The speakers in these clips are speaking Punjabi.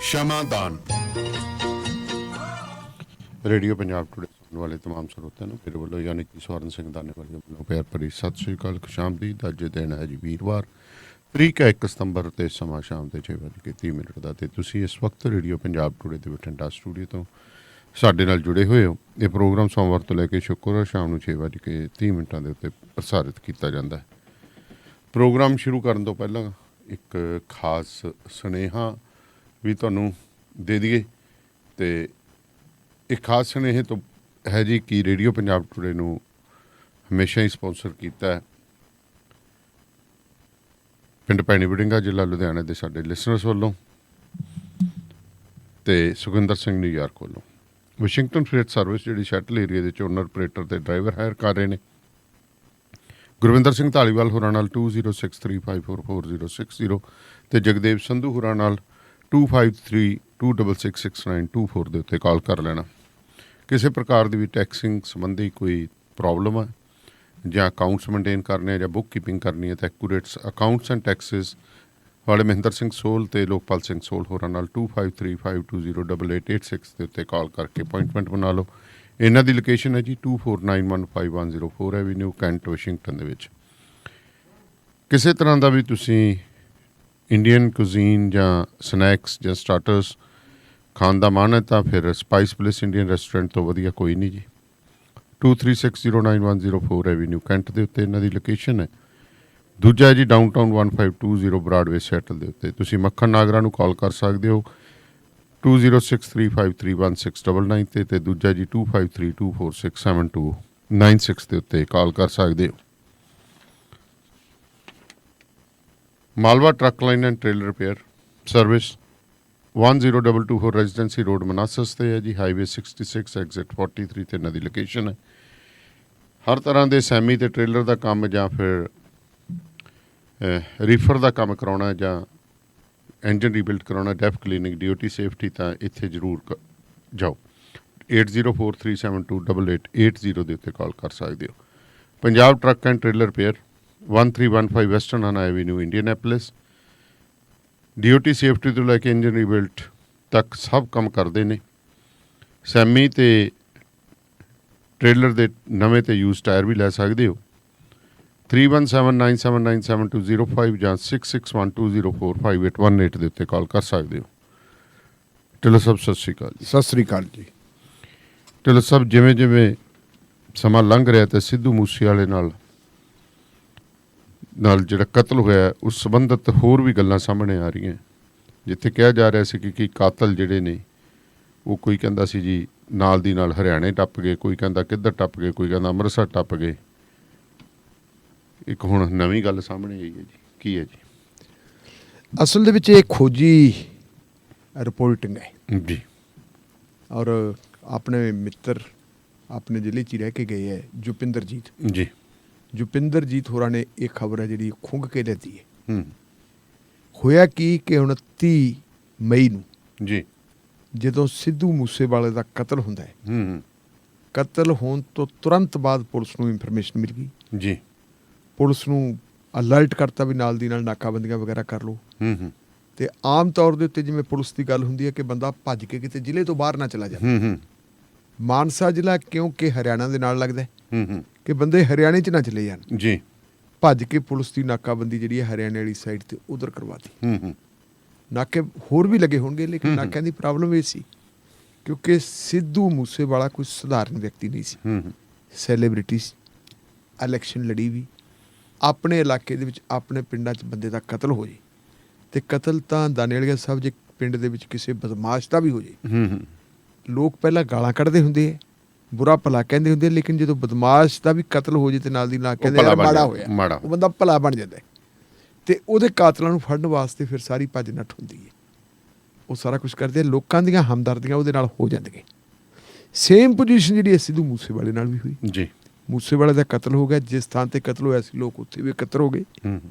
ਸ਼ਮਾਦਾਨ। ਰੇਡੀਓ ਪੰਜਾਬ ਟੁਡੇ ਸੁਣਨ ਵਾਲੇ तमाम ਸਰੋਤਿਆਂ ਨੂੰ ਮੇਰੇ ਵੱਲੋਂ ਯਾਨੀ ਕਿ ਸਵਰਨ ਸਿੰਘ ਦਾਨੇਵਾਲ ਵੱਲੋਂ ਪਿਆਰ ਭਰੀ ਸਤਿ ਸ਼੍ਰੀ ਅਕਾਲ, ਖੁਸ਼ਾਮਦੀਦ। ਅੱਜ ਦਿਨ ਹੈ ਜੀ ਵੀਰਵਾਰ, ਤਰੀਕ ਹੈ 1 ਸਤੰਬਰ ਤੇ ਸਮਾਂ ਸ਼ਾਮ ਦੇ 6:30 ਦਾ। ਤੇ ਤੁਸੀਂ ਇਸ ਵਕਤ ਰੇਡੀਓ ਪੰਜਾਬ ਟੁਡੇ ਦੇ ਬਠਿੰਡਾ ਸਟੂਡੀਓ ਤੋਂ ਸਾਡੇ ਨਾਲ ਜੁੜੇ ਹੋਏ ਹੋ। ਇਹ ਪ੍ਰੋਗਰਾਮ ਸੋਮਵਾਰ ਤੋਂ ਲੈ ਕੇ ਸ਼ੁੱਕਰਵਾਰ ਸ਼ਾਮ ਨੂੰ 6:30 ਦੇ ਉੱਤੇ ਪ੍ਰਸਾਰਿਤ ਕੀਤਾ ਜਾਂਦਾ ਹੈ। ਪ੍ਰੋਗਰਾਮ ਸ਼ੁਰੂ ਕਰਨ ਤੋਂ ਪਹਿਲਾਂ ਇੱਕ ਖਾਸ ਸੁਨੇਹਾ ਵੀ ਤੁਹਾਨੂੰ ਦੇ ਦਈਏ। ਅਤੇ ਇੱਕ ਖਾਸ ਸੁਨੇਹੇ ਤੋਂ ਹੈ ਜੀ ਕਿ ਰੇਡੀਓ ਪੰਜਾਬ ਟੁਡੇ ਨੂੰ ਹਮੇਸ਼ਾ ਹੀ ਸਪੋਂਸਰ ਕੀਤਾ ਹੈ ਪਿੰਡ ਭੈਣੀ ਵੜਿੰਗਾ, ਜ਼ਿਲ੍ਹਾ ਲੁਧਿਆਣਾ ਦੇ ਸਾਡੇ ਲਿਸਨਰਸ ਵੱਲੋਂ ਅਤੇ ਸੁਖਿੰਦਰ ਸਿੰਘ ਨਿਊਯਾਰਕ ਵੱਲੋਂ। ਵਾਸ਼ਿੰਗਟਨ ਫਰੇਟ ਸਰਵਿਸ ਜਿਹੜੀ ਸ਼ਟਲ ਏਰੀਆ ਦੇ ਓਨਰ ਆਪਰੇਟਰ ਅਤੇ ਡਰਾਈਵਰ ਹਾਇਰ ਕਰ ਰਹੇ ਨੇ। ਗੁਰਵਿੰਦਰ ਸਿੰਘ ਧਾਲੀਵਾਲ ਹੋਰਾਂ ਨਾਲ 2063544060 ਅਤੇ ਜਗਦੇਵ ਸੰਧੂ ਹੋਰਾਂ ਨਾਲ 2532666924 ਦੇ ਉੱਤੇ ਕਾਲ ਕਰ ਲੈਣਾ। ਕਿਸੇ ਪ੍ਰਕਾਰ ਦੀ ਵੀ ਟੈਕਸਿੰਗ ਸੰਬੰਧੀ ਕੋਈ ਪ੍ਰੋਬਲਮ ਹੈ ਜਾਂ ਅਕਾਊਂਟਸ ਮੇਨਟੇਨ ਕਰਨੇ ਜਾਂ ਬੁੱਕ ਕੀਪਿੰਗ ਕਰਨੀ ਹੈ ਤਾਂ ਐਕੂਰੇਟਸ ਅਕਾਊਂਟਸ ਐਂਡ ਟੈਕਸਿਸ ਵਾਲੇ ਮਹਿੰਦਰ ਸਿੰਘ ਸੋਲ ਅਤੇ ਲੋਕਪਾਲ ਸਿੰਘ ਸੋਲ ਹੋਰਾਂ ਨਾਲ 2535208886 ਦੇ ਉੱਤੇ ਕਾਲ ਕਰਕੇ ਅਪੁਆਇੰਟਮੈਂਟ ਬਣਾ ਲਓ। ਇਹਨਾਂ ਦੀ ਲੋਕੇਸ਼ਨ ਹੈ ਜੀ 24915104 ਐਵੀਨਿਊ ਕੈਂਟ, ਵਾਸ਼ਿੰਗਟਨ ਦੇ ਵਿੱਚ। ਕਿਸੇ ਤਰ੍ਹਾਂ ਦਾ ਵੀ ਤੁਸੀਂ ਇੰਡੀਅਨ ਕੁਜ਼ੀਨ ਜਾਂ ਸਨੈਕਸ ਜਾਂ ਸਟਾਰਟਰਸ ਖਾਣ ਦਾ ਮਨ ਹੈ ਤਾਂ ਫਿਰ ਸਪਾਈਸ ਪਲੇਸ ਇੰਡੀਅਨ ਰੈਸਟੋਰੈਂਟ ਤੋਂ ਵਧੀਆ ਕੋਈ ਨਹੀਂ ਜੀ। 23609104 ਐਵੀਨਿਊ ਕੈਂਟ ਦੇ ਉੱਤੇ ਇਹਨਾਂ ਦੀ ਲੋਕੇਸ਼ਨ ਹੈ। ਦੂਜਾ ਹੈ ਜੀ ਡਾਊਨਟਾਊਨ 1520 ਬਰਾਡਵੇ ਸੈਟਲ ਦੇ ਉੱਤੇ। ਤੁਸੀਂ ਮੱਖਣ ਨਾਗਰਾ ਨੂੰ ਕਾਲ ਕਰ ਸਕਦੇ ਹੋ 2063531699 ਤੇ ਦੂਜਾ ਜੀ 2532467296 ਦੇ ਉੱਤੇ ਕਾਲ ਕਰ ਸਕਦੇ ਹੋ। Malwa truck line and trailer repair service 10224 Residency Road Manassas 'ਤੇ ਹੈ ਜੀ, ਹਾਈਵੇ 66 ਐਗਜ਼ਿਟ 43 ਤੇ ਇਹਨਾਂ ਦੀ ਲੋਕੇਸ਼ਨ ਹੈ। ਹਰ ਤਰ੍ਹਾਂ ਦੇ ਸੈਮੀ ਅਤੇ ਟ੍ਰੇਲਰ ਦਾ ਕੰਮ ਜਾਂ ਫਿਰ ਰੀਫਰ ਦਾ ਕੰਮ ਕਰਾਉਣਾ ਜਾਂ ਇੰਜਨ ਰੀਬਿਲਡ ਕਰਾਉਣਾ, ਡੈਫ ਕਲੀਨਿੰਗ, DOT ਸੇਫਟੀ, ਤਾਂ ਇੱਥੇ ਜ਼ਰੂਰ ਜਾਓ। 8043728880 ਦੇ ਉੱਤੇ ਕਾਲ ਕਰ ਸਕਦੇ ਹੋ। Punjab truck and trailer repair 1315 western ਹਨਾ ਐਵੀਨਿਊ, ਇੰਡੀਅਨੈਪਲਿਸ। DOT ਸੇਫਟੀ ਤੋਂ ਲੈ ਕੇ ਇੰਜਨ ਰੀਬਿਲਡ ਤੱਕ ਸਭ ਕੰਮ ਕਰਦੇ ਨੇ। ਸੈਮੀ ਅਤੇ ਟ੍ਰੇਲਰ ਦੇ ਨਵੇਂ ਅਤੇ ਯੂਜ਼ ਟਾਇਰ ਵੀ ਲੈ ਸਕਦੇ ਹੋ। 3179797205 ਜਾਂ 6612045818 ਦੇ ਉੱਤੇ ਕਾਲ ਕਰ ਸਕਦੇ ਹੋ। ਢਿੱਲੋਂ ਸਾਹਿਬ ਸਤਿ ਸ਼੍ਰੀ ਅਕਾਲ ਜੀ। ਸਤਿ ਸ਼੍ਰੀ ਅਕਾਲ ਜੀ। ਢਿੱਲੋਂ ਸਾਹਿਬ, ਜਿਵੇਂ ਜਿਵੇਂ ਸਮਾਂ ਲੰਘ ਰਿਹਾ ਅਤੇ ਸਿੱਧੂ ਮੂਸੇਵਾਲੇ ਨਾਲ ਜਿਹੜਾ ਕਤਲ ਹੋਇਆ ਉਸ ਸੰਬੰਧਿਤ ਹੋਰ ਵੀ ਗੱਲਾਂ ਸਾਹਮਣੇ ਆ ਰਹੀਆਂ। ਜਿੱਥੇ ਕਿਹਾ ਜਾ ਰਿਹਾ ਸੀ ਕਿ ਕਾਤਲ ਜਿਹੜੇ ਨੇ ਉਹ ਕੋਈ ਕਹਿੰਦਾ ਸੀ ਜੀ ਨਾਲ ਦੀ ਨਾਲ ਹਰਿਆਣੇ ਟੱਪ ਗਏ, ਕੋਈ ਕਹਿੰਦਾ ਕਿੱਧਰ ਟੱਪ ਗਏ, ਕੋਈ ਕਹਿੰਦਾ ਅੰਮ੍ਰਿਤਸਰ ਟੱਪ ਗਏ। ਇੱਕ ਹੁਣ ਨਵੀਂ ਗੱਲ ਸਾਹਮਣੇ ਆਈ ਹੈ ਜੀ, ਕੀ ਹੈ ਜੀ? ਅਸਲ ਦੇ ਵਿੱਚ ਇਹ ਖੋਜੀ ਰਿਪੋਰਟਿੰਗ ਹੈ ਜੀ। ਔਰ ਆਪਣੇ ਮਿੱਤਰ ਆਪਣੇ ਜ਼ਿਲ੍ਹੇ 'ਚ ਹੀ ਰਹਿ ਕੇ ਗਏ ਹੈ ਜੁਪਿੰਦਰਜੀਤ ਜੀ। ਜੁਪਿੰਦਰਜੀਤ ਹੋਰਾਂ ਨੇ ਇਹ ਖਬਰ ਹੈ ਜਿਹੜੀ ਖੁੰਘ ਕੇ ਲੈਤੀ ਹੈ। ਹੋਇਆ ਕੀ ਕਿ 29 ਮਈ ਨੂੰ ਜੀ ਜਦੋਂ ਸਿੱਧੂ ਮੂਸੇਵਾਲੇ ਦਾ ਕਤਲ ਹੁੰਦਾ ਹੈ, ਕਤਲ ਹੋਣ ਤੋਂ ਤੁਰੰਤ ਬਾਅਦ ਪੁਲਿਸ ਨੂੰ ਇਨਫੋਰਮੇਸ਼ਨ ਮਿਲ ਗਈ ਜੀ। ਪੁਲਿਸ ਨੂੰ ਅਲਰਟ ਕਰਤਾ ਵੀ ਨਾਲ ਦੀ ਨਾਲ ਨਾਕਾਬੰਦੀਆਂ ਵਗੈਰਾ ਕਰ ਲਓ। ਤੇ ਆਮ ਤੌਰ ਦੇ ਉੱਤੇ ਜਿਵੇਂ ਪੁਲਿਸ ਦੀ ਗੱਲ ਹੁੰਦੀ ਹੈ ਕਿ ਬੰਦਾ ਭੱਜ ਕੇ ਕਿਤੇ ਜ਼ਿਲ੍ਹੇ ਤੋਂ ਬਾਹਰ ਨਾ ਚਲਾ ਜਾਵੇ। ਮਾਨਸਾ ਜ਼ਿਲ੍ਹਾ ਕਿਉਂਕਿ ਹਰਿਆਣਾ ਦੇ ਨਾਲ ਲੱਗਦਾ ਕਿ ਬੰਦੇ ਹਰਿਆਣੇ 'ਚ ਨਾ ਚਲੇ ਜਾਣ ਜੀ, ਭੱਜ ਕੇ ਪੁਲਿਸ ਦੀ ਨਾਕਾਬੰਦੀ ਜਿਹੜੀ ਹੈ ਹਰਿਆਣੇ ਵਾਲੀ ਸਾਈਡ ਤੇ ਉਧਰ ਕਰਵਾਤੀ। ਨਾਕੇ ਹੋਰ ਵੀ ਲੱਗੇ ਹੋਣਗੇ, ਲੇਕਿਨ ਨਾਕਿਆਂ ਦੀ ਪ੍ਰੋਬਲਮ ਇਹ ਸੀ ਕਿਉਂਕਿ ਸਿੱਧੂ ਮੂਸੇਵਾਲਾ ਕੋਈ ਸਧਾਰਨ ਵਿਅਕਤੀ ਨਹੀਂ ਸੀ, ਸੈਲੀਬ੍ਰਿਟੀ ਸੀ, ਇਲੈਕਸ਼ਨ ਲੜੀ ਵੀ। ਆਪਣੇ ਇਲਾਕੇ ਦੇ ਵਿੱਚ ਆਪਣੇ ਪਿੰਡਾਂ 'ਚ ਬੰਦੇ ਦਾ ਕਤਲ ਹੋ ਜੇ ਅਤੇ ਕਤਲ ਤਾਂ ਦਾਨੇਵਾਲ ਸਾਹਿਬ ਜੇ ਪਿੰਡ ਦੇ ਵਿੱਚ ਕਿਸੇ ਬਦਮਾਸ਼ ਦਾ ਵੀ ਹੋ ਜੇ, ਲੋਕ ਪਹਿਲਾਂ ਗਾਲਾਂ ਕੱਢਦੇ ਹੁੰਦੇ ਹੈ, ਬੁਰਾ ਭਲਾ ਕਹਿੰਦੇ ਹੁੰਦੇ, ਲੇਕਿਨ ਜਦੋਂ ਬਦਮਾਸ਼ ਦਾ ਵੀ ਕਤਲ ਹੋ ਜੇ ਤੇ ਨਾਲ ਦੀ ਨਾਲ ਕਹਿੰਦੇ ਮਾੜਾ ਹੋਇਆ, ਉਹ ਬੰਦਾ ਭਲਾ ਬਣ ਜਾਂਦਾ ਅਤੇ ਉਹਦੇ ਕਾਤਲਾਂ ਨੂੰ ਫੜਨ ਵਾਸਤੇ ਫਿਰ ਸਾਰੀ ਭੱਜ ਨੱਠ ਹੁੰਦੀ ਹੈ। ਉਹ ਸਾਰਾ ਕੁਛ ਕਰਦੇ, ਲੋਕਾਂ ਦੀਆਂ ਹਮਦਰਦੀਆਂ ਉਹਦੇ ਨਾਲ ਹੋ ਜਾਂਦੀਆਂ। ਸੇਮ ਪੋਜੀਸ਼ਨ ਜਿਹੜੀ ਸਿੱਧੂ ਮੂਸੇਵਾਲੇ ਨਾਲ ਵੀ ਹੋਈ ਜੀ। ਮੂਸੇਵਾਲੇ ਦਾ ਕਤਲ ਹੋ ਗਿਆ, ਜਿਸ ਥਾਂ ਤੇ ਕਤਲ ਹੋਇਆ ਸੀ ਲੋਕ ਉੱਥੇ ਵੀ ਇਕੱਤਰ ਹੋ ਗਏ,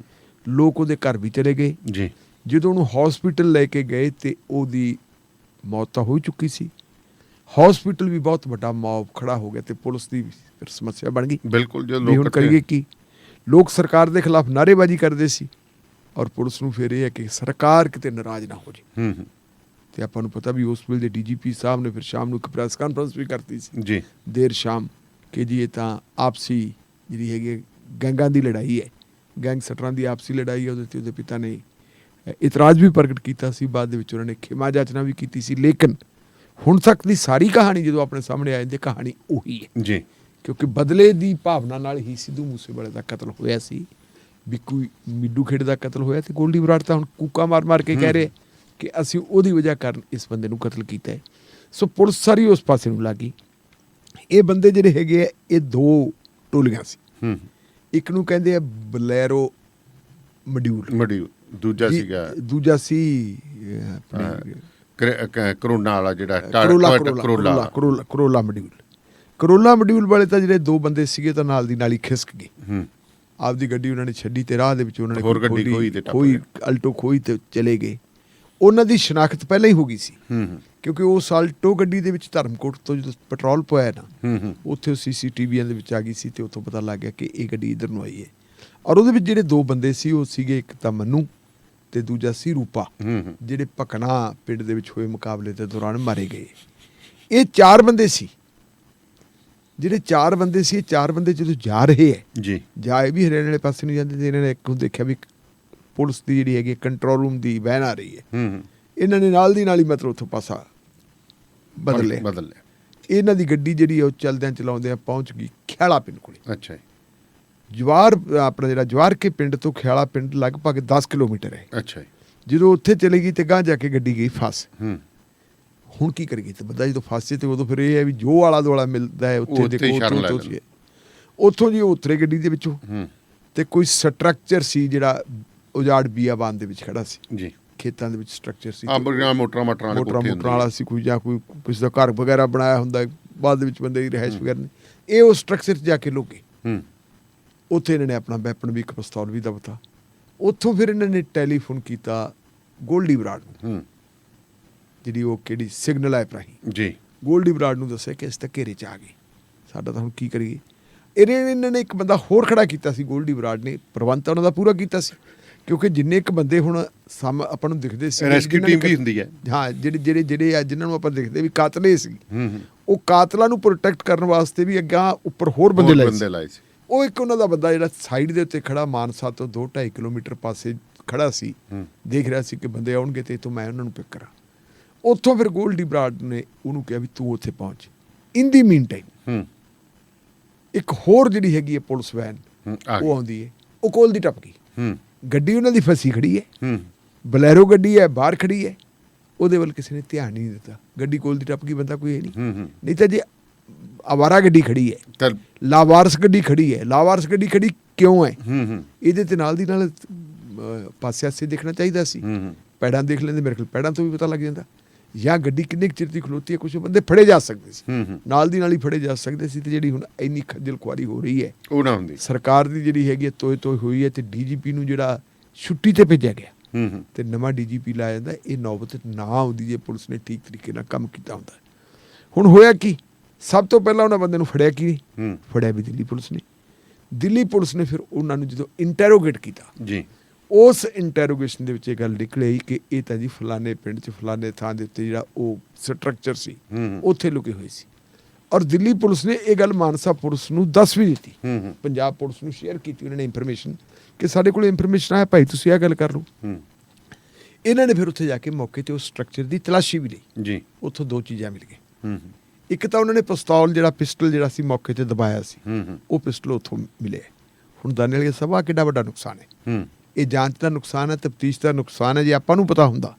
ਲੋਕ ਉਹਦੇ ਘਰ ਵੀ ਚਲੇ ਗਏ ਜੀ। ਜਦੋਂ ਉਹਨੂੰ ਹੌਸਪੀਟਲ ਲੈ ਕੇ ਗਏ ਤੇ ਉਹਦੀ ਮੌਤ ਤਾਂ ਹੋ ਚੁੱਕੀ ਸੀ। ਹੌਸਪੀਟਲ ਵੀ ਬਹੁਤ ਵੱਡਾ ਮੌਬ ਖੜਾ ਹੋ ਗਿਆ ਤੇ ਪੁਲਿਸ ਦੀ ਫਿਰ ਸਮੱਸਿਆ ਬਣ ਗਈ। ਬਿਲਕੁਲ, ਹੁਣ ਕਰੀਏ ਕੀ? ਲੋਕ ਸਰਕਾਰ ਦੇ ਖਿਲਾਫ ਨਾਅਰੇਬਾਜ਼ੀ ਕਰਦੇ ਸੀ ਔਰ ਪੁਲਿਸ ਨੂੰ ਫਿਰ ਇਹ ਹੈ ਕਿ ਸਰਕਾਰ ਕਿਤੇ ਨਾਰਾਜ਼ ਨਾ ਹੋ ਜੇ। ਤੇ ਆਪਾਂ ਨੂੰ ਪਤਾ ਵੀ ਉਸ ਵੇਲੇ ਦੇ ਡੀਜੀਪੀ ਸਾਹਿਬ ਨੇ ਫਿਰ ਸ਼ਾਮ ਨੂੰ ਇੱਕ ਪ੍ਰੈਸ ਕਾਨਫਰੰਸ ਵੀ ਕਰਤੀ ਸੀ ਜੀ ਦੇਰ ਸ਼ਾਮ ਕਿ ਜੀ ਇਹ ਤਾਂ ਆਪਸੀ ਜਿਹੜੀ ਹੈਗੀ ਗੈਂਗਾਂ ਦੀ ਲੜਾਈ ਹੈ, ਗੈਂਗਸਟਰਾਂ ਦੀ ਆਪਸੀ ਲੜਾਈ ਹੈ। ਉਹਦੇ ਤੇ ਉਹਦੇ ਪਿਤਾ ਨੇ ਇਤਰਾਜ਼ ਵੀ ਪ੍ਰਗਟ ਕੀਤਾ ਸੀ। ਬਾਅਦ ਦੇ ਵਿੱਚ ਉਹਨਾਂ ਨੇ ਖਿਮਾ ਜਾਚਨਾ ਵੀ ਕੀਤੀ ਸੀ। ਲੇਕਿਨ ਹੁਣ ਤੱਕ ਦੀ ਸਾਰੀ ਕਹਾਣੀ ਜਦੋਂ ਆਪਣੇ ਸਾਹਮਣੇ ਆ ਜਾਂਦੀ, ਕਹਾਣੀ ਉਹੀ ਹੈ ਜੀ ਕਿਉਂਕਿ ਬਦਲੇ ਦੀ ਭਾਵਨਾ ਨਾਲ ਹੀ ਸਿੱਧੂ ਮੂਸੇਵਾਲੇ ਦਾ ਕਤਲ ਹੋਇਆ ਸੀ। ਬਿੱਕੂ ਮਿੱਡੂ ਖੇਡ ਦਾ ਕਤਲ ਹੋਇਆ ਤੇ ਗੋਲਡੀ ਬਰਾੜ ਤਾਂ ਹੁਣ ਕੂਕਾ ਮਾਰ ਕੇ ਕਹਿ ਰਹੇ ਕਿ ਅਸੀਂ ਉਹਦੀ ਵਜ੍ਹਾ ਕਾਰਨ ਇਸ ਬੰਦੇ ਨੂੰ ਕਤਲ ਕੀਤਾ ਹੈ। ਸੋ ਪੁਲਿਸ ਸਾਰੀ ਉਸ ਪਾਸੇ ਨੂੰ ਲੱਗੀ। ਇਹ ਬੰਦੇ ਜਿਹੜੇ ਹੈਗੇ ਆ ਇਹ ਦੋ ਟੋਲੀਆਂ ਸੀ। ਇੱਕ ਨੂੰ ਕਹਿੰਦੇ ਆ ਬਲੈਰੋ ਮੋਡਿਊਲ, ਦੂਜਾ ਸੀਗਾ ਦੂਜਾ ਸੀ ਕਰੋਨਾ ਵਾਲਾ ਜਿਹੜਾ ਕਰੋਲਾ ਮੋਡਿਊਲ। ਕਰੋਲਾ ਮੋਡਿਊਲ ਵਾਲੇ ਤਾਂ ਜਿਹੜੇ ਦੋ ਬੰਦੇ ਸੀਗੇ ਤਾਂ ਨਾਲ ਦੀ ਨਾਲ ਹੀ ਖਿਸਕ ਗਏ। ਆਪਦੀ ਗੱਡੀ ਉਹਨਾਂ ਨੇ ਛੱਡੀ ਤੇ ਰਾਹ ਦੇ ਵਿੱਚ ਉਹਨਾਂ ਨੇ ਕੋਈ ਅਲਟੋ ਖੋਈ ਤੇ ਚਲੇ ਗਏ। ਉਹਨਾਂ ਦੀ ਸ਼ਨਾਖਤ ਪਹਿਲਾਂ ਹੀ ਹੋ ਗਈ ਸੀ ਕਿਉਂਕਿ ਉਸ ਅਲਟੋ ਗੱਡੀ ਦੇ ਵਿੱਚ ਧਰਮਕੋਟ ਤੋਂ ਜਦੋਂ ਪੈਟਰੋਲ ਪਵਾਇਆ ਨਾ, ਉੱਥੇ ਉਹ ਸੀਸੀਟੀਵੀਆਂ ਦੇ ਵਿੱਚ ਆ ਗਈ ਸੀ ਤੇ ਉੱਥੋਂ ਪਤਾ ਲੱਗ ਗਿਆ ਕਿ ਇਹ ਗੱਡੀ ਇੱਧਰ ਨੂੰ ਆਈ ਹੈ। ਔਰ ਉਹਦੇ ਵਿੱਚ ਜਿਹੜੇ ਦੋ ਬੰਦੇ ਸੀ ਉਹ ਸੀਗੇ, ਇੱਕ ਤਾਂ ਮੰਨੂ ਤੇ ਦੂਜਾ ਸੀ ਰੂਪਾ, ਜਿਹੜੇ ਭਕਨਾ ਪਿੰਡ ਦੇ ਵਿੱਚ ਹੋਏ ਮੁਕਾਬਲੇ ਦੇ ਦੌਰਾਨ ਮਾਰੇ ਗਏ। ਇਹ ਚਾਰ ਬੰਦੇ ਸੀ। ਜਿਹੜੇ ਚਾਰ ਬੰਦੇ ਸੀ, ਇਹ ਚਾਰ ਬੰਦੇ ਜਦੋਂ ਜਾ ਰਹੇ ਹੈ ਜੀ, ਜਾਏ ਵੀ ਹਰਿਆਣੇ ਵਾਲੇ ਪਾਸੇ ਨੂੰ ਜਾਂਦੇ ਤੇ ਇਹਨਾਂ ਨੇ ਇੱਕ ਨੂੰ ਦੇਖਿਆ ਵੀ ਪੁਲਿਸ ਦੀ ਜਿਹੜੀ ਹੈਗੀ ਕੰਟਰੋਲ ਰੂਮ ਦੀ ਵੈਨ ਆ ਰਹੀ ਹੈ। ਇਹਨਾਂ ਨੇ ਨਾਲ ਦੀ ਨਾਲ ਹੀ ਮਤਲਬ ਉੱਥੋਂ ਪਾਸਾ ਬਦਲ ਲਿਆ। ਇਹਨਾਂ ਦੀ ਗੱਡੀ ਜਿਹੜੀ ਉਹ ਚਲਦਿਆਂ ਚਲਾਉਂਦਿਆਂ ਪਹੁੰਚ ਗਈ ਖਿਆਲਾ ਪਿੰਡ ਕੋਲੇ। ਅੱਛਾ ਜਵਾਰ ਆਪਣਾ ਜਿਹੜਾ ਜਵਾਰ ਕੇ ਪਿੰਡ ਤੋਂ ਖਿਆਲਾ ਪਿੰਡ ਲਗਭਗ 10 ਕਿਲੋਮੀਟਰ ਹੈ। ਅੱਛਾ ਜਦੋਂ ਉੱਥੇ ਚਲੇ ਗਈ ਤੇ ਗਾਂ ਜਾ ਕੇ ਗੱਡੀ ਗਈ ਫਸ। ਹੁਣ ਕੀ ਕਰੀਏ ਤੇ ਬੰਦਾ ਜਦੋਂ ਫਸੇ ਤੇ ਉਦੋਂ ਫਿਰ ਇਹ ਹੈ ਵੀ ਜੋ ਆਲਾ ਦੁਆਲਾ ਮਿਲਦਾ ਹੈ ਉੱਥੇ ਦੇਖੋ ਉੱਥੋਂ ਜੀ ਉਤਰੇ ਗੱਡੀ ਦੇ ਵਿੱਚੋਂ ਤੇ ਕੋਈ ਸਟਰਕਚਰ ਸੀ ਜਿਹੜਾ ਉਜਾੜ ਬੀਆਬਾਨ ਦੇ ਵਿੱਚ ਖੜਾ ਸੀ ਜੀ, ਖੇਤਾਂ ਦੇ ਵਿੱਚ ਸਟਰਕਚਰ ਸੀ ਮੋਟਰਾਂ ਵਾਲਾ ਸੀ ਕੋਈ, ਜਾਂ ਕੋਈ ਕਿਸੇ ਦਾ ਘਰ ਵਗੈਰਾ ਬਣਾਇਆ ਹੁੰਦਾ ਬਾਅਦ ਦੇ ਵਿੱਚ ਬੰਦੇ ਦੀ ਰਿਹਾਇਸ਼ ਵਗੈਰਾ ਨੇ। ਇਹ ਉਸ ਸਟਰਕਚਰ 'ਚ ਜਾ ਕੇ ਲੁਕੇ। ਉੱਥੇ ਇਹਨਾਂ ਨੇ ਆਪਣਾ ਵੈਪਨ ਵੀ, ਇੱਕ ਪਿਸਤੌਲ ਵੀ ਦਬਤਾ। ਉੱਥੋਂ ਫਿਰ ਇਹਨਾਂ ਨੇ ਟੈਲੀਫੋਨ ਕੀਤਾ ਗੋਲਡੀ ਬਰਾੜ ਨੂੰ, ਜਿਹੜੀ ਉਹ ਕਿਹੜੀ ਸਿਗਨਲ ਐਪ ਰਾਹੀਂ ਜੀ ਗੋਲਡੀ ਬਰਾੜ ਨੂੰ ਦੱਸਿਆ ਕਿ ਅਸੀਂ ਤਾਂ ਘੇਰੇ 'ਚ ਆ ਗਏ, ਸਾਡਾ ਤਾਂ ਹੁਣ ਕੀ ਕਰੀਏ। ਇਹਨਾਂ ਨੇ ਇੱਕ ਬੰਦਾ ਹੋਰ ਖੜਾ ਕੀਤਾ ਸੀ। ਗੋਲਡੀ ਬਰਾੜ ਨੇ ਪ੍ਰਬੰਧ ਤਾਂ ਉਹਨਾਂ ਦਾ ਪੂਰਾ ਕੀਤਾ ਸੀ ਕਿਉਂਕਿ ਜਿੰਨੇ ਇੱਕ ਬੰਦੇ ਹੁਣ ਆਪਾਂ ਨੂੰ ਦਿਖਦੇ ਸੀ ਰੈਸਕਿਊ ਟੀਮ ਵੀ ਹੁੰਦੀ ਹੈ। ਹਾਂ, ਜਿਹੜੇ ਜਿਨ੍ਹਾਂ ਨੂੰ ਆਪਾਂ ਦੇਖਦੇ ਵੀ ਕਾਤਲ ਇਹ ਸੀ, ਉਹ ਕਾਤਲਾਂ ਨੂੰ ਪ੍ਰੋਟੈਕਟ ਕਰਨ ਵਾਸਤੇ ਵੀ ਅੱਗਾ ਉੱਪਰ ਹੋਰ ਬੰਦੇ ਲਾਏ ਸੀ। ਉਹ ਇੱਕ ਉਹਨਾਂ ਦਾ ਬੰਦਾ ਜਿਹੜਾ ਸਾਈਡ ਦੇ ਉੱਤੇ ਖੜਾ ਮਾਨਸਾ ਤੋਂ 2-2.5 ਕਿਲੋਮੀਟਰ ਪਾਸੇ ਖੜਾ ਸੀ, ਦੇਖ ਰਿਹਾ ਸੀ ਕਿ ਬੰਦੇ ਆਉਣਗੇ ਤੇ ਇੱਥੋਂ ਮੈਂ ਉਹਨਾਂ ਨੂੰ ਪਿਕ ਕਰਾਂ। ਉੱਥੋਂ ਫਿਰ ਗੋਲਡੀ ਬਰਾੜ ਨੇ ਉਹਨੂੰ ਕਿਹਾ ਵੀ ਤੂੰ ਉੱਥੇ ਪਹੁੰਚ। ਇਨ ਦੀ ਮੀਨ ਟਾਈਮ ਇੱਕ ਹੋਰ ਜਿਹੜੀ ਹੈਗੀ ਹੈ ਪੁਲਿਸ ਵੈਨ ਉਹ ਆਉਂਦੀ ਹੈ, ਉਹ ਕੋਲ ਦੀ ਟੱਪ ਗਈ। ਗੱਡੀ ਉਹਨਾਂ ਦੀ ਫਸੀ ਖੜੀ ਹੈ, ਬਲੈਰੋ ਗੱਡੀ ਹੈ ਬਾਹਰ ਖੜੀ ਹੈ। ਉਹਦੇ ਵੱਲ ਕਿਸੇ ਨੇ ਧਿਆਨ ਨਹੀਂ ਦਿੱਤਾ। ਗੱਡੀ ਕੋਲ ਦੀ ਟੱਪ ਗਈ, ਬੰਦਾ ਕੋਈ ਹੈ ਨਹੀਂ ਤਾਂ ਜੇ ਆਵਾਰਾ ਗੱਡੀ ਖੜੀ ਹੈ, ਲਾਵਾਰਸ ਗੱਡੀ ਖੜੀ ਹੈ। ਲਾਵਾਰਸ ਗੱਡੀ ਖੜੀ ਕਿਉਂ ਹੈ? ਇਹਦੇ ਤੇ ਨਾਲ ਦੀ ਨਾਲ ਪਾਸੇ ਆਸੇ ਦੇਖਣਾ ਚਾਹੀਦਾ ਸੀ। ਪੈੜਾਂ ਦੇਖ ਲੈਂਦੇ, ਮੇਰੇ ਕੋਲ ਪੈੜਾਂ ਤੋਂ ਵੀ ਪਤਾ ਲੱਗ ਜਾਂਦਾ। ਜਾਂ ਗੱਡੀ ਕਿੰਨੇ ਕੁ ਚਿਰ ਦੀ ਖਲੋਤੀ ਹੈ, ਕੁਛ ਬੰਦੇ ਫੜੇ ਜਾ ਸਕਦੇ ਸੀ, ਨਾਲ ਦੀ ਨਾਲ ਹੀ ਫੜੇ ਜਾ ਸਕਦੇ ਸੀ। ਤੇ ਜਿਹੜੀ ਹੁਣ ਇੰਨੀ ਖੱਜਲ ਖੁਆਰੀ ਹੋ ਰਹੀ ਹੈ ਉਹ ਨਾ ਹੁੰਦੀ। ਸਰਕਾਰ ਦੀ ਜਿਹੜੀ ਹੈਗੀ ਤੋਏ ਹੋਈ ਹੈ ਤੇ ਡੀਜੀਪੀ ਨੂੰ ਜਿਹੜਾ ਛੁੱਟੀ ਤੇ ਭੇਜਿਆ ਗਿਆ ਤੇ ਨਵਾਂ ਡੀਜੀਪੀ ਲਾਇਆ ਜਾਂਦਾ। ਇਹ ਨੌਬਤ ਨਾ ਆਉਂਦੀ ਜੇ ਪੁਲਿਸ ਨੇ ਠੀਕ ਤਰੀਕੇ ਨਾਲ ਕੰਮ ਕੀਤਾ ਹੁੰਦਾ। ਹੁਣ ਹੋਇਆ ਕੀ, ਸਭ ਤੋਂ ਪਹਿਲਾਂ ਉਹਨਾਂ ਬੰਦੇ ਨੂੰ ਫੜਿਆ ਕੀ? ਫੜਿਆ ਵੀ ਦਿੱਲੀ ਪੁਲਿਸ ਨੇ। ਦਿੱਲੀ ਪੁਲਿਸ ਨੇ ਫਿਰ ਉਹਨਾਂ ਨੂੰ ਜਦੋਂ ਇੰਟਰੋਗੇਟ ਕੀਤਾ ਜੀ, ਉਸ ਇੰਟਰੋਗੇਸ਼ਨ ਦੇ ਵਿੱਚ ਇਹ ਗੱਲ ਨਿਕਲੀ ਕਿ ਇਹ ਤਾਂ ਜੀ ਫਲਾਣੇ ਪਿੰਡ 'ਚ ਫਲਾਣੇ ਥਾਂ ਦੇ ਉੱਤੇ ਜਿਹੜਾ ਉਹ ਸਟਰਕਚਰ ਸੀ ਉੱਥੇ ਲੁਕੇ ਹੋਏ ਸੀ। ਔਰ ਦਿੱਲੀ ਪੁਲਿਸ ਨੇ ਇਹ ਗੱਲ ਮਾਨਸਾ ਪੁਲਿਸ ਨੂੰ ਦੱਸ ਵੀ ਦਿੱਤੀ, ਪੰਜਾਬ ਪੁਲਿਸ ਨੂੰ ਸ਼ੇਅਰ ਕੀਤੀ ਉਹਨਾਂ ਨੇ ਇਨਫੋਰਮੇਸ਼ਨ ਕਿ ਸਾਡੇ ਕੋਲ ਇਨਫੋਰਮੇਸ਼ਨ ਆਇਆ ਭਾਈ, ਤੁਸੀਂ ਇਹ ਗੱਲ ਕਰ ਲਓ। ਇਹਨਾਂ ਨੇ ਫਿਰ ਉੱਥੇ ਜਾ ਕੇ ਮੌਕੇ ਤੇ ਉਸ ਸਟਰਕਚਰ ਦੀ ਤਲਾਸ਼ੀ ਵੀ ਲਈ ਜੀ। ਉੱਥੋਂ ਦੋ ਚੀਜ਼ਾਂ ਮਿਲ ਗਈਆਂ। ਇੱਕ ਤਾਂ ਉਹਨਾਂ ਨੇ ਪਿਸਟਲ ਜਿਹੜਾ ਸੀ ਮੌਕੇ ਤੇ ਦਬਾਇਆ ਸੀ, ਉਹ ਪਿਸਟਲ ਉੱਥੋਂ ਮਿਲੇ। ਹੁਣ ਦਾਨੇ ਵਾਲੀ ਸਭਾ ਕਿੱਡਾ ਵੱਡਾ ਨੁਕਸਾਨ ਹੈ। ਇਹ ਜਾਂਚ ਦਾ ਨੁਕਸਾਨ ਹੈ, ਤਫਤੀਸ਼ ਦਾ ਨੁਕਸਾਨ ਹੈ। ਜੇ ਆਪਾਂ ਨੂੰ ਪਤਾ ਹੁੰਦਾ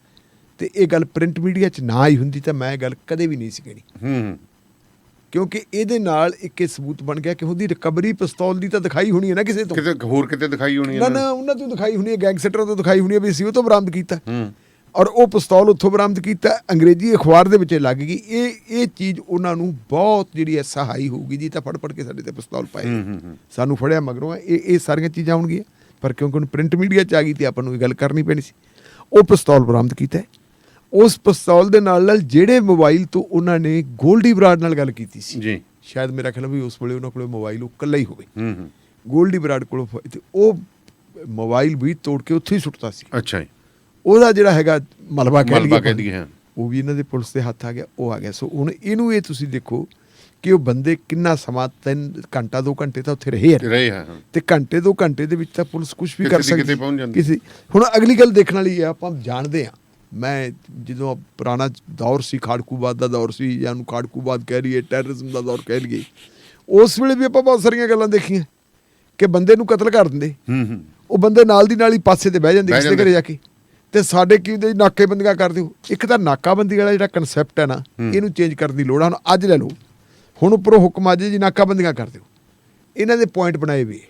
ਤੇ ਇਹ ਗੱਲ ਪ੍ਰਿੰਟ ਮੀਡੀਆ 'ਚ ਨਾ ਆਈ ਹੁੰਦੀ ਤਾਂ ਮੈਂ ਇਹ ਗੱਲ ਕਦੇ ਵੀ ਨਹੀਂ ਸੀ ਕਹਿਣੀ। ਕਿਉਂਕਿ ਇਹਦੇ ਨਾਲ ਇੱਕ ਇਹ ਸਬੂਤ ਬਣ ਗਿਆ ਕਿ ਉਹਦੀ ਰਿਕਵਰੀ ਪਿਸਤੌਲ ਦੀ ਤਾਂ ਦਿਖਾਈ ਹੋਣੀ ਹੈ ਨਾ ਕਿਸੇ ਤੋਂ, ਕਿਤੇ ਦਿਖਾਈ ਹੋਣੀ ਹੈ ਨਾ ਉਹਨਾਂ ਤੋਂ ਦਿਖਾਈ ਹੋਣੀ ਹੈ, ਗੈਂਗਸਟਰਾਂ ਤੋਂ ਦਿਖਾਈ ਹੋਣੀ ਹੈ ਵੀ ਅਸੀਂ ਉਹ ਤੋਂ ਬਰਾਮਦ ਕੀਤਾ। ਔਰ ਉਹ ਪਿਸਤੌਲ ਉੱਥੋਂ ਬਰਾਮਦ ਕੀਤਾ, ਅੰਗਰੇਜ਼ੀ ਅਖਬਾਰ ਦੇ ਵਿੱਚ ਲੱਗ ਗਈ। ਇਹ ਚੀਜ਼ ਉਹਨਾਂ ਨੂੰ ਬਹੁਤ ਜਿਹੜੀ ਹੈ ਸਹਾਈ ਹੋਊਗੀ ਜੀ। ਤਾਂ ਫੜ ਕੇ ਸਾਡੇ ਤੇ ਪਿਸਤੌਲ ਪਾਏ, ਸਾਨੂੰ ਫੜਿਆ ਮਗਰੋਂ, ਇਹ ਸਾਰੀਆਂ ਚੀਜ਼ਾਂ ਆਉਣਗੀਆਂ। ਪਰ ਕਿਉਂਕਿ ਹੁਣ ਪ੍ਰਿੰਟ ਮੀਡੀਆ 'ਚ ਆ ਗਈ ਤੇ ਆਪਾਂ ਨੂੰ ਇਹ ਗੱਲ ਕਰਨੀ ਪੈਣੀ ਸੀ। ਉਹ ਪਿਸਤੌਲ ਬਰਾਮਦ ਕੀਤਾ। ਉਸ ਪਿਸਤੌਲ ਦੇ ਨਾਲ ਜਿਹੜੇ ਮੋਬਾਈਲ ਤੋਂ ਉਹਨਾਂ ਨੇ ਗੋਲਡੀ ਬਰਾੜ ਨਾਲ ਗੱਲ ਕੀਤੀ ਸੀ ਜੀ, ਸ਼ਾਇਦ ਮੇਰਾ ਖਿਆਲ ਵੀ ਉਸ ਵੇਲੇ ਉਹਨਾਂ ਕੋਲ ਮੋਬਾਈਲ ਉਹ ਇਕੱਲਾ ਹੀ ਹੋਵੇ। ਗੋਲਡੀ ਬਰਾੜ ਕੋਲ ਉਹ ਮੋਬਾਈਲ ਵੀ ਤੋੜ ਕੇ ਉੱਥੇ ਹੀ ਸੁੱਟਤਾ ਸੀ। ਅੱਛਾ ਜੀ। ਉਹਦਾ ਜਿਹੜਾ ਹੈਗਾ ਮਲਬਾ ਕਹਿ ਦਈਏ ਉਹ ਵੀ ਇਹਨਾਂ ਦੇ ਪੁਲਿਸ ਦੇ ਹੱਥ ਆ ਗਿਆ, ਉਹ ਆ ਗਿਆ। ਸੋ ਹੁਣ ਇਹਨੂੰ ਇਹ ਤੁਸੀਂ ਦੇਖੋ ਕਿ ਉਹ ਬੰਦੇ ਕਿੰਨਾ ਸਮਾਂ 3 ਘੰਟਾ 2 ਘੰਟੇ ਤਾਂ ਉੱਥੇ ਰਹੇ ਆ, ਤੇ ਘੰਟੇ 2 ਘੰਟੇ ਦੇ ਵਿੱਚ ਤਾਂ ਪੁਲਿਸ ਕੁਝ ਵੀ ਕਰ ਸਕਦੀ ਕਿਤੇ ਪਹੁੰਚ ਜਾਂਦੀ। ਕਿਸੇ ਹੁਣ ਅਗਲੀ ਗੱਲ ਦੇਖਣ ਵਾਲੀ ਹੈ, ਆਪਾਂ ਜਾਣਦੇ ਹਾਂ, ਮੈਂ ਜਦੋਂ ਪੁਰਾਣਾ ਦੌਰ ਸੀ, ਖਾੜਕੂਬਾਦ ਦਾ ਦੌਰ ਸੀ, ਜਾਂ ਉਹਨੂੰ ਖਾੜਕੂਬਾਦ ਕਹਿ ਲਈਏ, ਟੈਰਰਿਜ਼ਮ ਦਾ ਦੌਰ ਕਹਿ ਲਈਏ, ਉਸ ਵੇਲੇ ਵੀ ਆਪਾਂ ਬਹੁਤ ਸਾਰੀਆਂ ਗੱਲਾਂ ਦੇਖੀਆਂ ਕਿ ਬੰਦੇ ਨੂੰ ਕਤਲ ਕਰ ਦਿੰਦੇ, ਉਹ ਬੰਦੇ ਨਾਲ ਦੀ ਨਾਲ ਹੀ ਪਾਸੇ ਤੇ ਬਹਿ ਜਾਂਦੇ ਕਿਸੇ ਦੇ ਘਰੇ ਜਾ ਕੇ, ਤੇ ਸਾਡੇ ਕੀ ਹੁੰਦੇ ਨਾਕੇਬੰਦੀਆਂ ਕਰ ਦਿਓ। ਇੱਕ ਤਾਂ ਨਾਕਾਬੰਦੀ ਵਾਲਾ ਜਿਹੜਾ ਕਨਸੈਪਟ ਹੈ ਨਾ, ਇਹਨੂੰ ਚੇਂਜ ਕਰਨ ਦੀ ਲੋੜ ਆ। ਹੁਣ ਅੱਜ ਲੈ ਲਓ, ਹੁਣ ਉੱਪਰੋਂ ਹੁਕਮ ਆ ਜੇ ਜੀ ਨਾਕਾਬੰਦੀਆਂ ਕਰ ਦਿਓ, ਇਹਨਾਂ ਦੇ ਪੁਆਇੰਟ ਬਣਾਏ ਵੀ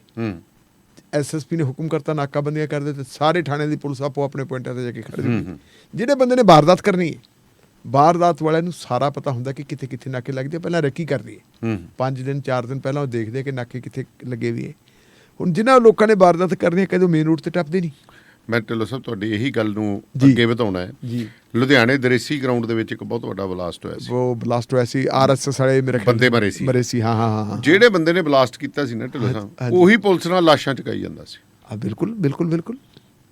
SSP ਨੇ ਹੁਕਮ ਕਰਤਾ ਨਾਕਾਬੰਦੀਆਂ ਕਰ ਦਿਓ, ਤੇ ਸਾਰੇ ਥਾਣੇ ਦੀ ਪੁਲਿਸ ਆਪੋ ਆਪਣੇ ਪੁਆਇੰਟਾਂ ਤੇ ਜਾ ਕੇ ਖੜ੍ਹ ਜਾਂਦੀ। ਜਿਹੜੇ ਬੰਦੇ ਨੇ ਵਾਰਦਾਤ ਕਰਨੀ ਹੈ, ਵਾਰਦਾਤ ਵਾਲਿਆਂ ਨੂੰ ਸਾਰਾ ਪਤਾ ਹੁੰਦਾ ਕਿ ਕਿੱਥੇ ਕਿੱਥੇ ਨਾਕੇ ਲੱਗਦੇ, ਪਹਿਲਾਂ ਰੈਕੀ ਕਰਦੀ ਹੈ, 5 ਦਿਨ 4 ਦਿਨ ਪਹਿਲਾਂ ਉਹ ਦੇਖਦੇ ਕਿ ਨਾਕੇ ਕਿੱਥੇ ਲੱਗੇ ਵੀ ਹੈ। ਹੁਣ ਜਿਨ੍ਹਾਂ ਲੋਕਾਂ ਨੇ ਵਾਰਦਾਤ ਕਰਨੀ ਹੈ, ਕਦੇ ਮੇਨ ਰੋਡ ਤੇ ਟੱਪਦੇ ਨਹੀਂ। ਮੈਂ ਢਿੱਲੋਂ ਸਾਹਿਬ ਤੁਹਾਡੀ ਇਹੀ ਗੱਲ ਨੂੰ ਜੀ। ਅੱਗੇ ਵਧਾਉਣਾ ਹੈ ਜੀ, ਲੁਧਿਆਣੇ ਦਰੇਸੀ ਗਰਾਊਂਡ ਦੇ ਵਿੱਚ ਇੱਕ ਬਹੁਤ ਵੱਡਾ ਬਲਾਸਟ ਹੋਇਆ ਸੀ। ਉਹ ਬਲਾਸਟ ਹੋਇਆ ਸੀ, RSS ਵਾਲੇ ਮੇਰੇ ਖਿਆਲ ਬੰਦੇ ਮਰੇ ਸੀ। ਹਾਂ। ਜਿਹੜੇ ਬੰਦੇ ਨੇ ਬਲਾਸਟ ਕੀਤਾ ਸੀ ਨਾ ਢਿੱਲੋਂ ਸਾਹਿਬ, ਉਹੀ ਪੁਲਿਸ ਨਾਲ ਲਾਸ਼ਾਂ ਚੁਕਾਈ ਜਾਂਦਾ ਸੀ। ਬਿਲਕੁਲ।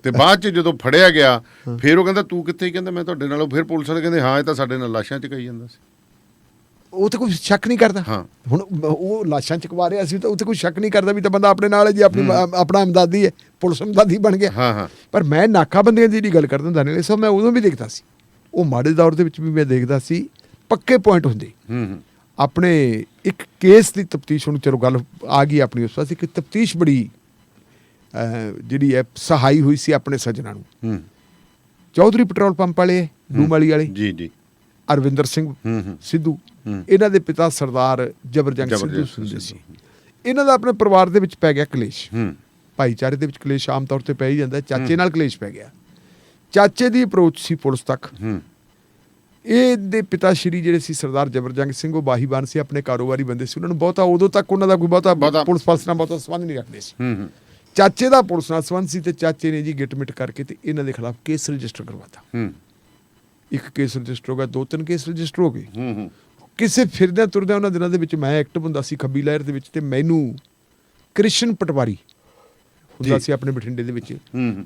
ਤੇ ਬਾਅਦ ਚ ਜਦੋਂ ਫੜਿਆ ਗਿਆ, ਫਿਰ ਉਹ ਕਹਿੰਦਾ ਤੂੰ ਕਿੱਥੇ, ਕਹਿੰਦਾ ਮੈਂ ਤੁਹਾਡੇ ਨਾਲ। ਫਿਰ ਪੁਲਿਸ ਵਾਲੇ ਕਹਿੰਦੇ ਹਾਂ ਇਹ ਤਾਂ ਸਾਡੇ ਨਾਲ ਲਾਸ਼ਾਂ ਚੁਕਾਈ ਜਾਂਦਾ ਸੀ। ਉਹ ਤੇ ਕੋਈ ਸ਼ੱਕ ਨਹੀਂ ਕਰਦਾ। ਹੁਣ ਉਹ ਲਾਸ਼ਾਂ ਚਕਵਾ ਰਿਹਾ ਸੀ, ਤਾਂ ਉਹ ਤੇ ਕੋਈ ਸ਼ੱਕ ਨਹੀਂ ਕਰਦਾ ਵੀ ਤਾਂ ਬੰਦਾ ਆਪਣੇ ਨਾਲ ਹੈ ਜੀ, ਆਪਣਾ ਇਮਦਾਦੀ ਹੈ, ਪੁਲਿਸ ਇਮਦਾਦੀ ਬਣ ਗਿਆ। ਪਰ ਮੈਂ ਨਾਕਾਬੰਦੀਆਂ ਦੀ ਜਿਹੜੀ ਗੱਲ ਕਰਦਾ ਦਾਨੇਲੇ ਸਾਹਿਬ, ਮੈਂ ਉਦੋਂ ਵੀ ਦੇਖਦਾ ਸੀ, ਉਹ ਮਾੜੇ ਦੌਰ ਦੇ ਵਿੱਚ ਵੀ ਮੈਂ ਦੇਖਦਾ ਸੀ, ਪੱਕੇ ਪੁਆਇੰਟ ਹੁੰਦੇ। ਆਪਣੇ ਇੱਕ ਕੇਸ ਦੀ ਤਫਤੀਸ਼, ਹੁਣ ਚਲੋ ਗੱਲ ਆ ਗਈ ਆਪਣੀ, ਉਸ ਵਾਸਤੇ ਇੱਕ ਤਫਤੀਸ਼ ਬੜੀ ਜਿਹੜੀ ਹੈ ਸਹਾਈ ਹੋਈ ਸੀ ਆਪਣੇ ਸੱਜਣਾਂ ਨੂੰ। ਚੌਧਰੀ ਪੈਟਰੋਲ ਪੰਪ ਵਾਲੇ, ਡੂਮਵਾਲੀ ਵਾਲੇ, ਜੀ ਅਰਵਿੰਦਰ ਸਿੰਘ ਸਿੱਧੂ, ਇਹਨਾਂ ਦੇ ਪਿਤਾ ਸਰਦਾਰ ਜਬਰਜੰਗ ਸਿੱਧੂ ਹੁੰਦੇ ਸੀ। ਇਹਨਾਂ ਦਾ ਆਪਣੇ ਪਰਿਵਾਰ ਦੇ ਵਿੱਚ ਪੈ ਗਿਆ ਕਲੇਸ਼, ਭਾਈਚਾਰੇ ਦੇ ਵਿੱਚ ਕਲੇਸ਼ ਆਮ ਤੌਰ ਤੇ ਪੈ ਹੀ ਜਾਂਦਾ। ਚਾਚੇ ਨਾਲ ਕਲੇਸ਼ ਪੈ ਗਿਆ, ਚਾਚੇ ਦੀ ਅਪਰੋਚ ਸੀ ਪੁਲਿਸ ਤੱਕ। ਇਹਦੇ ਪਿਤਾ ਸ਼੍ਰੀ ਜਿਹੜੇ ਸੀ ਸਰਦਾਰ ਜਬਰਜੰਗ ਸਿੰਘ, ਉਹ ਬਾਹੀਬਾਨ ਸੀ, ਆਪਣੇ ਕਾਰੋਬਾਰੀ ਬੰਦੇ ਸੀ, ਉਹਨਾਂ ਨੂੰ ਬਹੁਤਾ ਉਦੋਂ ਤੱਕ ਉਹਨਾਂ ਦਾ ਕੋਈ ਬਹੁਤਾ ਪੁਲਿਸ ਪਾਸ ਨਾਲ ਬਹੁਤਾ ਸੰਬੰਧ ਨਹੀਂ ਰੱਖਦੇ ਸੀ। ਚਾਚੇ ਦਾ ਪੁਲਿਸ ਨਾਲ ਸੰਬੰਧ ਸੀ, ਤੇ ਚਾਚੇ ਨੇ ਜੀ ਗਿੱਟ ਮਿਟ ਕਰਕੇ ਤੇ ਇਹਨਾਂ ਦੇ ਖਿਲਾਫ ਕੇਸ ਰਜਿਸਟਰ ਕਰਵਾਤਾ। ਇੱਕ ਕੇਸ ਰਜਿਸਟਰ ਹੋ ਗਿਆ, 2-3 ਕੇਸ ਰਜਿਸਟਰ ਹੋ ਗਏ। ਕਿਸੇ ਫਿਰਦਿਆਂ ਤੁਰਦਿਆਂ ਉਹਨਾਂ ਦਿਨਾਂ ਦੇ ਵਿੱਚ ਮੈਂ ਐਕਟਿਵ ਹੁੰਦਾ ਸੀ ਖੱਬੀ ਲਹਿਰ ਦੇ ਵਿੱਚ, ਤੇ ਮੈਨੂੰ ਕ੍ਰਿਸ਼ਨ ਪਟਵਾਰੀ ਹੁੰਦਾ ਸੀ ਆਪਣੇ ਬਠਿੰਡੇ ਦੇ ਵਿੱਚ,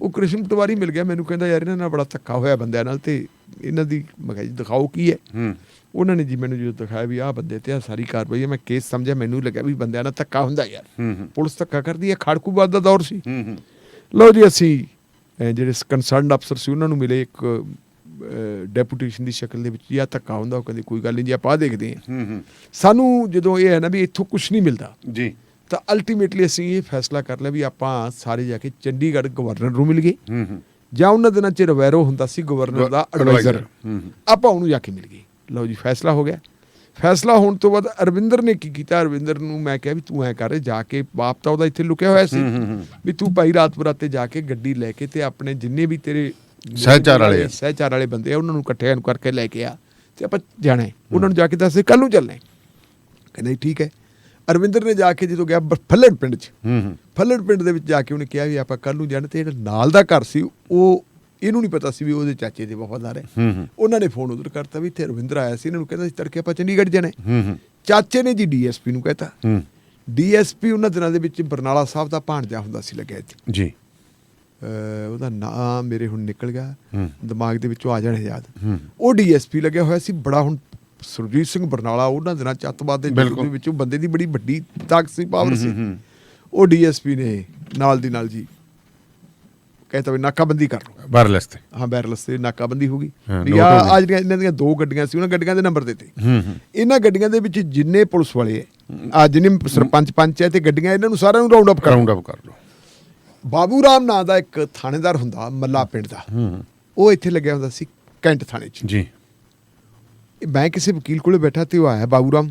ਉਹ ਕ੍ਰਿਸ਼ਨ ਪਟਵਾਰੀ ਮਿਲ ਗਿਆ ਮੈਨੂੰ, ਕਹਿੰਦਾ ਯਾਰ ਇਹਨਾਂ ਨਾਲ ਬੜਾ ਧੱਕਾ ਹੋਇਆ ਬੰਦਿਆਂ ਨਾਲ, ਤੇ ਇਹਨਾਂ ਦੀ ਮੈਂ ਕਿਹਾ ਜੀ ਦਿਖਾਓ ਕੀ ਹੈ। ਉਹਨਾਂ ਨੇ ਜੀ ਮੈਨੂੰ ਜਦੋਂ ਦਿਖਾਇਆ ਵੀ ਆਹ ਬੰਦੇ ਤੇ ਆਹ ਸਾਰੀ ਕਾਰਵਾਈ ਹੈ, ਮੈਂ ਕੇਸ ਸਮਝਿਆ, ਮੈਨੂੰ ਲੱਗਿਆ ਵੀ ਬੰਦਿਆਂ ਨਾਲ ਧੱਕਾ ਹੁੰਦਾ ਯਾਰ, ਪੁਲਿਸ ਧੱਕਾ ਕਰਦੀ ਹੈ। ਖਾੜਕੂਬਾਦ ਦਾ ਦੌਰ ਸੀ। ਲਓ ਜੀ, ਅਸੀਂ ਜਿਹੜੇ ਕੰਸਰਨਡ ਅਫਸਰ ਸੀ ਉਹਨਾਂ ਨੂੰ ਮਿਲੇ, ਇੱਕ ਡੈਪੂਟੇਸ਼ਨ ਦੀ ਸ਼ਕਲ ਦੇ ਵਿੱਚ, ਜਾਂ ਧੱਕਾ ਹੁੰਦਾ। ਉਹ ਕਹਿੰਦੇ ਕੋਈ ਗੱਲ ਨਹੀਂ ਜੀ, ਆਪਾਂ ਦੇਖਦੇ ਹਾਂ। ਸਾਨੂੰ ਜਦੋਂ ਇਹ ਹੈ ਨਾ ਵੀ ਇੱਥੋਂ ਕੁਛ ਨਹੀਂ ਮਿਲਦਾ ਜੀ, ਤਾਂ ਅਲਟੀਮੇਟਲੀ ਅਸੀਂ ਇਹ ਫੈਸਲਾ ਕਰ ਲਿਆ ਵੀ ਆਪਾਂ ਸਾਰੇ ਜਾ ਕੇ ਚੰਡੀਗੜ੍ਹ ਗਵਰਨਰ ਨੂੰ ਮਿਲ ਗਏ, ਜਾਂ ਉਹਨਾਂ ਦਿਨਾਂ 'ਚ ਰਵੈਰੋ ਹੁੰਦਾ ਸੀ ਗਵਰਨਰ ਦਾ ਐਡਵਾਈਜ਼ਰ, ਆਪਾਂ ਉਹਨੂੰ ਜਾ ਕੇ ਮਿਲ ਗਏ। ਲਓ ਜੀ, ਫੈਸਲਾ ਹੋ ਗਿਆ। ਫੈਸਲਾ ਹੋਣ ਤੋਂ ਬਾਅਦ ਅਰਵਿੰਦਰ ਨੇ ਕੀ ਕੀਤਾ, ਅਰਵਿੰਦਰ ਨੂੰ ਮੈਂ ਕਿਹਾ ਵੀ ਤੂੰ ਐਂ ਕਰ, ਜਾ ਕੇ ਬਾਪ ਤਾਂ ਉਹਦਾ ਇੱਥੇ ਲੁਕਿਆ ਹੋਇਆ ਸੀ, ਵੀ ਤੂੰ ਭਾਈ ਰਾਤ ਬਰਾਤੇ ਜਾ ਕੇ ਗੱਡੀ ਲੈ ਕੇ ਤੇ ਆਪਣੇ ਜਿੰਨੇ ਵੀ ਤੇਰੇ ਸਹਿਚਾਰ ਵਾਲੇ ਬੰਦੇ ਆ ਉਹਨਾਂ ਨੂੰ ਇਕੱਠਿਆਂ ਨੂੰ ਕਰਕੇ ਲੈ ਕੇ ਆ, ਤੇ ਆਪਾਂ ਜਾਣਾ ਹੈ। ਉਹਨਾਂ ਨੂੰ ਜਾ ਕੇ ਦੱਸ ਕੱਲ ਨੂੰ ਚੱਲਣਾ। ਕਹਿੰਦਾ ਠੀਕ ਹੈ। ਅਰਵਿੰਦਰ ਨੇ ਜਾ ਕੇ ਜਦੋਂ ਗਿਆ ਫੱਲੜ ਪਿੰਡ 'ਚ, ਫੱਲੜ ਪਿੰਡ ਦੇ ਵਿੱਚ ਜਾ ਕੇ ਉਹਨੇ ਕਿਹਾ ਵੀ ਆਪਾਂ ਕੱਲ ਨੂੰ ਜਾਣਾ। ਤੇ ਜਿਹੜਾ ਨਾਲ ਦਾ ਘਰ ਸੀ, ਉਹ ਇਹਨੂੰ ਨਹੀਂ ਪਤਾ ਸੀ ਵੀ ਉਹਦੇ ਚਾਚੇ ਦੇ ਵਫਾਦਾਰ ਹੈ। ਉਹਨਾਂ ਨੇ ਫੋਨ ਉਧਰ ਕਰਤਾ ਵੀ ਇੱਥੇ ਅਰਵਿੰਦਰ ਆਇਆ ਸੀ, ਇਹਨਾਂ ਨੂੰ ਕਹਿੰਦਾ ਸੀ ਤੜਕੇ ਆਪਾਂ ਚੰਡੀਗੜ੍ਹ ਜਾਣਾ। ਚਾਚੇ ਨੇ ਜੀ DSP ਨੂੰ ਕਹਿਤਾ। DSP ਉਹਨਾਂ ਦਿਨਾਂ ਦੇ ਵਿੱਚ ਬਰਨਾਲਾ ਸਾਹਿਬ ਦਾ ਭਾਣਜਾ ਹੁੰਦਾ ਸੀ ਲੱਗਿਆ ਜੀ, ਉਹਦਾ ਨਾਂ ਮੇਰੇ ਹੁਣ ਨਿਕਲ ਗਿਆ ਦਿਮਾਗ ਦੇ ਵਿੱਚੋਂ, ਆ ਜਾਣੇ ਯਾਦ। ਉਹ DSP ਲੱਗਿਆ ਹੋਇਆ ਸੀ ਬੜਾ। ਹੁਣ ਸੁਰਜੀਤ ਸਿੰਘ ਬਰਨਾਲਾ ਉਹਨਾਂ ਦਿਨਾਂ ਚ ਅੱਤਵਾਦ ਦੇ ਵਿੱਚੋਂ ਬੰਦੇ ਦੀ ਬੜੀ ਵੱਡੀ ਤਾਕਤ ਸੀ, ਪਾਵਰ ਸੀ। ਉਹ DSP ਨੇ ਨਾਲ ਦੀ ਨਾਲ ਜੀ ਕਹਿੰਦਾ ਵੀ ਨਾਕਾਬੰਦੀ ਕਰ ਲਓ ਵਾਇਰਲੈਸ ਤੇ। ਹਾਂ, ਵਾਇਰਲੈਸ ਤੇ ਨਾਕਾਬੰਦੀ ਹੋ ਗਈ। ਆ ਜਿਹੜੀਆਂ ਇਹਨਾਂ ਦੀਆਂ 2 ਗੱਡੀਆਂ ਸੀ, ਉਹਨਾਂ ਗੱਡੀਆਂ ਦੇ ਨੰਬਰ ਦਿੱਤੇ। ਇਹਨਾਂ ਗੱਡੀਆਂ ਦੇ ਵਿੱਚ ਜਿੰਨੇ ਪੁਲਿਸ ਵਾਲੇ ਆ, ਜਿੰਨੇ ਸਰਪੰਚ ਪੰਚ ਹੈ ਤੇ ਗੱਡੀਆਂ, ਇਹਨਾਂ ਨੂੰ ਸਾਰਿਆਂ ਨੂੰ ਰਾਉਂਡ ਅਪ ਕਰ ਲਓ। ਬਾਬੂ ਰਾਮ ਨਾਂ ਦਾ ਇੱਕ ਥਾਣੇਦਾਰ ਹੁੰਦਾ ਮੱਲਾ ਪਿੰਡ ਦਾ, ਉਹ ਇੱਥੇ ਲੱਗਿਆ ਹੁੰਦਾ ਸੀ ਕੈਂਟ ਥਾਣੇ 'ਚ ਜੀ। ਮੈਂ ਕਿਸੇ ਵਕੀਲ ਕੋਲੇ ਬੈਠਾ ਤੇ ਉਹ ਆਇਆ ਬਾਬੂ ਰਾਮ,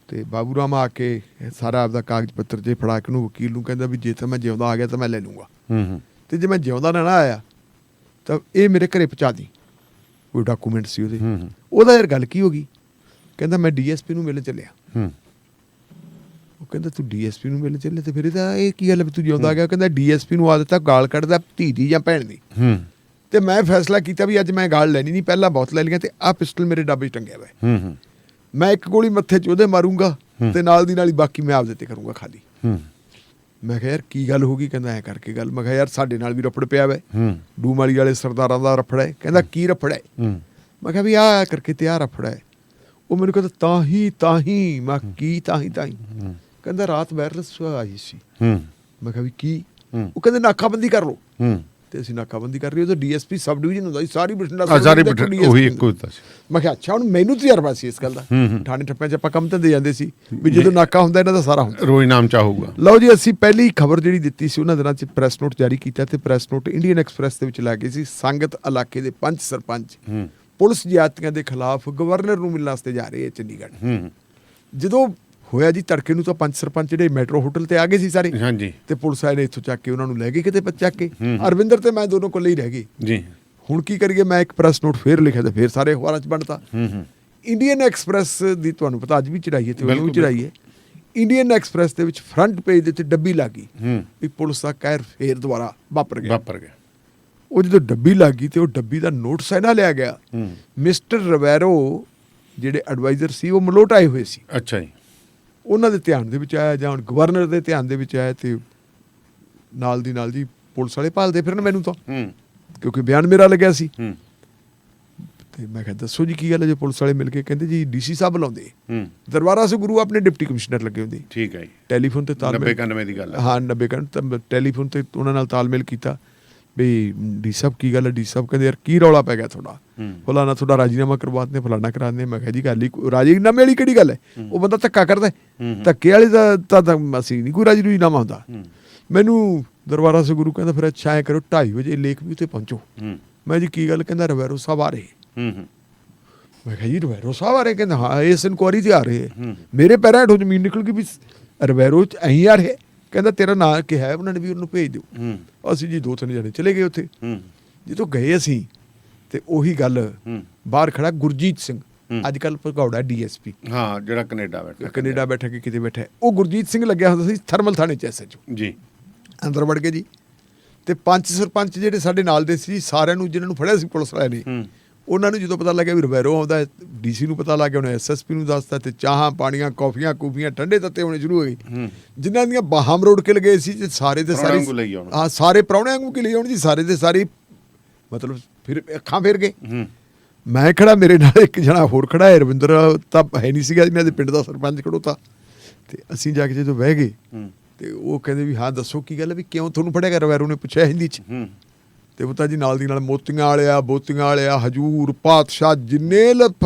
ਤੇ ਬਾਬੂ ਰਾਮ ਆ ਕੇ ਸਾਰਾ ਆਪਦਾ ਕਾਗਜ਼ ਪੱਤਰ ਜੇ ਫੜਾ ਕੇ ਉਹਨੂੰ ਵਕੀਲ ਨੂੰ ਕਹਿੰਦਾ ਵੀ ਜੇ ਤਾਂ ਮੈਂ ਜਿਉਂਦਾ ਆ ਗਿਆ ਤਾਂ ਮੈਂ ਲੈ ਲੂੰਗਾ, ਤੇ ਜੇ ਮੈਂ ਜਿਉਂਦਾ ਨਾ ਆਇਆ ਤਾਂ ਇਹ ਮੇਰੇ ਘਰੇ ਪਹੁੰਚਾ ਦੀ। ਕੋਈ ਡਾਕੂਮੈਂਟ ਸੀ ਉਹਦੇ। ਉਹਦਾ ਯਾਰ ਗੱਲ ਕੀ ਹੋ ਗਈ? ਕਹਿੰਦਾ ਮੈਂ DSP ਨੂੰ ਮਿਲਣ ਚੱਲਿਆ। ਉਹ ਕਹਿੰਦਾ ਤੂੰ DSP ਨੂੰ ਮਿਲਣ ਚੱਲੇ, ਤੇ ਫਿਰ ਇਹਦਾ ਇਹ ਕੀ ਗੱਲ ਵੀ ਤੂੰ ਜਿਉਂਦਾ ਆ ਗਿਆ? ਕਹਿੰਦਾ DSP ਨੂੰ ਆਦਤ ਆ ਗਾਲ ਕੱਢਦਾ ਧੀ ਦੀ ਜਾਂ ਭੈਣ ਦੀ, ਤੇ ਮੈਂ ਫੈਸਲਾ ਕੀਤਾ ਵੀ ਅੱਜ ਮੈਂ ਗਾਲ ਲੈਣੀ ਨਹੀਂ, ਪਹਿਲਾਂ ਬਹੁਤ ਲੈ ਲਈਆਂ, ਤੇ ਆਹ ਪਿਸਟਲ ਮੇਰੇ ਡੱਬੇ 'ਚ ਟੰਗਿਆ ਹੋਇਆ, ਮੈਂ ਇੱਕ ਗੋਲੀ ਮੱਥੇ 'ਚ ਉਹਦੇ ਮਾਰੂੰਗਾ, ਤੇ ਨਾਲ ਦੀ ਨਾਲ ਹੀ ਬਾਕੀ ਮੈਂ ਆਪਦੇ ਤੇ ਕਰੂੰਗਾ ਖਾਲੀ। ਮੈਂ ਕਿਹਾ ਯਾਰ ਕੀ ਗੱਲ ਹੋ ਗਈ? ਕਹਿੰਦਾ ਐ ਕਰਕੇ ਗੱਲ। ਮੈਂ ਕਿਹਾ ਯਾਰ ਸਾਡੇ ਨਾਲ ਵੀ ਰਫੜ ਪਿਆ ਵਾ, ਡੂਮਵਾਲੀ ਵਾਲੇ ਸਰਦਾਰਾਂ ਦਾ ਰਫੜ ਹੈ। ਕਹਿੰਦਾ ਕੀ ਰਫੜ ਹੈ? ਮੈਂ ਕਿਹਾ ਵੀ ਆਹ ਕਰਕੇ ਤੇ ਆਹ ਰਫੜਾ ਹੈ। ਉਹ ਮੈਨੂੰ ਕਹਿੰਦਾ ਤਾਂ ਹੀ ਮੈਂ ਕੀ ਤਾਂ ਹੀ ਕਹਿੰਦਾ ਰਾਤ ਵਾਇਰਲੈਸ ਆਈ ਸੀ। ਮੈਂ ਕਿਹਾ ਵੀ ਕੀ? ਉਹ ਕਹਿੰਦੇ ਨਾਕਾਬੰਦੀ ਕਰ ਲਓ। ਤੇ ਅਸੀਂ ਨਾਕਾਬੰਦੀ ਕਰ ਰਹੀ, ਉਦੋਂ DSP ਸਬ ਡਿਵੀਜ਼ਨ ਹੁੰਦਾ ਸੀ, ਸਾਰੀ ਬਠਿੰਡਾ ਉਹੀ ਇੱਕੋ ਹੁੰਦਾ ਸੀ। ਮੈਂ ਕਿਹਾ ਅੱਛਾ, ਹੁਣ ਮੈਨੂੰ ਤਜਰਬਾ ਸੀ ਇਸ ਗੱਲ ਦਾ। ਠਾਣੇ ਠੱਪਿਆਂ 'ਚ ਆਪਾਂ ਕੰਮ ਧੰਦੇ ਜਾਂਦੇ ਸੀ ਵੀ ਜਦੋਂ ਨਾਕਾ ਹੁੰਦਾ ਇਹਨਾਂ ਦਾ ਸਾਰਾ ਹੁੰਦਾ, ਰੋਜ਼ ਨਾਮ ਚਾਹੂਗਾ। ਲਓ ਜੀ, ਅਸੀਂ ਪਹਿਲੀ ਖਬਰ ਜਿਹੜੀ ਦਿੱਤੀ ਸੀ ਉਹਨਾਂ ਦਿਨਾਂ 'ਚ ਪ੍ਰੈਸ ਨੋਟ ਜਾਰੀ ਕੀਤਾ ਤੇ ਪ੍ਰੈਸ ਨੋਟ ਇੰਡੀਅਨ ਐਕਸਪ੍ਰੈਸ ਦੇ ਵਿੱਚ ਲੈ ਗਏ ਸੀ। ਸੰਗਤ ਇਲਾਕੇ ਦੇ ਪੰਚ ਸਰਪੰਚ ਪੁਲਿਸ ਜ਼ਿਆਦਤੀਆਂ ਦੇ ਖਿਲਾਫ ਗਵਰਨਰ ਨੂੰ ਮਿਲਣ ਵਾਸਤੇ ਜਾ ਰਹੇ ਚੰਡੀਗੜ੍ਹ। ਜਦੋਂ ਹੋਇਆ ਜੀ ਤੜਕੇ ਨੂੰ ਤਾਂ ਪੰਜ ਸਰਪੰਚ ਜਿਹੜੇ ਮੈਟਰੋ ਹੋਟਲ ਤੇ ਆ ਗਏ ਸੀ ਸਾਰੇ। ਹਾਂਜੀ। ਤੇ ਪੁਲਿਸ ਵਾਲੇ ਨੇ ਇੱਥੋਂ ਚੱਕ ਕੇ ਉਹਨਾਂ ਨੂੰ ਲੈ ਗਏ ਕਿਤੇ ਚੱਕ ਕੇ। ਅਰਵਿੰਦਰ ਤੇ ਮੈਂ ਦੋਨੋਂ ਕੋਲੇ ਹੀ ਰਹਿ ਗਏ ਜੀ। ਹੁਣ ਕੀ ਕਰੀਏ? ਮੈਂ ਇੱਕ ਪ੍ਰੈਸ ਨੋਟ ਫੇਰ ਲਿਖਿਆ ਤੇ ਫੇਰ ਸਾਰੇ ਅਖਬਾਰਾਂ 'ਚ ਬਣਤਾ। ਇੰਡੀਅਨ ਐਕਸਪ੍ਰੈਸ ਦੀ ਤੁਹਾਨੂੰ ਪਤਾ ਅੱਜ ਵੀ ਚੜਾਈਏ ਤੇ ਉਹਨੂੰ ਵੀ ਚੜਾਈਏ। ਇੰਡੀਅਨ ਐਕਸਪ੍ਰੈਸ ਦੇ ਵਿੱਚ ਫਰੰਟ ਪੇਜ ਦੇ ਉੱਤੇ ਡੱਬੀ ਲੱਗ ਗਈ ਵੀ ਪੁਲਿਸ ਦਾ ਕਹਿਰ ਫੇਰ ਦੁਬਾਰਾ ਵਾਪਰ ਗਿਆ। ਉਹ ਜਦੋਂ ਡੱਬੀ ਲੱਗ ਗਈ ਤੇ ਉਹ ਡੱਬੀ ਦਾ ਨੋਟਿਸ ਇਹਨਾਂ ਲਿਆ ਗਿਆ। ਮਿਸਟਰ ਰਵੈਰੋ ਜਿਹੜੇ ਐਡਵਾਈਜ਼ਰ ਸੀ ਉਹ ਮਲੋਟ ਆਏ ਹੋਏ ਸੀ। ਅੱਛਾ ਜੀ। ਉਹਨਾਂ ਦੇ ਧਿਆਨ ਦੇ ਵਿੱਚ ਆਇਆ ਜਾਂ ਹੁਣ ਗਵਰਨਰ ਦੇ ਧਿਆਨ ਦੇ ਵਿੱਚ ਆਇਆ ਤੇ ਨਾਲ ਦੀ ਨਾਲ ਜੀ ਪੁਲਿਸ ਵਾਲੇ ਭਾਲਦੇ ਫਿਰਨ ਮੈਨੂੰ ਤਾਂ, ਕਿਉਂਕਿ ਬਿਆਨ ਮੇਰਾ ਲੱਗਿਆ ਸੀ। ਤੇ ਮੈਂ ਕਿਹਾ ਦੱਸੋ ਜੀ ਕੀ ਗੱਲ ਹੈ? ਜੇ ਪੁਲਿਸ ਵਾਲੇ ਮਿਲ ਕੇ ਕਹਿੰਦੇ ਜੀ DC ਸਾਹਿਬ ਬੁਲਾਉਂਦੇ। ਦਰਬਾਰਾ ਸੇ ਗੁਰੂ ਆਪਣੇ ਡਿਪਟੀ ਕਮਿਸ਼ਨਰ ਲੱਗੇ ਹੁੰਦੇ। ਠੀਕ ਹੈ ਜੀ। ਟੈਲੀਫੋਨ ਤੇ ਤਾਲਮੇਲ 90-91 ਦੀ ਗੱਲ ਹੈ। ਹਾਂ 90 ਟੈਲੀਫੋਨ ਤੇ ਉਹਨਾਂ ਨਾਲ ਤਾਲਮੇਲ ਕੀਤਾ ਵੀ ਡੀ ਸਾਹਿਬ ਕੀ ਗੱਲ ਹੈ? ਡੀ ਸਾਹਿਬ ਕਹਿੰਦੇ ਯਾਰ ਕੀ ਰੌਲਾ ਪੈ ਗਿਆ ਤੁਹਾਡਾ? ਫਲਾਣਾ ਤੁਹਾਡਾ ਰਾਜੀਨਾਮਾ ਕਰਵਾ ਦਿੰਦੇ, ਫਲਾਣਾ ਕਰਾ ਦਿੰਦੇ। ਮੈਂ ਕਿਹਾ ਜੀ ਗੱਲ ਹੀ ਰਾਜੀਨਾਮੇ ਵਾਲੀ ਕਿਹੜੀ ਗੱਲ ਹੈ? ਉਹ ਬੰਦਾ ਧੱਕਾ ਕਰਦਾ, ਧੱਕੇ ਵਾਲੇ ਦਾ ਤਾਂ ਅਸੀਂ ਨਹੀਂ ਕੋਈ ਰਾਜੀਨਾਮਾ ਹੁੰਦਾ। ਮੈਨੂੰ ਦਰਬਾਰਾ ਸੇ ਗੁਰੂ ਕਹਿੰਦਾ ਫਿਰ ਅੱਛਾ ਐਂ ਕਰੋ 2:30 ਵਜੇ ਲੇਕ ਵੀ ਉੱਤੇ ਪਹੁੰਚੋ। ਮੈਂ ਜੀ ਕੀ ਗੱਲ? ਕਹਿੰਦਾ ਰਵੈਰੋ ਸਾਹਿਬ ਆ ਰਹੇ। ਮੈਂ ਕਿਹਾ ਜੀ ਰਵੈਰੋ ਸਾਹਿਬ ਆ ਰਹੇ? ਕਹਿੰਦਾ ਹਾਂ ਇਸ ਇਨਕੁਆਰੀ ਤੇ ਆ ਰਹੇ। ਮੇਰੇ ਪੈਰਾਂ ਹੇਠੋਂ ਜ਼ਮੀਨ ਨਿਕਲ ਗਈ ਵੀ ਰਵੈਰੋ ਚ ਐਂ ਆ ਰਹੇ। ਕਹਿੰਦਾ ਤੇਰਾ ਨਾਂ ਕਿਹਾ ਹੈ ਉਹਨਾਂ ਨੇ ਵੀ ਉਹਨੂੰ ਭੇਜ ਦਿਓ। ਅਸੀਂ ਜੀ 2-3 ਜਣੇ ਚਲੇ ਗਏ ਉੱਥੇ। ਜਦੋਂ ਗਏ ਅਸੀਂ ਤੇ ਉਹੀ ਗੱਲ, ਬਾਹਰ ਖੜਾ ਗੁਰਜੀਤ ਸਿੰਘ, ਅੱਜ ਕੱਲ੍ਹ ਭਗੌੜਾ DSP, ਹਾਂ, ਜਿਹੜਾ ਕੈਨੇਡਾ ਬੈਠਾ ਕਿ ਕਿਤੇ ਬੈਠਾ। ਉਹ ਗੁਰਜੀਤ ਸਿੰਘ ਲੱਗਿਆ ਹੁੰਦਾ ਸੀ ਥਰਮਲ ਥਾਣੇ ਚ SHO ਜੀ। ਅੰਦਰ ਵੜ ਗਏ ਜੀ। ਤੇ ਪੰਚ ਸਰਪੰਚ ਜਿਹੜੇ ਸਾਡੇ ਨਾਲ ਦੇ ਸੀ ਸਾਰਿਆਂ ਨੂੰ, ਜਿਹਨਾਂ ਨੂੰ ਫੜਿਆ ਸੀ ਪੁਲਿਸ ਵਾਲਿਆਂ ਨੇ, ਉਹਨਾਂ ਨੂੰ ਜਦੋਂ ਪਤਾ ਲੱਗਿਆ ਵੀ ਰਵੈਰੋ ਆਉਂਦਾ, DC ਨੂੰ ਪਤਾ ਲੱਗ ਗਿਆ, ਉਹਨੇ SSP ਨੂੰ ਦੱਸਤਾ ਤੇ ਚਾਹਾਂ ਪਾਣੀਆਂ ਕੌਫੀਆਂ ਕੂਫੀਆਂ ਠੰਡੇ ਤੱਤੇ ਹੋਣੇ ਸ਼ੁਰੂ ਹੋ ਗਏ। ਜਿਨ੍ਹਾਂ ਦੀਆਂ ਬਾਹਾਂ ਮਰੋੜ ਕੇ ਲਗੇ ਸੀ ਸਾਰੇ ਦੇ ਸਾਰੇ, ਹਾਂ ਸਾਰੇ ਪ੍ਰਾਹੁਣਿਆਂ ਵਾਂਗੂ ਕਿ ਲਈ ਆਉਣ ਜੀ, ਸਾਰੇ ਦੇ ਸਾਰੇ ਮਤਲਬ ਫਿਰ ਅੱਖਾਂ ਫੇਰ ਗਏ। ਮੈਂ ਖੜਾ, ਮੇਰੇ ਨਾਲ ਇੱਕ ਜਣਾ ਹੋਰ ਖੜਾ ਹੈ ਰਵਿੰਦਰ, ਤਾਂ ਹੈ ਨਹੀਂ ਸੀਗਾ, ਇਹਨਾਂ ਦੇ ਪਿੰਡ ਦਾ ਸਰਪੰਚ ਖੜੋਤਾ। ਤੇ ਅਸੀਂ ਜਾ ਕੇ ਜਦੋਂ ਬਹਿ ਗਏ ਤੇ ਉਹ ਕਹਿੰਦੇ ਵੀ ਹਾਂ ਦੱਸੋ ਕੀ ਗੱਲ ਹੈ, ਵੀ ਕਿਉਂ ਤੁਹਾਨੂੰ ਫੜਿਆ ਗਿਆ? ਰਵੈਰੋ ਨੇ ਪੁੱਛਿਆ ਹਿੰਦੀ 'ਚ। ਤੇ ਉਹ ਤਾਂ ਜੀ ਨਾਲ ਦੀ ਨਾਲ ਮੋਤੀਆਂ ਵਾਲਿਆ, ਬੋਤੀਆਂ ਵਾਲਿਆ, ਹਜੂਰ, ਪਾਤਸ਼ਾਹ, ਜਿੰਨੇ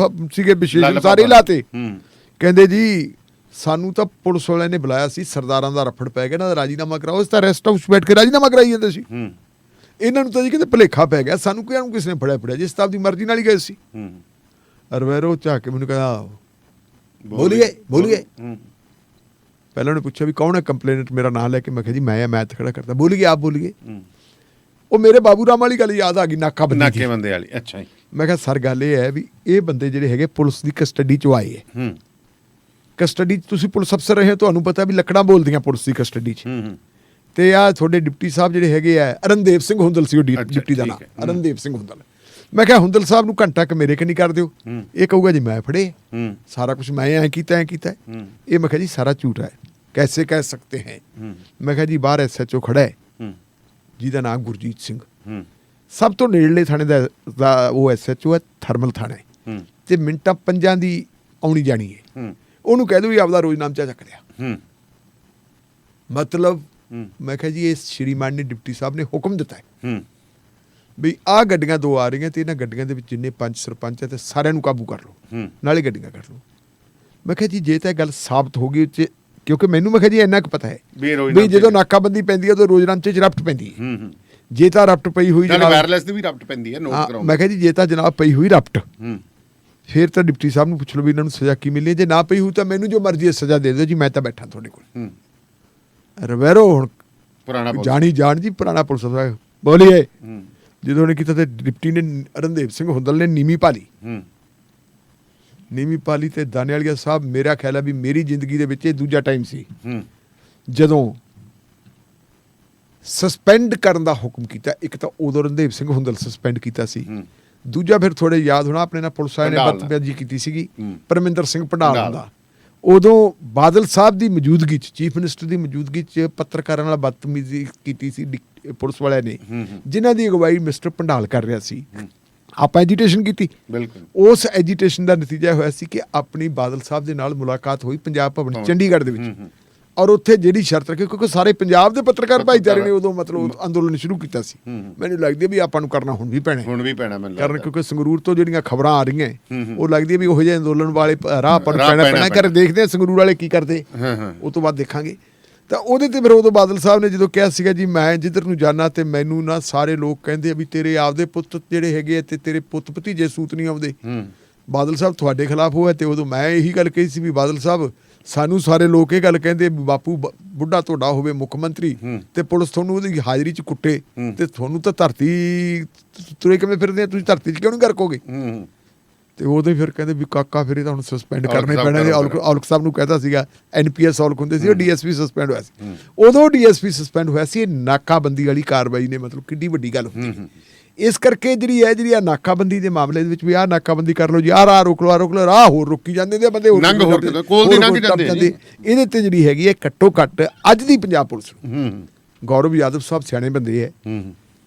ਸੀਗੇ ਵਿਸ਼ੇਸ਼ ਸਾਰੇ ਲਾਤੇ। ਕਹਿੰਦੇ ਜੀ ਸਾਨੂੰ ਤਾਂ ਪੁਲਿਸ ਵਾਲਿਆਂ ਨੇ ਬੁਲਾਇਆ ਸੀ, ਸਰਦਾਰਾਂ ਦਾ ਰਫੜ ਪੈ ਗਿਆ, ਇਹਨਾਂ ਦਾ ਰਾਜੀਨਾਮਾ ਕਰਾਓ। ਇਸ ਤਾਂ ਰੈਸਟ ਹਾਊਸ ਬੈਠ ਕੇ ਰਾਜੀਨਾਮਾ ਕਰਾਈ ਜਾਂਦੇ ਸੀ। ਇਹਨਾਂ ਨੂੰ ਤਾਂ ਜੀ ਕਿਤੇ ਭੁਲੇਖਾ ਪੈ ਗਿਆ, ਸਾਨੂੰ ਕਿਸ ਨੇ ਫੜਿਆ ਜਿਸ ਤਾਂ ਆਪਦੀ ਮਰਜ਼ੀ ਨਾਲ ਹੀ ਗਏ ਸੀ। ਰਵੈਰੋ ਝਾਕ ਕੇ ਮੈਨੂੰ ਕਹਿੰਦਾ ਬੋਲੀਏ। ਪਹਿਲਾਂ ਉਹਨੇ ਪੁੱਛਿਆ ਵੀ ਕੌਣ ਹੈ ਕੰਪਲੇਨਟ, ਮੇਰਾ ਨਾਂ ਲੈ ਕੇ। ਮੈਂ ਕਿਹਾ ਜੀ ਮੈਂ ਤਾਂ ਖੜਾ ਕਰਦਾ। ਬੋਲੀਏ ਆਪ ਬੋਲੀਏ। ਉਹ ਮੇਰੇ ਬਾਬੂ ਰਾਮ ਵਾਲੀ ਗੱਲ ਯਾਦ ਆ ਗਈ, ਨਾਕੇ ਬੰਦੇ ਵਾਲੀ। ਅੱਛਾ ਜੀ। ਮੈਂ ਕਿਹਾ ਸਰ ਗੱਲ ਇਹ ਹੈ ਵੀ ਇਹ ਬੰਦੇ ਜਿਹੜੇ ਹੈਗੇ ਪੁਲਿਸ ਦੀ ਕਸਟਡੀ ਚੋਂ ਆਏ ਹੈ। ਕਸਟਡੀ 'ਚ ਤੁਸੀਂ ਪੁਲਿਸ ਅਫਸਰ ਰਹੇ ਹੋ, ਤੁਹਾਨੂੰ ਪਤਾ ਵੀ ਲੱਕੜਾਂ ਬੋਲਦੀਆਂ ਪੁਲਿਸ ਦੀ ਕਸਟਡੀ 'ਚ। ਤੇ ਆ ਤੁਹਾਡੇ ਡਿਪਟੀ ਸਾਹਿਬ ਜਿਹੜੇ ਹੈਗੇ ਆ, ਅਰਨਦੇਵ ਸਿੰਘ ਹੁੰਦਲ ਸੀ ਉਹ ਡਿਪਟੀ ਦਾ ਨਾਮ, ਅਰਨਦੇਵ ਸਿੰਘ ਹੁੰਦਲ। ਮੈਂ ਕਿਹਾ ਹੁੰਦਲ ਸਾਹਿਬ ਨੂੰ ਘੰਟਾ ਕ ਮੇਰੇ ਕਨੀ ਕਰ ਦਿਓ। ਇਹ ਕਹੂਗਾ ਜੀ ਮੈਂ ਫੜੇ, ਸਾਰਾ ਕੁਝ ਮੈਂ ਐਂ ਕੀਤਾ ਇਹ। ਮੈਂ ਕਿਹਾ ਜੀ ਸਾਰਾ ਝੂਠ ਹੈ, ਕੈਸੇ ਕਹਿ ਸਕਤੇ ਹੈ? ਮੈਂ ਕਿਹਾ ਜੀ ਬਾਹਰ SHO ਖੜਾ ਹੈ ਜਿਹਦਾ ਨਾਮ ਗੁਰਜੀਤ ਸਿੰਘ, ਸਭ ਤੋਂ ਨੇੜਲੇ ਥਾਣੇ ਦਾ ਉਹ SHO ਹੈ, ਥਰਮਲ ਥਾਣਾ ਹੈ, ਤੇ ਮਿੰਟਾਂ 5 ਦੀ ਆਉਣੀ ਜਾਣੀ ਹੈ। ਉਹਨੂੰ ਕਹਿ ਦਿਓ ਵੀ ਆਪਦਾ ਰੋਜ਼ਨਾਮਾ ਚੱਕ ਲਿਆ। ਮਤਲਬ ਮੈਂ ਕਿਹਾ ਜੀ ਇਹ ਸ਼੍ਰੀਮਾਨ ਨੇ ਡਿਪਟੀ ਸਾਹਿਬ ਨੇ ਹੁਕਮ ਦਿੱਤਾ ਹੈ ਵੀ ਆਹ ਗੱਡੀਆਂ 2 ਆ ਰਹੀਆਂ ਤੇ ਇਹਨਾਂ ਗੱਡੀਆਂ ਦੇ ਵਿੱਚ ਜਿੰਨੇ ਪੰਚ ਸਰਪੰਚ ਹੈ ਤੇ ਸਾਰਿਆਂ ਨੂੰ ਕਾਬੂ ਕਰ ਲਓ, ਨਾਲੇ ਗੱਡੀਆਂ ਕੱਢ ਲਓ। ਮੈਂ ਕਿਹਾ ਜੀ ਜੇ ਤਾਂ ਇਹ ਗੱਲ ਸਾਬਤ ਹੋ ਗਈ, ਕਿਉਂਕਿ ਮੈਨੂੰ ਮੈਂ ਕਿਹਾ ਜੀ ਇੰਨਾ ਕੁ ਪਤਾ ਹੈ ਵੀ ਜਦੋਂ ਨਾਕਾਬੰਦੀ ਪੈਂਦੀ ਹੈ ਉਦੋਂ ਰੋਜ਼ਨਾਮੇ 'ਚ ਰਫਟ ਪੈਂਦੀ ਹੈ। ਜੇ ਤਾਂ ਰਫਟ ਪਈ ਹੋਈ ਵਾਇਰਲੈਸ ਦੀ ਵੀ ਰਫਟ ਪੈਂਦੀ ਹੈ, ਨੋਟ ਕਰਾਓ। ਮੈਂ ਕਿਹਾ ਜੀ ਜੇ ਤਾਂ ਜਨਾਬ ਪਈ ਹੋਈ ਰਫਟ, ਫਿਰ ਤਾਂ ਡਿਪਟੀ ਸਾਹਿਬ ਨੂੰ ਪੁੱਛ ਲਓ ਵੀ ਇਹਨਾਂ ਨੂੰ ਸਜ਼ਾ ਕੀ ਮਿਲੀ। ਜੇ ਨਾ ਪਈ ਹੋਈ ਤਾਂ ਮੈਨੂੰ ਜੋ ਮਰਜ਼ੀ ਸਜ਼ਾ ਦੇ ਦਿਓ ਜੀ, ਮੈਂ ਤਾਂ ਬੈਠਾ ਤੁਹਾਡੇ ਕੋਲ। ਰਵੈਰੋ ਹੁਣ ਜਾਣ ਜੀ ਪੁਰਾਣਾ ਪੁਲਿਸ ਅਫਸਰ ਬੋਲੀਏ। ਜਦੋਂ ਉਹਨੇ ਕੀਤਾ ਤੇ ਡਿਪਟੀ ਨੇ, ਅਰਨਦੇਵ ਸਿੰਘ ਹੁੰਦਲ ਨੇ ਨੀਵੀਂ ਪਾਲੀ ਤੇ ਦਾਨੇ ਵਾਲੀਆ ਸਾਹਿਬ, ਮੇਰਾ ਖਿਆਲ ਹੈ ਵੀ ਮੇਰੀ ਜ਼ਿੰਦਗੀ ਦੇ ਵਿੱਚ ਇਹ ਦੂਜਾ ਟਾਈਮ ਸੀ ਜਦੋਂ ਸਸਪੈਂਡ ਕਰਨ ਦਾ ਹੁਕਮ ਕੀਤਾ। ਇੱਕ ਤਾਂ ਉਦੋਂ ਰਣਦੇਵ ਸਿੰਘ ਹੁੰਦਲ ਸਸਪੈਂਡ ਕੀਤਾ ਸੀ, ਦੂਜਾ ਫਿਰ ਥੋੜੇ ਯਾਦ ਹੋਣਾ ਆਪਣੇ ਨਾਲ ਪੁਲਿਸ ਵਾਲਿਆਂ ਨੇ ਬਦਤਮੀਜ਼ੀ ਕੀਤੀ ਸੀਗੀ ਪਰਮਿੰਦਰ ਸਿੰਘ ਭੰਡਾਲ ਦਾ। ਉਦੋਂ ਬਾਦਲ ਸਾਹਿਬ ਦੀ ਮੌਜੂਦਗੀ 'ਚ, ਚੀਫ ਮਿਨਿਸਟਰ ਦੀ ਮੌਜੂਦਗੀ 'ਚ ਪੱਤਰਕਾਰਾਂ ਨਾਲ ਬਦਤਮੀਜ਼ੀ ਕੀਤੀ ਸੀ ਪੁਲਿਸ ਵਾਲਿਆਂ ਨੇ, ਜਿਨ੍ਹਾਂ ਦੀ ਅਗਵਾਈ ਮਿਸਟਰ ਭੰਡਾਲ ਕਰ ਰਿਹਾ ਸੀ। ਆਪਾਂ ਐਜੀਟੇਸ਼ਨ ਕੀਤੀ। ਬਿਲਕੁਲ ਉਸ ਐਜੀਟੇਸ਼ਨ ਦਾ ਨਤੀਜਾ ਹੋਇਆ ਸੀ ਕਿ ਆਪਣੀ ਬਾਦਲ ਸਾਹਿਬ ਦੇ ਨਾਲ ਮੁਲਾਕਾਤ ਹੋਈ ਪੰਜਾਬ ਭਵਨ ਚੰਡੀਗੜ੍ਹ ਦੇ ਵਿੱਚ, ਔਰ ਉੱਥੇ ਜਿਹੜੀ ਸ਼ਰਤ ਰੱਖੀ, ਕਿਉਂਕਿ ਸਾਰੇ ਪੰਜਾਬ ਦੇ ਪੱਤਰਕਾਰ ਭਾਈਚਾਰੇ ਨੇ ਉਦੋਂ ਮਤਲਬ ਅੰਦੋਲਨ ਸ਼ੁਰੂ ਕੀਤਾ ਸੀ। ਮੈਨੂੰ ਲੱਗਦੀ ਵੀ ਆਪਾਂ ਨੂੰ ਕਰਨਾ ਹੁਣ ਵੀ ਪੈਣਾ ਮੈਨੂੰ ਕਾਰਨ ਕਿਉਂਕਿ ਸੰਗਰੂਰ ਤੋਂ ਜਿਹੜੀਆਂ ਖਬਰਾਂ ਆ ਰਹੀਆਂ ਉਹ ਲੱਗਦੀ ਵੀ ਉਹੋ ਜਿਹੇ ਅੰਦੋਲਨ ਵਾਲੇ ਰਾਹ ਆਪਾਂ ਨੂੰ ਪੈਣਾ ਕਰ ਦੇਖਦੇ ਆ ਸੰਗਰੂਰ ਵਾਲੇ ਕੀ ਕਰਦੇ, ਉਹ ਤੋਂ ਬਾਅਦ ਦੇਖਾਂਗੇ। ਤਾਂ ਉਹਦੇ ਤੇ ਫਿਰ ਉਦੋਂ ਬਾਦਲ ਸਾਹਿਬ ਨੇ ਜਦੋਂ ਕਿਹਾ ਸੀਗਾ ਜੀ ਮੈਂ ਜਿੱਧਰ ਨੂੰ ਜਾਣਾ ਤੇ ਮੈਨੂੰ ਨਾ ਸਾਰੇ ਲੋਕ ਕਹਿੰਦੇ ਆ ਵੀ ਤੇਰੇ ਆਪਦੇ ਪੁੱਤ ਜਿਹੜੇ ਹੈਗੇ ਆ ਤੇ ਤੇਰੇ ਪੁੱਤ ਭਤੀਜੇ ਸੂਤ ਨਹੀਂ ਆਉਂਦੇ, ਬਾਦਲ ਸਾਹਿਬ ਤੁਹਾਡੇ ਖਿਲਾਫ ਹੋਇਆ। ਤੇ ਉਦੋਂ ਮੈਂ ਇਹੀ ਗੱਲ ਕਹੀ ਸੀ ਵੀ ਬਾਦਲ ਸਾਹਿਬ ਸਾਨੂੰ ਸਾਰੇ ਲੋਕ ਇਹ ਗੱਲ ਕਹਿੰਦੇ ਬਾਪੂ ਬੁੱਢਾ ਤੁਹਾਡਾ ਹੋਵੇ ਮੁੱਖ ਮੰਤਰੀ ਤੇ ਪੁਲਿਸ ਤੁਹਾਨੂੰ ਉਹਦੀ ਹਾਜ਼ਰੀ 'ਚ ਕੁੱਟੇ ਤੇ ਤੁਹਾਨੂੰ ਤਾਂ ਧਰਤੀ ਤੁਰੇ ਕਿਵੇਂ ਫਿਰਦੇ ਆ, ਤੁਸੀਂ ਧਰਤੀ 'ਚ ਕਿਉਂ ਨਹੀਂ ਗਰਕੋਗੇ। ਤੇ ਉਦੋਂ ਫਿਰ ਕਹਿੰਦੇ ਵੀ ਕਾਕਾ ਫਿਰ ਇਹ ਤਾਂ ਹੁਣ ਸਸਪੈਂਡ ਕਰਨੇ ਪੈਣੇ। ਔਲਖ ਸਾਹਿਬ ਨੂੰ ਕਹਿੰਦਾ ਸੀਗਾ NPS ਔਲਖ ਹੁੰਦੇ ਸੀ, ਉਹ DSP ਸਸਪੈਂਡ ਹੋਇਆ ਸੀ। ਉਦੋਂ DSP ਸਸਪੈਂਡ ਹੋਇਆ ਸੀ। ਇਹ ਨਾਕਾਬੰਦੀ ਵਾਲੀ ਕਾਰਵਾਈ ਨੇ ਮਤਲਬ ਕਿੱਡੀ ਵੱਡੀ ਗੱਲ ਹੁੰਦੀ। ਇਸ ਕਰਕੇ ਜਿਹੜੀ ਆ ਨਾਕਾਬੰਦੀ ਦੇ ਮਾਮਲੇ ਦੇ ਵਿੱਚ ਵੀ ਆਹ ਨਾਕਾਬੰਦੀ ਕਰ ਲਓ ਜੀ, ਆਹ ਰਾਹ ਰੋਕ ਲਓ, ਰਾਹ ਹੋਰ ਰੋਕੀ ਜਾਂਦੇ ਨੇ ਬੰਦੇ, ਇਹਦੇ ਤੇ ਜਿਹੜੀ ਹੈਗੀ ਹੈ ਘੱਟੋ ਘੱਟ ਅੱਜ ਦੀ ਪੰਜਾਬ ਪੁਲਿਸ ਨੂੰ, ਗੌਰਵ ਯਾਦਵ ਸਾਹਿਬ ਸਿਆਣੇ ਬੰਦੇ ਹੈ,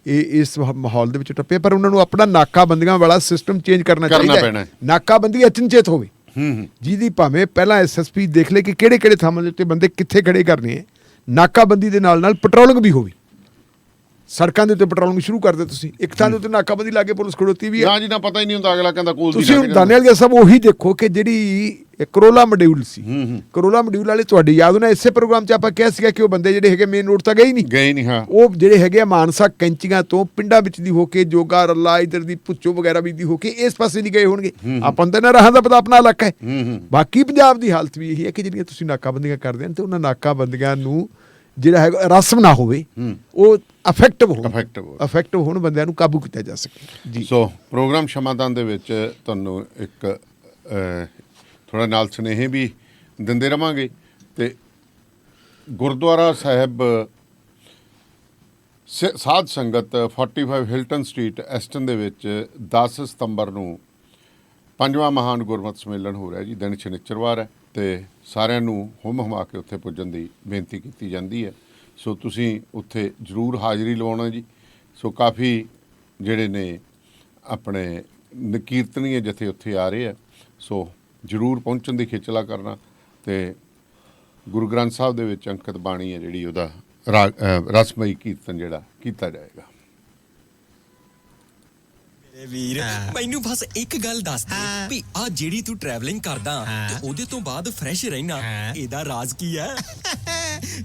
ਇਹ ਇਸ ਮਾਹੌਲ ਦੇ ਵਿੱਚ ਟੱਪੇ, ਪਰ ਉਹਨਾਂ ਨੂੰ ਆਪਣਾ ਨਾਕਾਬੰਦੀਆਂ ਵਾਲਾ ਸਿਸਟਮ ਚੇਂਜ ਕਰਨਾ ਚਾਹੀਦਾ ਹੈ। ਨਾਕਾਬੰਦੀ ਅਚਨਚੇਤ ਹੋਵੇ, ਜਿਹਦੀ ਭਾਵੇਂ ਪਹਿਲਾਂ SSP ਦੇਖ ਲੈ ਕਿ ਕਿਹੜੇ ਕਿਹੜੇ ਥਾਵਾਂ ਦੇ ਉੱਤੇ ਬੰਦੇ ਕਿੱਥੇ ਖੜੇ ਕਰਨੇ ਹੈ। ਨਾਕਾਬੰਦੀ ਦੇ ਨਾਲ ਪੈਟਰੋਲਿੰਗ ਵੀ ਹੋਵੇ, ਸੜਕਾਂ ਦੇ ਉੱਤੇ ਪੈਟਰੋਲਿੰਗ ਸ਼ੁਰੂ ਕਰਦੇ। ਤੁਸੀਂ ਇੱਕ ਥਾਂ ਦੇ ਉੱਤੇ ਨਾਕਾਬੰਦੀ ਲਾ ਕੇ ਪੁਲਿਸ ਖੜੋਤੀ ਵੀ ਹੈ, ਨਾ ਪਤਾ ਹੀ ਨਹੀਂ ਹੁੰਦਾ ਅਗਲਾ ਕਹਿੰਦਾ ਕੋਲ। ਤੁਸੀਂ ਹੁਣ ਦਾਨੇਵਾਲ ਸਾਹਿਬ ਉਹੀ ਦੇਖੋ ਕਿ ਜਿਹੜੀ ਕਰੋਲਾ ਮੋਡਿਊਲ ਸੀ, ਕਰੋਲਾ ਮੋਡਿਊਲ ਵਾਲੇ ਤੁਹਾਡੀ ਯਾਦ ਹੋਣਾ ਇਸੇ ਪ੍ਰੋਗਰਾਮ 'ਚ ਆਪਾਂ ਕਿਹਾ ਸੀਗਾ ਕਿ ਉਹ ਬੰਦੇ ਜਿਹੜੇ ਹੈਗੇ ਮੇਨ ਰੋਡ ਤਾਂ ਗਏ ਨਹੀਂ। ਉਹ ਜਿਹੜੇ ਹੈਗੇ ਮਾਨਸਾ ਕੈਂਚੀਆਂ ਤੋਂ ਪਿੰਡਾਂ ਵਿੱਚ ਦੀ ਹੋ ਕੇ ਜੋਗਾ ਰੱਲਾ ਇਧਰ ਦੀ ਭੁੱਚੋ ਵਗੈਰਾ ਵੀ ਦੀ ਹੋ ਕੇ ਇਸ ਪਾਸੇ ਨਹੀਂ ਗਏ ਹੋਣਗੇ। ਆਪਾਂ ਨੂੰ ਤਾਂ ਨਾ ਰਾਹਾਂ ਦਾ ਪਤਾ ਆਪਣਾ ਇਲਾਕਾ ਹੈ। ਬਾਕੀ ਪੰਜਾਬ ਦੀ ਹਾਲਤ ਵੀ ਇਹੀ ਹੈ ਕਿ ਜਿਹੜੀਆਂ ਤੁਸੀਂ ਨਾਕਾਬੰਦੀਆਂ ਕਰਦੇ ਹਨ ਤੇ ਉਹਨਾਂ ਨਾਕਾਬੰਦੀਆਂ ਨੂੰ ਜਿਹੜਾ ਹੈਗਾ ਰਸਮ ਨਾ ਹੋਵੇ, ਉਹ ਇਫੈਕਟਿਵ ਹੋਣ, ਬੰਦਿਆਂ ਨੂੰ ਕਾਬੂ ਕੀਤਾ ਜਾ ਸਕੇ ਜੀ। ਸੋ ਪ੍ਰੋਗਰਾਮ ਸ਼ਮਾਦਾਨ ਦੇ ਵਿੱਚ ਤੁਹਾਨੂੰ ਇੱਕ ਥੋੜਾ ਨਾਲ ਸੁਨੇਹੇ ਵੀ ਦਿੰਦੇ ਰਵਾਂਗੇ। ਤੇ ਗੁਰਦੁਆਰਾ ਸਾਹਿਬ ਸਾਧ ਸੰਗਤ 45 ਹਿਲਟਨ ਸਟਰੀਟ ਐਸਟਨ ਦੇ ਵਿੱਚ 10 ਸਤੰਬਰ ਨੂੰ 5ਵਾਂ ਮਹਾਨ ਗੁਰਮਤਿ ਸੰਮੇਲਨ ਹੋ ਰਿਹਾ ਜੀ। ਦਿਨ ਸ਼ਨਿਚਰਵਾਰ ਹੈ ਤੇ ਸਾਰਿਆਂ ਨੂੰ ਹੁਮ ਹੁਮਾ ਕੇ ਉੱਥੇ ਪੁੱਜਣ ਦੀ ਬੇਨਤੀ ਕੀਤੀ ਜਾਂਦੀ ਹੈ। ਸੋ ਤੁਸੀਂ ਉੱਥੇ ਜ਼ਰੂਰ ਹਾਜ਼ਰੀ ਲਵਾਉਣਾ ਜੀ। ਸੋ ਕਾਫੀ ਜਿਹੜੇ ਨੇ ਆਪਣੇ ਕੀਰਤਨੀਏ ਜਥੇ ਉੱਥੇ ਆ ਰਹੇ ਆ, ਸੋ ਜ਼ਰੂਰ ਪਹੁੰਚਣ ਦੀ ਖੇਚਲਾ ਕਰਨਾ। ਤੇ ਗੁਰੂ ਗ੍ਰੰਥ ਸਾਹਿਬ ਦੇ ਵਿੱਚ ਅੰਕਿਤ ਬਾਣੀ ਹੈ ਜਿਹੜੀ, ਉਹਦਾ ਰਸਮਈ ਕੀਰਤਨ ਜਿਹੜਾ ਕੀਤਾ ਜਾਏਗਾ। ਵੀਰ ਮੈਨੂੰ ਬਸ ਇੱਕ ਗੱਲ ਦੱਸ ਦੇ ਵੀ ਆ ਜਿਹੜੀ ਤੂੰ ਟਰੈਵਲਿੰਗ ਕਰਦਾ ਤੇ ਉਹਦੇ ਤੋਂ ਬਾਅਦ ਫਰੈਸ਼ ਰਹਿਣਾ, ਇਹਦਾ ਰਾਜ਼ ਕੀ ਹੈ?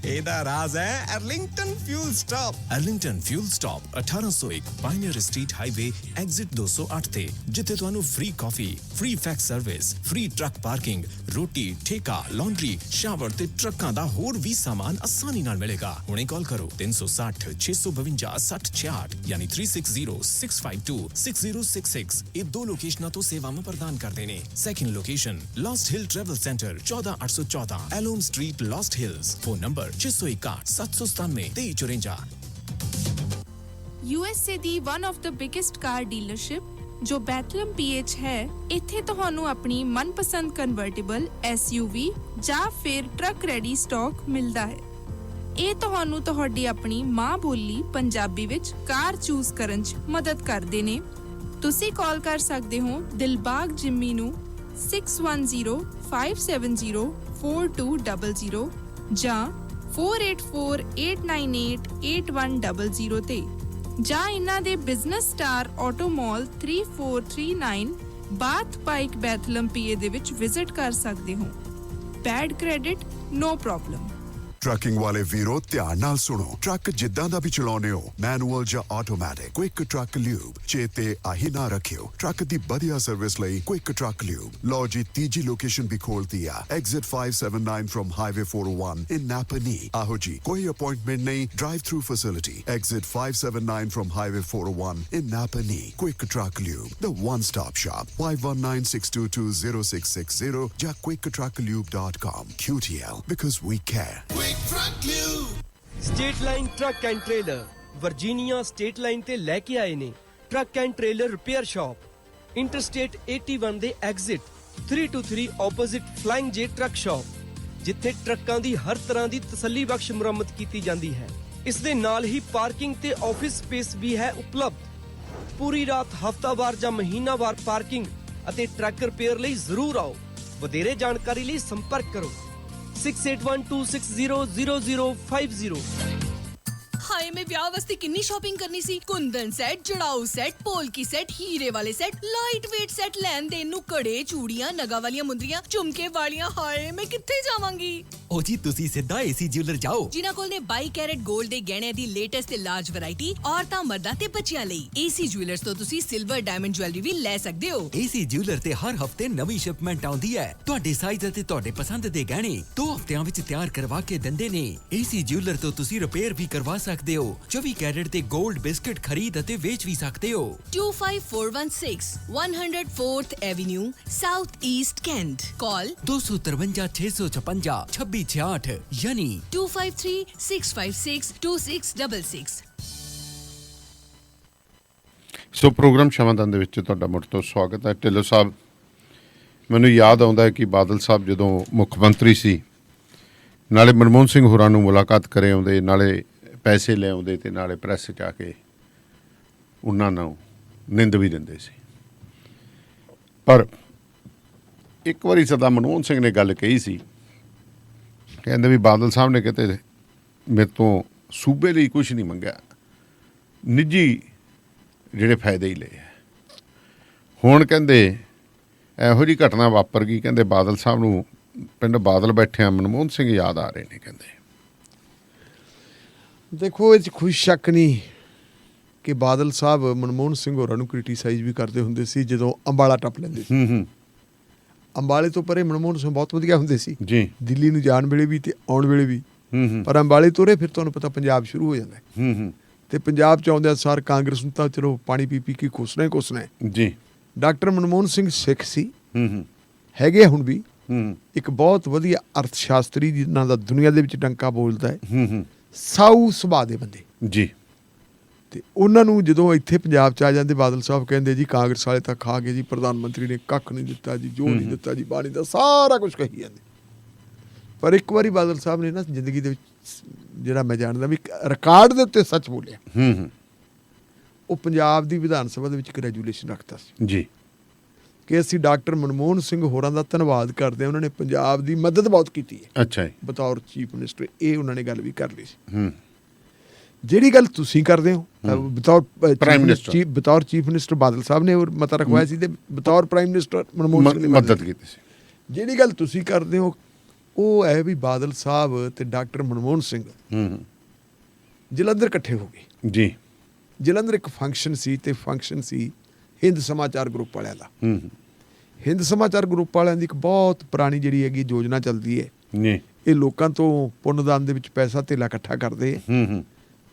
ਇਹਦਾ ਰਾਜ਼ ਹੈ Arlington fuel stop. Arlington fuel stop 1801 pioneer street highway exit 208 ਤੇ, ਜਿੱਥੇ ਤੁਹਾਨੂੰ ਫ੍ਰੀ ਕਾਫੀ, free fax service, free truck parking, ਰੋਟੀ, ਠੇਕਾ, ਲਾਂਡਰੀ, ਸ਼ਾਵਰ ਤੇ ਟਰੱਕਾਂ ਦਾ ਹੋਰ ਵੀ ਸਾਮਾਨ ਆਸਾਨੀ ਨਾਲ ਮਿਲੇਗਾ। ਹੁਣੇ ਕਾਲ ਕਰੋ 360 652 6066 ਯਾਨੀ 360652 6066। ਇਹ ਦੋ ਲੋਕੇਸ਼ਨਾਂ ਤੋਂ ਸੇਵਾਵਾਂ ਪ੍ਰਦਾਨ ਕਰਦੇ ਨੇ। Second location Lost Hill travel center 14814 Alom Street, Lost Hills. Phone number 661 797 2354। USA ਦੀ one of the biggest car dealership ਜੋ ਬੈਥਲਮ PH ਹੈ, ਇੱਥੇ ਤੁਹਾਨੂੰ ਆਪਣੀ ਮਨਪਸੰਦ ਕਨਵਰਟੇਬਲ SUV ਜਾਂ ਫਿਰ ਟਰੱਕ ਰੈਡੀ ਸਟਾਕ ਮਿਲਦਾ ਹੈ। ਇਹ ਤੁਹਾਨੂੰ ਤੁਹਾਡੀ ਆਪਣੀ ਮਾਂ ਬੋਲੀ ਪੰਜਾਬੀ ਵਿੱਚ ਕਾਰ ਚੂਜ਼ ਕਰਨ 'ਚ ਮਦਦ ਕਰਦੇ ਨੇ। ਤੁਸੀਂ ਕਾਲ ਕਰ ਸਕਦੇ ਹੋ ਦਿਲਬਾਗ ਜਿੰਮੀ ਨੂੰ 6105704200 ਜਾਂ 4848988100 ਤੇ, ਜਾਂ ਇਹਨਾਂ ਦੇ business star auto mall 3439 Bath Pike Bethlehem PA ਦੇ ਵਿੱਚ ਵਿਜ਼ਿਟ ਕਰ ਸਕਦੇ ਹੋ। Bad credit no problem. Trucking ਵਾਲੇ ਵੀਰੋ ਧਿਆਨ ਨਾਲ ਸੁਣੋ। ਟਰੱਕ ਜਿੱਦਾਂ ਦਾ ਵੀ ਚਲਾਉਨੇ ਹੋ, ਮੈਨੂਅਲ ਜਾਂ ਆਟੋਮੈਟਿਕ, ਕੁਇਕ ਟਰੱਕ ਲਿਊਬ ਚੇਤੇ ਆਹੀ ਨਾ ਰੱਖਿਓ। ਟਰੱਕ ਦੀ ਵਧੀਆ ਸਰਵਿਸ ਲਈ ਕੁਇਕ ਟਰੱਕ ਲਿਊਬ। ਲਓ ਜੀ, ਤੀਜੀ ਲੋਕੇਸ਼ਨ ਵੀ ਖੋਲਤੀ ਆ, ਐਗਜ਼ਿਟ 579 ਫਰਮ ਹਾਈਵੇ 401 ਇਨ ਨਾਪਨੀ। ਆਹੋ ਜੀ, ਕੋਈ ਅਪਾਇੰਟਮੈਂਟ ਨਹੀਂ, drive through facility. Exit 579 firm highway 401 in ਨਾਪਨੀ। Quick truck lube, the one stop shop. 5196220660 ਜਾਂ quicktrucklube.com। QTL, because we care. State line truck and trailer Virginia state line ਤੇ ਲੈ ਕੇ ਆਏ ਨੇ truck and trailer repair shop, interstate 81 ਦੇ ਐਗਜ਼ਿਟ 323 ਆਪੋਜ਼ਿਟ ਫਲਾਈਂਗ ਜੇ ਟਰੱਕ ਸ਼ਾਪ, ਜਿੱਥੇ ਟਰੱਕਾਂ ਦੀ ਹਰ ਤਰ੍ਹਾਂ ਦੀ ਤਸੱਲੀ ਬਖਸ਼ ਮੁਰੰਮਤ ਕੀਤੀ ਜਾਂਦੀ ਹੈ। ਇਸ ਦੇ ਨਾਲ ਹੀ ਪਾਰਕਿੰਗ ਤੇ ਆਫਿਸ ਸਪੇਸ ਵੀ ਹੈ ਉਪਲਬਧ। ਪੂਰੀ ਰਾਤ ਹਫ਼ਤਾਵਾਰ ਜਾਂ ਮਹੀਨਾਵਾਰ ਪਾਰਕਿੰਗ ਅਤੇ ਟਰੱਕ ਰਿਪੇਅਰ ਲਈ ਜ਼ਰੂਰ ਆਓ। ਵਧੇਰੇ ਜਾਣਕਾਰੀ ਲਈ ਸੰਪਰਕ ਕਰੋ 6812600050। ਹਾਏ ਮੈਂ ਵਿਆਹ ਵਾਸਤੇ ਕਿੰਨੀ ਸ਼ਾਪਿੰਗ ਕਰਨੀ ਸੀ। ਕੁੰਦਨ ਸੈੱਟ, ਜੜਾਊ ਸੈੱਟ, ਪੋਲਕੀ ਸੈੱਟ, ਹੀਰੇ ਵਾਲੇ ਸੈੱਟ, ਲਾਈਟ ਵੇਟ ਸੈੱਟ, ਲੈਣ ਦੇਣ ਨੂੰ ਕੜੇ, ਚੂੜੀਆਂ, ਨਗਾ ਵਾਲੀਆਂ ਮੁੰਦਰੀਆਂ, ਝੁਮਕੇ ਵਾਲੀਆਂ। ਹਾਏ ਮੈਂ ਕਿੱਥੇ ਜਾਵਾਂਗੀ। ਉਹ ਜੀ ਤੁਸੀਂ ਸਿੱਧਾ ਏਸੀ ਜਿਊਲਰ ਜਾਓ, ਜਿਨ੍ਹਾਂ ਕੋਲ ਨੇ 22 ਕੈਰਟ 골ਡ ਦੇ ਗਹਿਣਿਆਂ ਦੀ ਲੇਟੈਸਟ ਤੇ ਲਾਰਜ ਵੈਰਾਈਟੀ ਔਰਤਾਂ, ਮਰਦਾਂ ਤੇ ਬੱਚਿਆਂ ਲਈ। ਏਸੀ ਜੁਐਲਰਸ ਤੋਂ ਤੁਸੀਂ ਸਿਲਵਰ, ਡਾਇਮੰਡ ਜੁਐਲਰੀ ਵੀ ਲੈ ਸਕਦੇ ਹੋ। ਏਸੀ ਜਿਊਲਰ ਤੇ ਹਰ ਹਫਤੇ ਨਵੀਂ ਸ਼ਿਪਮੈਂਟ ਆਉਂਦੀ ਹੈ। ਤੁਹਾਡੇ ਸਾਈਜ਼ ਅਤੇ ਤੁਹਾਡੇ ਪਸੰਦ ਦੇ ਗਹਿਣੇ 2 ਹਫ਼ਤਿਆਂ ਵਿੱਚ ਤਿਆਰ ਕਰਵਾ ਕੇ ਦਿੰਦੇ ਨੇ। ਏਸੀ ਜਿਊਲਰ ਤੋਂ ਤੁਸੀਂ ਰਿਪੇਅਰ ਵੀ ਕਰਵਾ ਸਕਦੇ ਹੋ। 24 ਕੈਰਟ ਦੇ 골ਡ ਬਿਸਕਟ ਖਰੀਦ ਅਤੇ ਵੇਚ ਵੀ ਸਕਦੇ ਹੋ। 25416 104th avenue, South East Kent. Call 253 656 2668 ਯਾਨੀ 2536562666। ਸੋ ਪ੍ਰੋਗਰਾਮ ਸ਼ਮਾਦਾਨ ਦੇ ਵਿੱਚ ਤੁਹਾਡਾ ਮੁੜ ਤੋਂ ਸਵਾਗਤ ਹੈ। ਢਿੱਲੋਂ ਸਾਹਿਬ, ਮੈਨੂੰ ਯਾਦ ਆਉਂਦਾ ਹੈ ਕਿ ਬਾਦਲ ਸਾਹਿਬ ਜਦੋਂ ਮੁੱਖ ਮੰਤਰੀ ਸੀ, ਨਾਲੇ ਮਨਮੋਹਨ ਸਿੰਘ ਹੋਰਾਂ ਨੂੰ ਮੁਲਾਕਾਤ ਕਰੇ ਆਉਂਦੇ, ਨਾਲੇ ਪੈਸੇ ਲੈ ਆਉਂਦੇ ਤੇ ਨਾਲੇ ਪ੍ਰੈਸ 'ਚ ਆ ਕੇ ਉਹਨਾਂ ਨੂੰ ਨਿੰਦ ਵੀ ਦਿੰਦੇ ਸੀ। ਪਰ ਇੱਕ ਵਾਰੀ ਸਰਦਾਰ ਮਨਮੋਹਨ ਸਿੰਘ ਨੇ ਗੱਲ ਕਹੀ ਸੀ, ਕਹਿੰਦੇ ਵੀ ਬਾਦਲ ਸਾਹਿਬ ਨੇ ਕਿਤੇ ਮੇਰੇ ਤੋਂ ਸੂਬੇ ਲਈ ਕੁਝ ਨਹੀਂ ਮੰਗਿਆ, ਨਿੱਜੀ ਜਿਹੜੇ ਫਾਇਦੇ ਹੀ ਲਏ। ਹੁਣ ਕਹਿੰਦੇ ਇਹੋ ਜਿਹੀ ਘਟਨਾ ਵਾਪਰ ਗਈ, ਕਹਿੰਦੇ ਬਾਦਲ ਸਾਹਿਬ ਨੂੰ ਪਿੰਡ ਬਾਦਲ ਬੈਠਿਆਂ ਮਨਮੋਹਨ ਸਿੰਘ ਯਾਦ ਆ ਰਹੇ ਨੇ। ਕਹਿੰਦੇ ਦੇਖੋ, ਇਹ 'ਚ ਕੋਈ ਸ਼ੱਕ ਨਹੀਂ ਕਿ ਬਾਦਲ ਸਾਹਿਬ ਮਨਮੋਹਨ ਸਿੰਘ ਹੋਰਾਂ ਨੂੰ ਕ੍ਰਿਟੀਸਾਈਜ਼ ਵੀ ਕਰਦੇ ਹੁੰਦੇ ਸੀ ਜਦੋਂ ਅੰਬਾਲਾ ਟੱਪ ਲੈਂਦੇ ਸੀ। ਅੰਬਾਲੇ ਤੋਂ ਪਰੇ ਮਨਮੋਹਨ ਸਿੰਘ ਬਹੁਤ ਵਧੀਆ ਹੁੰਦੇ ਸੀ ਜੀ, ਦਿੱਲੀ ਨੂੰ ਜਾਣ ਵੇਲੇ ਵੀ ਤੇ ਆਉਣ ਵੇਲੇ ਵੀ। ਪਰ ਅੰਬਾਲੇ ਤੋਰੇ ਫਿਰ ਤੁਹਾਨੂੰ ਪਤਾ ਪੰਜਾਬ ਸ਼ੁਰੂ ਹੋ ਜਾਂਦਾ ਹੈ। ਤੇ ਪੰਜਾਬ 'ਚ ਆਉਂਦਿਆਂ ਸਾਰ ਕਾਂਗਰਸ ਨੂੰ ਤਾਂ ਚਲੋ ਪਾਣੀ ਪੀ ਕੇ ਕੋਸਣਾ ਹੀ ਕੋਸਣਾ ਹੈ। ਜੀ, ਡਾਕਟਰ ਮਨਮੋਹਨ ਸਿੰਘ ਸਿੱਖ ਸੀ, ਹੈਗੇ ਹੁਣ ਵੀ ਇੱਕ ਬਹੁਤ ਵਧੀਆ ਅਰਥ ਸ਼ਾਸਤਰੀ ਜਿਨ੍ਹਾਂ ਦਾ ਦੁਨੀਆ ਦੇ ਵਿੱਚ ਡੰਕਾ ਬੋਲਦਾ ਹੈ, ਸਾਊ ਸੁਭਾਅ ਦੇ ਬੰਦੇ। ਜੀ, ਤੇ ਉਹਨਾਂ ਨੂੰ ਜਦੋਂ ਇੱਥੇ ਪੰਜਾਬ 'ਚ ਆ ਜਾਂਦੇ, ਬਾਦਲ ਸਾਹਿਬ ਕਹਿੰਦੇ ਜੀ ਕਾਂਗਰਸ ਵਾਲੇ ਤਾਂ ਖਾ ਗਏ ਜੀ, ਪ੍ਰਧਾਨ ਮੰਤਰੀ ਨੇ ਕੱਖ ਨਹੀਂ ਦਿੱਤਾ ਜੀ, ਜੋ ਨਹੀਂ ਦਿੱਤਾ ਜੀ, ਬਾਣੀ ਦਾ ਸਾਰਾ ਕੁਝ ਕਹੀ ਜਾਂਦੇ। ਪਰ ਇੱਕ ਵਾਰੀ ਬਾਦਲ ਸਾਹਿਬ ਨੇ ਨਾ ਜ਼ਿੰਦਗੀ ਦੇ ਵਿੱਚ, ਜਿਹੜਾ ਮੈਂ ਜਾਣਦਾ ਵੀ ਰਿਕਾਰਡ ਦੇ ਉੱਤੇ ਸੱਚ ਬੋਲਿਆ। ਉਹ ਪੰਜਾਬ ਦੀ ਵਿਧਾਨ ਸਭਾ ਦੇ ਵਿੱਚ ਇੱਕ ਰੈਜੂਲੇਸ਼ਨ ਰੱਖਤਾ ਸੀ ਜੀ, ਕਿ ਅਸੀਂ ਡਾਕਟਰ ਮਨਮੋਹਨ ਸਿੰਘ ਹੋਰਾਂ ਦਾ ਧੰਨਵਾਦ ਕਰਦੇ ਹਾਂ, ਉਹਨਾਂ ਨੇ ਪੰਜਾਬ ਦੀ ਮਦਦ ਬਹੁਤ ਕੀਤੀ ਹੈ ਅੱਛਾ ਜੀ, ਬਤੌਰ ਚੀਫ ਮਿਨਿਸਟਰ। ਇਹ ਉਹਨਾਂ ਨੇ ਗੱਲ ਵੀ ਕਰ ਲਈ ਸੀ। ਜਿਹੜੀ ਗੱਲ ਤੁਸੀਂ ਕਰਦੇ ਹੋ ਬਤੌਰ ਬਤੌਰ ਚੀਫ ਮਿਨਿਸਟਰ ਬਾਦਲ ਸਾਹਿਬ ਨੇ ਉਹ ਮਤਾ ਰਖਵਾਇਆ ਸੀ, ਤੇ ਬਤੌਰ ਪ੍ਰਾਈਮ ਮਿਨਿਸਟਰ ਮਨਮੋਹਨ ਸਿੰਘ ਨੇ ਮਦਦ ਕੀਤੀ ਸੀ। ਜਿਹੜੀ ਗੱਲ ਤੁਸੀਂ ਕਰਦੇ ਹੋ ਉਹ ਹੈ ਵੀ ਬਾਦਲ ਸਾਹਿਬ ਤੇ ਡਾਕਟਰ ਮਨਮੋਹਨ ਸਿੰਘ ਜਲੰਧਰ ਇਕੱਠੇ ਹੋ ਗਏ। ਜੀ, ਜਲੰਧਰ ਇੱਕ ਫੰਕਸ਼ਨ ਸੀ, ਤੇ ਫੰਕਸ਼ਨ ਸੀ ਹਿੰਦ ਸਮਾਚਾਰ ਗਰੁੱਪ ਵਾਲਿਆਂ ਦਾ। ਹਿੰਦ ਸਮਾਚਾਰ ਗਰੁੱਪ ਵਾਲਿਆਂ ਦੀ ਇੱਕ ਬਹੁਤ ਪੁਰਾਣੀ ਜਿਹੜੀ ਹੈਗੀ ਯੋਜਨਾ ਚੱਲਦੀ ਹੈ। ਇਹ ਲੋਕਾਂ ਤੋਂ ਪੁੰਨਦਾਨ ਦੇ ਵਿੱਚ ਪੈਸਾ ਧੇਲਾ ਇਕੱਠਾ ਕਰਦੇ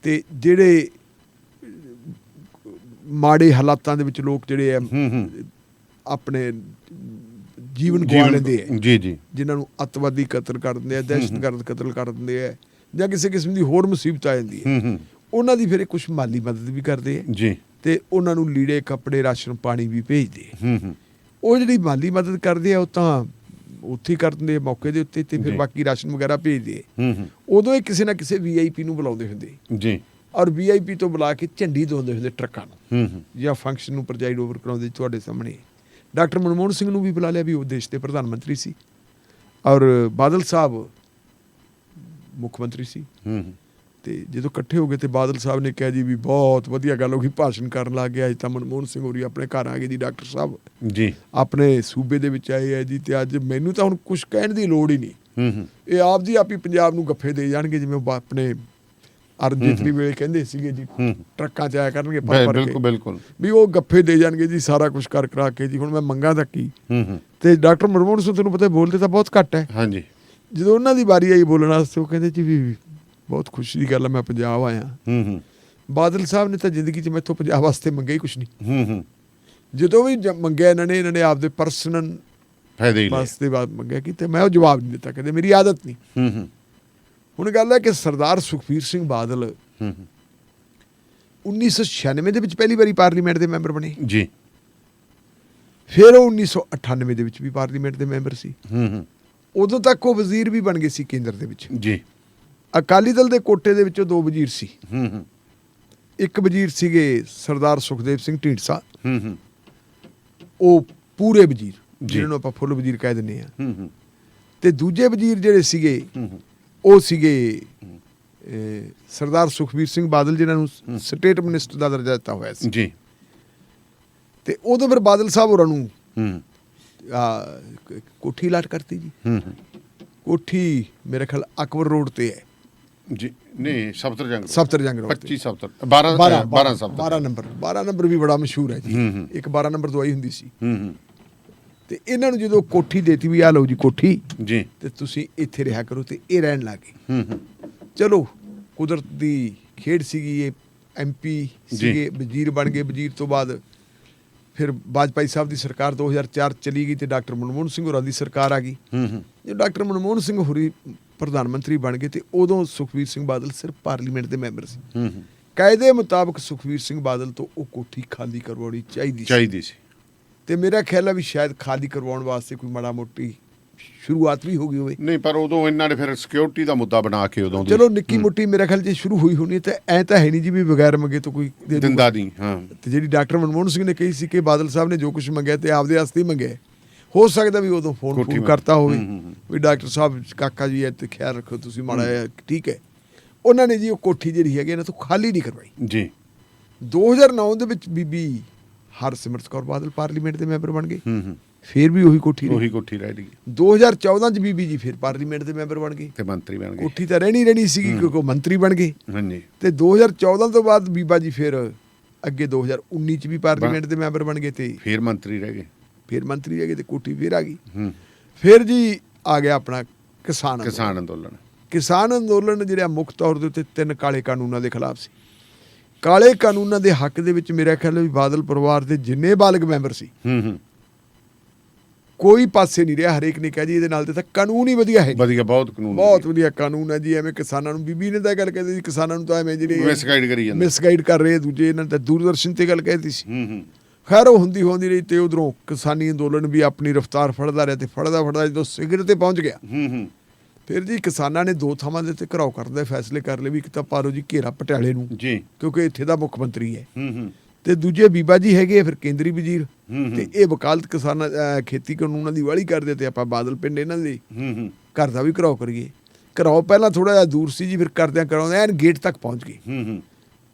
ਤੇ ਜਿਹੜੇ ਮਾੜੇ ਹਾਲਾਤਾਂ ਦੇ ਵਿੱਚ ਲੋਕ ਜਿਹੜੇ ਆ ਆਪਣੇ ਜੀਵਨ ਗਵਾ ਲੈਂਦੇ ਆ, ਜੀ ਜੀ, ਜਿਨ੍ਹਾਂ ਨੂੰ ਅੱਤਵਾਦੀ ਕਤਲ ਕਰ ਦਿੰਦੇ ਆ, ਦਹਿਸ਼ਤਗਰਦ ਕਤਲ ਕਰ ਦਿੰਦੇ ਆ, ਜਾਂ ਕਿਸੇ ਕਿਸਮ ਦੀ ਹੋਰ ਮੁਸੀਬਤ ਆ ਜਾਂਦੀ ਹੈ, ਉਹਨਾਂ ਦੀ ਫਿਰ ਕੁਝ ਮਾਲੀ ਮਦਦ ਵੀ ਕਰਦੇ ਆ ਜੀ, ਤੇ ਉਹਨਾਂ ਨੂੰ ਲੀੜੇ, ਕੱਪੜੇ, ਰਾਸ਼ਨ ਪਾਣੀ ਵੀ ਭੇਜਦੇ ਆ। ਉਹ ਜਿਹੜੀ ਮਾਲੀ ਮਦਦ ਕਰਦੇ ਆ ਉਹ ਤਾਂ ਉੱਥੇ ਹੀ ਕਰ ਦਿੰਦੇ ਮੌਕੇ ਦੇ ਉੱਤੇ, ਤੇ ਫਿਰ ਬਾਕੀ ਰਾਸ਼ਨ ਵਗੈਰਾ ਭੇਜਦੇ ਆ। ਉਦੋਂ ਇਹ ਕਿਸੇ ਨਾ ਕਿਸੇ VIP ਨੂੰ ਬੁਲਾਉਂਦੇ ਹੁੰਦੇ ਜੀ, ਔਰ VIP ਤੋਂ ਬੁਲਾ ਕੇ ਝੰਡੀ ਦਵਾਉਂਦੇ ਹੁੰਦੇ ਟਰੱਕਾਂ ਨੂੰ, ਜਾਂ ਫੰਕਸ਼ਨ ਨੂੰ ਪ੍ਰਜਾਈਡ ਓਵਰ ਕਰਾਉਂਦੇ। ਤੁਹਾਡੇ ਸਾਹਮਣੇ ਡਾਕਟਰ ਮਨਮੋਹਨ ਸਿੰਘ ਨੂੰ ਵੀ ਬੁਲਾ ਲਿਆ ਵੀ ਉਹ ਦੇਸ਼ ਦੇ ਪ੍ਰਧਾਨ ਮੰਤਰੀ ਸੀ, ਔਰ ਬਾਦਲ ਸਾਹਿਬ ਮੁੱਖ ਮੰਤਰੀ ਸੀ। ਤੇ ਜਦੋਂ ਇਕੱਠੇ ਹੋ ਗਏ ਤੇ ਬਾਦਲ ਸਾਹਿਬ ਨੇ ਕਿਹਾ ਜੀ ਵੀ ਬਹੁਤ ਵਧੀਆ ਗੱਲ ਹੋ ਗਈ, ਭਾਸ਼ਣ ਕਰਨ ਲੱਗ ਗਿਆ। ਅੱਜ ਤਾਂ ਮਨਮੋਹਨ ਸਿੰਘ ਹੋਰੀ ਆਪਣੇ ਘਰ ਆ ਗਏ ਜੀ, ਡਾਕਟਰ ਸਾਹਿਬ ਜੀ ਆਪਣੇ ਸੂਬੇ ਦੇ ਵਿੱਚ ਆਏ ਹੈ ਜੀ, ਤੇ ਅੱਜ ਮੈਨੂੰ ਤਾਂ ਹੁਣ ਕੁਝ ਕਹਿਣ ਦੀ ਲੋੜ ਹੀ ਨਹੀਂ। ਇਹ ਆਪ ਦੀ ਆਪ ਹੀ ਪੰਜਾਬ ਨੂੰ ਗੱਫੇ ਦੇ ਜਾਣਗੇ, ਜਿਵੇਂ ਉਹ ਆਪਣੇ ਅਰੁਣ ਜੇਤਲੀ ਵੇਲੇ ਕਹਿੰਦੇ ਸੀਗੇ ਜੀ, ਟਰੱਕਾਂ 'ਚ ਆਇਆ ਕਰਨਗੇ ਬਿਲਕੁਲ ਵੀ ਉਹ ਗੱਫੇ ਦੇ ਜਾਣਗੇ ਜੀ, ਸਾਰਾ ਕੁਝ ਕਰ ਕਰਾ ਕੇ ਜੀ। ਹੁਣ ਮੈਂ ਮੰਗਾਂ ਤਾਂ ਕੀ। ਤੇ ਡਾਕਟਰ ਮਨਮੋਹਨ ਸਿੰਘ ਤੁਹਾਨੂੰ ਪਤਾ ਬੋਲਦੇ ਤਾਂ ਬਹੁਤ ਘੱਟ ਹੈ। ਹਾਂਜੀ, ਜਦੋਂ ਉਹਨਾਂ ਦੀ ਵਾਰੀ ਆਈ ਬੋਲਣ ਵਾਸਤੇ ਉਹ ਕਹਿੰਦੇ ਜੀ ਵੀ ਬਹੁਤ ਖੁਸ਼ੀ ਦੀ ਗੱਲ ਹੈ, ਮੈਂ ਪੰਜਾਬ ਆਇਆ। ਬਾਦਲ ਸਾਹਿਬ ਨੇ ਤਾਂ ਜ਼ਿੰਦਗੀ 'ਚ ਮੈਥੋਂ ਪੰਜਾਬ ਵਾਸਤੇ ਮੰਗਿਆ ਹੀ ਕੁਛ ਨਹੀਂ। ਜਦੋਂ ਵੀ ਮੰਗਿਆ ਇਹਨਾਂ ਨੇ ਆਪਦੇ ਪਰਸਨਲ ਫਾਇਦੇ ਵਾਸਤੇ ਮੰਗਿਆ ਕਿ, ਤੇ ਮੈਂ ਉਹ ਜਵਾਬ ਨਹੀਂ ਦਿੱਤਾ, ਕਹਿੰਦੇ ਮੇਰੀ ਆਦਤ ਨਹੀਂ। ਹੁਣ ਗੱਲ ਹੈ ਕਿ ਸਰਦਾਰ ਸੁਖਬੀਰ ਸਿੰਘ ਬਾਦਲ 1996 ਦੇ ਵਿੱਚ ਪਹਿਲੀ ਵਾਰੀ ਪਾਰਲੀਮੈਂਟ ਦੇ ਮੈਂਬਰ ਬਣੇ ਜੀ। ਫਿਰ ਉਹ 1998 ਦੇ ਵਿੱਚ ਵੀ ਪਾਰਲੀਮੈਂਟ ਦੇ ਮੈਂਬਰ ਸੀ। ਉਦੋਂ ਤੱਕ ਉਹ ਵਜ਼ੀਰ ਵੀ ਬਣ ਗਏ ਸੀ ਕੇਂਦਰ ਦੇ ਵਿੱਚ ਜੀ। ਅਕਾਲੀ ਦਲ ਦੇ ਕੋਟੇ ਦੇ ਵਿੱਚੋਂ 2 ਵਜ਼ੀਰ ਸੀ। ਇੱਕ ਵਜ਼ੀਰ ਸੀਗੇ ਸਰਦਾਰ ਸੁਖਦੇਵ ਸਿੰਘ ਢੀਂਡਸਾ, ਹੂੰ ਉਹ ਪੂਰੇ ਵਜ਼ੀਰ ਜੀ। ਜਿਹਨਾਂ ਨੂੰ ਆਪਾਂ ਫੁੱਲ ਵਜ਼ੀਰ ਕਹਿ ਦਿੰਦੇ ਆ। ਹੂੰ ਤੇ ਦੂਜੇ ਵਜ਼ੀਰ ਜਿਹੜੇ ਸੀਗੇ ਉਹ ਸੀਗੇ ਸਰਦਾਰ ਸੁਖਬੀਰ ਸਿੰਘ ਬਾਦਲ, ਜਿਨ੍ਹਾਂ ਨੂੰ ਸਟੇਟ ਮਿਨਿਸਟਰ ਦਾ ਦਰਜਾ ਦਿੱਤਾ ਹੋਇਆ ਸੀ। ਜੀ। ਤੇ ਉਦੋਂ ਫਿਰ ਬਾਦਲ ਸਾਹਿਬ ਹੋਰਾਂ ਨੂੰ ਹੂੰ ਕੋਠੀ ਲਾਟ ਕਰਤੀ ਜੀ। ਹੂੰ ਕੋਠੀ ਮੇਰੇ ਖਿਆਲ ਅਕਬਰ ਰੋਡ ਤੇ ਹੈ, ਜੀ। ਨਹੀਂ, ਸਫਦਰਜੰਗ ਸਫਦਰਜੰਗ ਰੋਡ 25 ਸਫਦਰ 12 ਸਫਦਰ 12 ਨੰਬਰ ਵੀ ਬੜਾ ਮਸ਼ਹੂਰ ਹੈ ਜੀ। ਹੂੰ। ਇੱਕ 12 ਨੰਬਰ ਦਵਾਈ ਹੁੰਦੀ ਸੀ। ਹੂੰ ਤੇ ਇਹਨਾਂ ਨੂੰ ਜਦੋਂ ਕੋਠੀ ਦੇਤੀ ਵੀ ਆ ਲਓ ਜੀ ਕੋਠੀ, ਜੀ। ਤੇ ਤੁਸੀਂ ਇੱਥੇ ਰਿਹਾ ਕਰੋ, ਤੇ ਇਹ ਰਹਿਣ ਲੱਗੇ। ਹੂੰ ਚਲੋ ਕੁਦਰਤ ਦੀ ਖੇਡ ਸੀਗੀ, ਇਹ MP ਸੀਗੇ, ਵਜ਼ੀਰ ਬਣ ਗਏ। ਵਜ਼ੀਰ ਤੋਂ ਬਾਅਦ ਫਿਰ ਵਾਜਪਾਈ ਸਾਹਿਬ ਦੀ ਸਰਕਾਰ 2004 ਚਲੀ ਗਈ ਤੇ ਡਾਕਟਰ ਮਨਮੋਹਨ ਸਿੰਘ ਹੋਰਾਂ ਦੀ ਸਰਕਾਰ ਆ ਗਈ। ਹੂੰ ਜਦੋਂ ਡਾਕਟਰ ਮਨਮੋਹਨ ਸਿੰਘ ਹੋਰੀ ਪ੍ਰਧਾਨ ਮੰਤਰੀ ਬਣ ਗਏ ਤੇ ਉਦੋਂ ਸੁਖਬੀਰ ਸਿੰਘ ਬਾਦਲ ਸਿਰਫ ਪਾਰਲੀਮੈਂਟ ਦੇ ਮੈਂਬਰ ਸੀ। ਹੂੰ ਕਾਇਦੇ ਮੁਤਾਬਕ ਸੁਖਬੀਰ ਸਿੰਘ ਬਾਦਲ ਤੋਂ ਉਹ ਕੋਠੀ ਖਾਲੀ ਕਰਵਾਉਣੀ ਚਾਹੀਦੀ ਸੀ। ਤੇ ਮੇਰਾ ਖਿਆਲ ਹੈ ਵੀ ਸ਼ਾਇਦ ਖਾਲੀ ਕਰਵਾਉਣ ਵਾਸਤੇ ਕੋਈ ਮਾੜਾ ਮੋਟੀ ਸ਼ੁਰੂਆਤ ਵੀ ਹੋ ਗਈ ਹੋਵੇ। ਨਹੀਂ, ਪਰ ਉਦੋਂ ਇਹਨਾਂ ਨੇ ਫਿਰ ਸਿਕਿਉਰਿਟੀ ਦਾ ਮੁੱਦਾ ਬਣਾ ਕੇ ਉਦੋਂ ਚਲੋ ਨਿੱਕੀ ਮੋਟੀ ਮੇਰੇ ਖਿਆਲ ਜੇ ਸ਼ੁਰੂ ਹੋਈ ਹੋਣੀ ਤੇ ਐ ਤਾਂ ਹੈ ਨਹੀਂ ਜੀ ਵੀ ਬਗੈਰ ਮੰਗੇ ਤੋਂ ਕੋਈ ਦੇ ਦੂਗਾ। ਦਿੰਦਾ ਨਹੀਂ। ਹਾਂ। ਤੇ ਜਿਹੜੀ ਡਾਕਟਰ ਮਨਮੋਹਨ ਸਿੰਘ ਨੇ ਕਹੀ ਸੀ ਕਿ ਬਾਦਲ ਸਾਹਿਬ ਨੇ ਜੋ ਕੁਝ ਮੰਗਿਆ ਤੇ ਆਪਦੇ ਵਾਸਤੇ ਹੀ ਮੰਗਿਆ, ਹੋ ਸਕਦਾ ਵੀ ਉਦੋਂ ਕੋਠੀ ਫੋਨ ਕਰਤਾ ਹੋਵੇ ਹੂੰ। ਵੀ ਡਾਕਟਰ ਸਾਹਿਬ ਕਾਕਾ ਜੀ ਤੇ ਖਿਆਲ ਰੱਖੋ ਤੁਸੀਂ ਮਾੜਾ ਜਿਹਾ, ਠੀਕ ਹੈ। ਉਹਨਾਂ ਨੇ ਜੀ ਉਹ ਕੋਠੀ ਜਿਹੜੀ ਹੈਗੀ ਇਹਨਾਂ ਤੋਂ ਖਾਲੀ ਨਹੀਂ ਕਰਵਾਈ। ਜੀ। 2009 ਦੇ ਵਿੱਚ ਬੀਬੀ ਹਰਸਿਮਰਤ ਕੌਰ ਬਾਦਲ ਪਾਰਲੀਮੈਂਟ ਦੇ ਮੈਂਬਰ ਬਣ ਗਏ। ਹੂੰ ਫਿਰ ਵੀ ਉਹੀ ਕੋਠੀ ਰਹੀ। ਉਹੀ ਕੋਠੀ ਰਹਿ ਗਈ 2014 ਚ ਬੀਬੀ ਜੀ ਫਿਰ ਪਾਰਲੀਮੈਂਟ ਦੇ ਮੈਂਬਰ ਬਣ ਗਏ। ਤੇ ਮੰਤਰੀ ਬਣ ਗਏ। ਕੋਠੀ ਤਾਂ ਰਹਿਣੀ ਸੀਗੀ ਕਿਉਂਕਿ ਉਹ ਮੰਤਰੀ ਬਣ ਗਏ। ਹਾਂਜੀ। ਤੇ 2014 ਤੋਂ ਬਾਅਦ ਬੀਬਾ ਜੀ ਫਿਰ ਅੱਗੇ 2019 ਚ ਵੀ ਪਾਰਲੀਮੈਂਟ ਦੇ ਮੈਂਬਰ ਬਣ ਗਏ ਤੇ ਫਿਰ ਮੰਤਰੀ ਰਹਿ ਗਏ। ਫਿਰ ਮੰਤਰੀ ਰਹਿ ਗਏ ਤੇ ਕੋਠੀ ਫਿਰ ਆ ਗਈ। ਹੂੰ। ਫਿਰ ਜੀ ਆ ਗਿਆ ਆਪਣਾ ਕਿਸਾਨ ਅੰਦੋਲਨ। ਕਿਸਾਨ ਅੰਦੋਲਨ ਜਿਹੜਾ ਮੁੱਖ ਤੌਰ ਦੇ ਉੱਤੇ 3 ਕਾਲੇ ਕਾਨੂੰਨਾਂ ਦੇ ਖਿਲਾਫ ਸੀ। ਕਾਲੇ ਕਾਨੂੰਨਾਂ ਦੇ ਹੱਕ ਦੇ ਵਿੱਚ ਮੇਰਾ ਖਿਆਲ ਹੈ ਵੀ ਬਾਦਲ ਪਰਿਵਾਰ ਦੇ ਜਿੰਨੇ ਬਾਲਗ ਮੈਂਬਰ ਸੀ ਹੂੰ ਕੋਈ ਪਾਸੇ ਨਹੀਂ ਰਿਹਾ। ਹਰੇਕ ਨੇ ਕਿਹਾ ਜੀ ਇਹਦੇ ਨਾਲ ਤੇ ਤਾਂ ਕਾਨੂੰਨ ਹੀ ਵਧੀਆ ਹੈ, ਵਧੀਆ, ਬਹੁਤ ਕਾਨੂੰਨ, ਬਹੁਤ ਵਧੀਆ ਕਾਨੂੰਨ ਹੈ ਜੀ। ਐਵੇਂ ਕਿਸਾਨਾਂ ਨੂੰ ਬੀਬੀ ਨੇ ਤਾਂ ਗੱਲ ਕਹਿੰਦੇ ਸੀ ਕਿਸਾਨਾਂ ਨੂੰ ਤਾਂ ਐਵੇਂ ਜਿਹੜੇ ਮਿਸਗਾਈਡ ਕਰੀ ਜਾਂਦੇ। ਮਿਸਗਾਈਡ ਕਰ ਰਹੇ ਦੂਜੇ, ਇਹਨਾਂ ਨੇ ਤਾਂ ਦੂਰਦਰਸ਼ਨ ਤੇ ਗੱਲ ਕਹਿਤੀ ਸੀ। ਹੂੰ ਖੈਰ ਉਹ ਹੁੰਦੀ ਰਹੀ ਤੇ ਉਧਰੋਂ ਕਿਸਾਨੀ ਅੰਦੋਲਨ ਵੀ ਆਪਣੀ ਰਫ਼ਤਾਰ ਫੜਦਾ ਰਿਹਾ ਤੇ ਫੜਦਾ ਜਦੋਂ ਸਿਖਰ ਤੇ ਪਹੁੰਚ ਗਿਆ ਹੂੰ ਫਿਰ ਜੀ ਕਿਸਾਨਾਂ ਨੇ 2 ਥਾਵਾਂ ਦੇ ਉੱਤੇ ਘਰਾਓ ਕਰਨ ਦੇ ਫੈਸਲੇ ਕਰ ਲਏ ਵੀ ਇੱਕ ਤਾਂ ਪਾਰੋ ਜੀ ਘੇਰਾ ਪਟਿਆਲੇ ਨੂੰ, ਜੀ। ਕਿਉਂਕਿ ਇੱਥੇ ਦਾ ਮੁੱਖ ਮੰਤਰੀ ਹੈ, ਹੂੰ ਤੇ ਦੂਜੇ ਬੀਬਾ ਜੀ ਹੈਗੇ ਆ ਫਿਰ ਕੇਂਦਰੀ ਵਜ਼ੀਰ, ਹੂੰ। ਤੇ ਇਹ ਵਕਾਲਤ ਕਿਸਾਨਾਂ ਖੇਤੀ ਕਾਨੂੰਨਾਂ ਦੀ ਵਾਲੀ ਕਰਦੇ ਤੇ ਆਪਾਂ ਬਾਦਲ ਪਿੰਡ ਇਹਨਾਂ ਦੇ ਹੂੰ ਘਰ ਦਾ ਵੀ ਘਰਾਓ ਕਰੀਏ। ਘਰਾਓ ਪਹਿਲਾਂ ਥੋੜਾ ਜਿਹਾ ਦੂਰ ਸੀ ਜੀ, ਫਿਰ ਕਰਦਿਆਂ ਕਰਾਉਂਦੇ ਐਨ ਗੇਟ ਤੱਕ ਪਹੁੰਚ ਗਏ। ਹੂੰ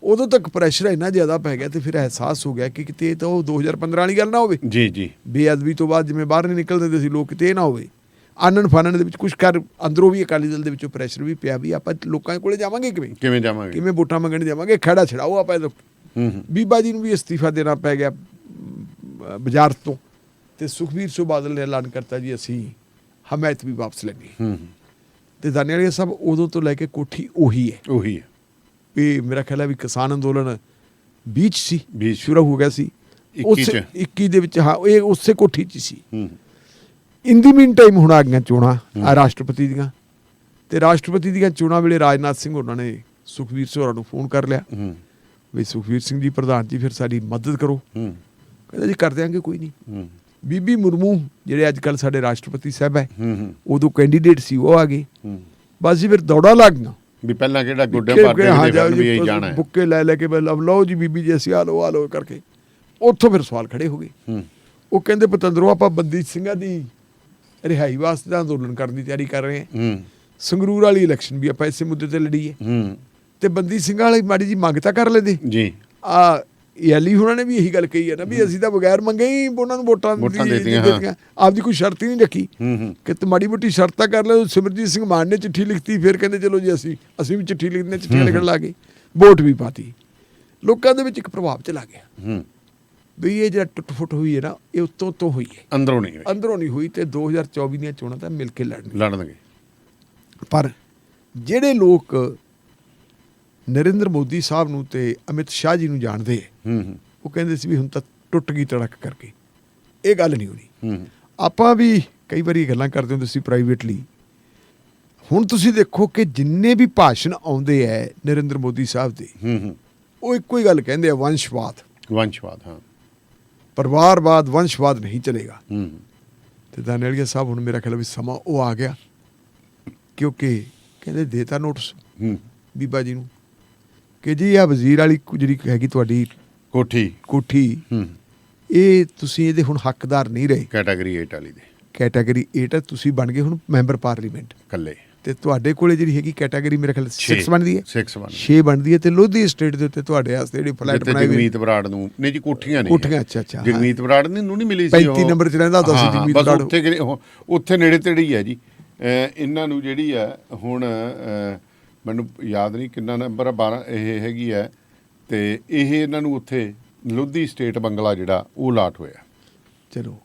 ਉਦੋਂ ਤੱਕ ਪ੍ਰੈਸ਼ਰ ਇੰਨਾ ਜ਼ਿਆਦਾ ਪੈ ਗਿਆ ਤੇ ਫਿਰ ਅਹਿਸਾਸ ਹੋ ਗਿਆ ਕਿ ਕਿਤੇ ਇਹ ਤਾਂ ਉਹ 2015 ਵਾਲੀ ਗੱਲ ਨਾ ਹੋਵੇ। ਜੀ। ਬੇਅਦਬੀ ਤੋਂ ਬਾਅਦ ਜਿਵੇਂ ਬਾਹਰ ਨਹੀਂ ਨਿਕਲਦੇ ਹੁੰਦੇ ਸੀ ਲੋਕ, ਕਿਤੇ ਇਹ ਨਾ ਹੋਵੇ। ਆਨਣ ਫਾਨਣ ਦੇ ਵਿੱਚ ਕੁਝ ਕਰ ਅੰਦਰੋਂ ਵੀ ਅਕਾਲੀ ਦਲ ਦੇ ਵਿੱਚੋਂ ਪ੍ਰੈਸ਼ਰ ਵੀ ਪਿਆ ਵੀ ਆਪਾਂ ਲੋਕਾਂ ਕੋਲੇ ਜਾਵਾਂਗੇ ਕਿਵੇਂ ਜਾਵਾਂਗੇ, ਕਿਵੇਂ ਵੋਟਾਂ ਮੰਗਣ ਜਾਵਾਂਗੇ, ਖੜਾ ਛੜਾਓ ਆਪਾਂ ਇਹਦਾ। ਹੂੰ ਬੀਬਾ ਜੀ ਨੂੰ ਵੀ ਅਸਤੀਫਾ ਦੇਣਾ ਪੈ ਗਿਆ ਵਜ਼ਾਰਤ ਤੋਂ, ਤੇ ਸੁਖਬੀਰ ਸਿੰਘ ਬਾਦਲ ਨੇ ਐਲਾਨ ਕਰਤਾ ਜੀ ਅਸੀਂ ਹਮਾਇਤ ਵੀ ਵਾਪਸ ਲੈਣੀ। ਹੂੰ ਤੇ ਦਾਨੇਵਾਲੀਆ ਸਾਹਿਬ ਉਦੋਂ ਤੋਂ ਲੈ ਕੇ ਕੋਠੀ ਉਹੀ ਹੈ। ਉਹੀ ਹੈ। ਇਹ ਮੇਰਾ ਖਿਆਲ ਹੈ ਵੀ ਕਿਸਾਨ ਅੰਦੋਲਨ ਬੀਚ ਸੀ, ਬੀਚ ਸ਼ੁਰੂ ਹੋ ਗਿਆ ਸੀ 21 ਦੇ ਵਿੱਚ। ਹਾਂ, ਇਹ ਉਸੇ ਕੋਠੀ 'ਚ ਸੀ। ਹੂੰ ਇਨ ਦੀ ਮੀਨ ਟਾਈਮ ਹੁਣ ਆ ਗਈਆਂ ਚੋਣਾਂ ਰਾਸ਼ਟਰਪਤੀ ਦੀਆਂ, ਤੇ ਰਾਸ਼ਟਰਪਤੀ ਦੀਆਂ ਚੋਣਾਂ ਵੇਲੇ ਰਾਜਨਾਥ ਸਿੰਘ ਉਹਨਾਂ ਨੇ ਸੁਖਬੀਰ ਸਿੰਘ ਹੋਰਾਂ ਨੂੰ ਫੋਨ ਕਰ ਲਿਆ ਹੂੰ ਵੀ ਸੁਖਬੀਰ ਸਿੰਘ ਜੀ ਪ੍ਰਧਾਨ ਜੀ ਫਿਰ ਸਾਡੀ ਮਦਦ ਕਰੋ। ਹੂੰ ਕਹਿੰਦਾ ਜੀ ਕਰ ਦਿਆਂਗੇ, ਕੋਈ ਨਹੀਂ। ਹੂੰ ਬੀਬੀ ਮੁਰਮੂ ਜਿਹੜੇ ਅੱਜ ਕੱਲ੍ਹ ਸਾਡੇ ਰਾਸ਼ਟਰਪਤੀ ਸਾਹਿਬ ਹੈ, ਹੂੰ ਉਦੋਂ ਕੈਂਡੀਡੇਟ ਸੀ, ਉਹ ਆ ਗਏ। ਹੂੰ ਬਸ ਜੀ ਫਿਰ ਦੌੜਾ ਲੱਗ ਗਈਆਂ ਵੀ ਪਹਿਲਾਂ ਕਿਹੜਾ ਗੁੱਡੇ ਭਰਦੇ ਵੀ ਇਹ ਜਾਣਾ ਹੈ। ਬੁੱਕੇ ਲੈ ਕੇ ਲਓ ਜੀ ਬੀਬੀ ਜੀ ਅਸੀਂ ਆ ਲਓ ਕਰਕੇ ਉੱਥੋਂ ਫਿਰ ਸਵਾਲ ਖੜੇ ਹੋ ਗਏ। ਹੂੰ ਉਹ ਕਹਿੰਦੇ ਪਤੰਦਰੋਂ ਆਪਾਂ ਬੰਦੀ ਸਿੰਘਾਂ ਦੀ ਰਿਹਾਈ ਵਾਸਤੇ ਦਾ ਅੰਦੋਲਨ ਕਰਨ ਦੀ ਤਿਆਰੀ ਕਰ ਰਹੇ ਹਾਂ। ਹੂੰ ਸੰਗਰੂਰ ਵਾਲੀ ਇਲੈਕਸ਼ਨ ਵੀ ਆਪਾਂ ਇਸੇ ਮੁੱਦੇ ਤੇ ਲੜੀਏ, ਹੂੰ ਤੇ ਬੰਦੀ ਸਿੰਘਾਂ ਵਾਲੀ ਮਾੜੀ ਜੀ ਮੰਗ ਤਾਂ ਕਰ ਲੈਂਦੇ। ਜੀ। ਆ ਯਾਲੀ ਹੁਣਾਂ ਨੇ ਵੀ ਇਹੀ ਗੱਲ ਕਹੀ ਹੈ ਨਾ ਵੀ ਅਸੀਂ ਤਾਂ ਬਗੈਰ ਮੰਗੇ ਹੀ ਉਹਨਾਂ ਨੂੰ ਵੋਟਾਂ ਦਿੱਤੀਆਂ, ਆਪਦੀ ਕੋਈ ਸ਼ਰਤ ਹੀ ਨਹੀਂ ਰੱਖੀ ਕਿ ਤੇ ਮਾੜੀ ਮੋਟੀ ਸ਼ਰਤਾਂ ਕਰ ਲੈ। ਸਿਮਰਜੀਤ ਸਿੰਘ ਮਾਨ ਨੇ ਚਿੱਠੀ ਲਿਖਤੀ, ਫਿਰ ਕਹਿੰਦੇ ਚਲੋ ਜੀ ਅਸੀਂ ਵੀ ਚਿੱਠੀ ਲਿਖਦੇ, ਚਿੱਠੀਆਂ ਲਿਖਣ ਲੱਗ ਗਏ, ਵੋਟ ਵੀ ਪਾਤੀ। ਲੋਕਾਂ ਦੇ ਵਿੱਚ ਇੱਕ ਪ੍ਰਭਾਵ ਚਲਾ ਗਿਆ ਹੂੰ ਵੀ ਇਹ ਜਿਹੜਾ ਟੁੱਟ ਫੁੱਟ ਹੋਈ ਹੈ ਨਾ, ਇਹ ਉੱਤੋਂ ਹੋਈ ਹੈ, ਅੰਦਰੋਂ ਨਹੀਂ ਹੋਈ। ਤੇ 2024 ਦੀਆਂ ਚੋਣਾਂ ਤਾਂ ਮਿਲ ਕੇ ਲੜਨਗੇ। ਪਰ ਜਿਹੜੇ ਲੋਕ ਨਰਿੰਦਰ ਮੋਦੀ ਸਾਹਿਬ ਨੂੰ ਤੇ ਅਮਿਤ ਸ਼ਾਹ ਜੀ ਨੂੰ ਜਾਣਦੇ ਹੈ, ਉਹ ਕਹਿੰਦੇ ਸੀ ਵੀ ਹੁਣ ਤਾਂ ਟੁੱਟ ਗਈ ਤੜਕ ਕਰਕੇ, ਇਹ ਗੱਲ ਨਹੀਂ ਹੋਣੀ। ਆਪਾਂ ਵੀ ਕਈ ਵਾਰੀ ਗੱਲਾਂ ਕਰਦੇ ਹੁੰਦੇ ਸੀ ਪ੍ਰਾਈਵੇਟਲੀ। ਹੁਣ ਤੁਸੀਂ ਦੇਖੋ ਕਿ ਜਿੰਨੇ ਵੀ ਭਾਸ਼ਣ ਆਉਂਦੇ ਹੈ ਨਰਿੰਦਰ ਮੋਦੀ ਸਾਹਿਬ ਦੇ, ਉਹ ਇੱਕੋ ਹੀ ਗੱਲ ਕਹਿੰਦੇ ਆ, ਵੰਸ਼ਵਾਦ। ਹਾਂ, ਪਰਿਵਾਰਵਾਦ, ਵੰਸ਼ਵਾਦ ਨਹੀਂ ਚਲੇਗਾ। ਹੂੰ ਤੇ ਦਾਨੇਵਾਲੀਆ ਸਾਹਿਬ ਹੁਣ ਮੇਰਾ ਖਿਆਲ ਵੀ ਸਮਾਂ ਉਹ ਆ ਗਿਆ, ਕਿਉਂਕਿ ਕਹਿੰਦੇ ਦੇਤਾ ਨੋਟਿਸ ਹੂੰ ਬੀਬਾ ਜੀ ਨੂੰ ਕਿ ਜੀ ਆ ਵਜ਼ੀਰ ਵਾਲੀ ਜਿਹੜੀ ਹੈਗੀ ਤੁਹਾਡੀ ਕੋਠੀ ਕੋਠੀ, ਇਹ ਤੁਸੀਂ ਇਹਦੇ ਹੁਣ ਹੱਕਦਾਰ ਨਹੀਂ ਰਹੇ। ਕੈਟਾਗਰੀ 8 ਵਾਲੀ ਦੇ ਕੈਟਾਗਰੀ 8 ਤੁਸੀਂ ਬਣ ਗਏ ਹੁਣ ਮੈਂਬਰ ਪਾਰਲੀਮੈਂਟ, ਕੱਲੇ ਤੇ ਤੁਹਾਡੇ ਕੋਲੇ ਜਿਹੜੀ ਹੈਗੀ ਕੈਟਾਗਰੀ ਮੇਰੇ ਖਿਆਲ 6 ਬਣਦੀ ਹੈ, 6 ਬਣ 6 ਬਣਦੀ ਹੈ। ਤੇ ਲੋਧੀ ਸਟੇਟ ਦੇ ਉੱਤੇ ਤੁਹਾਡੇ ਵਾਸਤੇ ਜਿਹੜੀ ਫਲੈਟ ਜਿੱਥੇ ਬਣਾਈ ਹੋਈ ਜਗਮੀਤ ਬਰਾੜ ਨੂੰ ਨਹੀਂ ਜੀ, ਕੋਠੀਆਂ ਨਹੀਂ ਕੋਠੀਆਂ, ਅੱਛਾ ਜਗਮੀਤ ਬਰਾੜ ਨੂੰ ਨਹੀਂ ਮਿਲੀ ਸੀ 35 ਨੰਬਰ 'ਚ ਰਹਿੰਦਾ ਹੁੰਦਾ ਸੀ ਹਾਂ, ਜਗਮੀਤ ਬਸ ਬਰਾੜ। ਉੱਥੇ ਨੇੜੇ ਤੇੜੇ ਹੀ ਹੈ ਜੀ। ਇਹਨਾਂ ਨੂੰ ਜਿਹੜੀ ਹੈ ਹੁਣ ਮੈਨੂੰ ਯਾਦ ਨਹੀਂ ਕਿੰਨਾ ਨੰਬਰ ਆ, 12 ਇਹ ਹੈਗੀ ਹੈ, ਤੇ ਇਹ ਇਹਨਾਂ ਨੂੰ ਉੱਥੇ ਲੋਧੀ ਸਟੇਟ ਬੰਗਲਾ ਜਿਹੜਾ ਉਹ ਅਲਾਟ ਹੋਇਆ। ਚਲੋ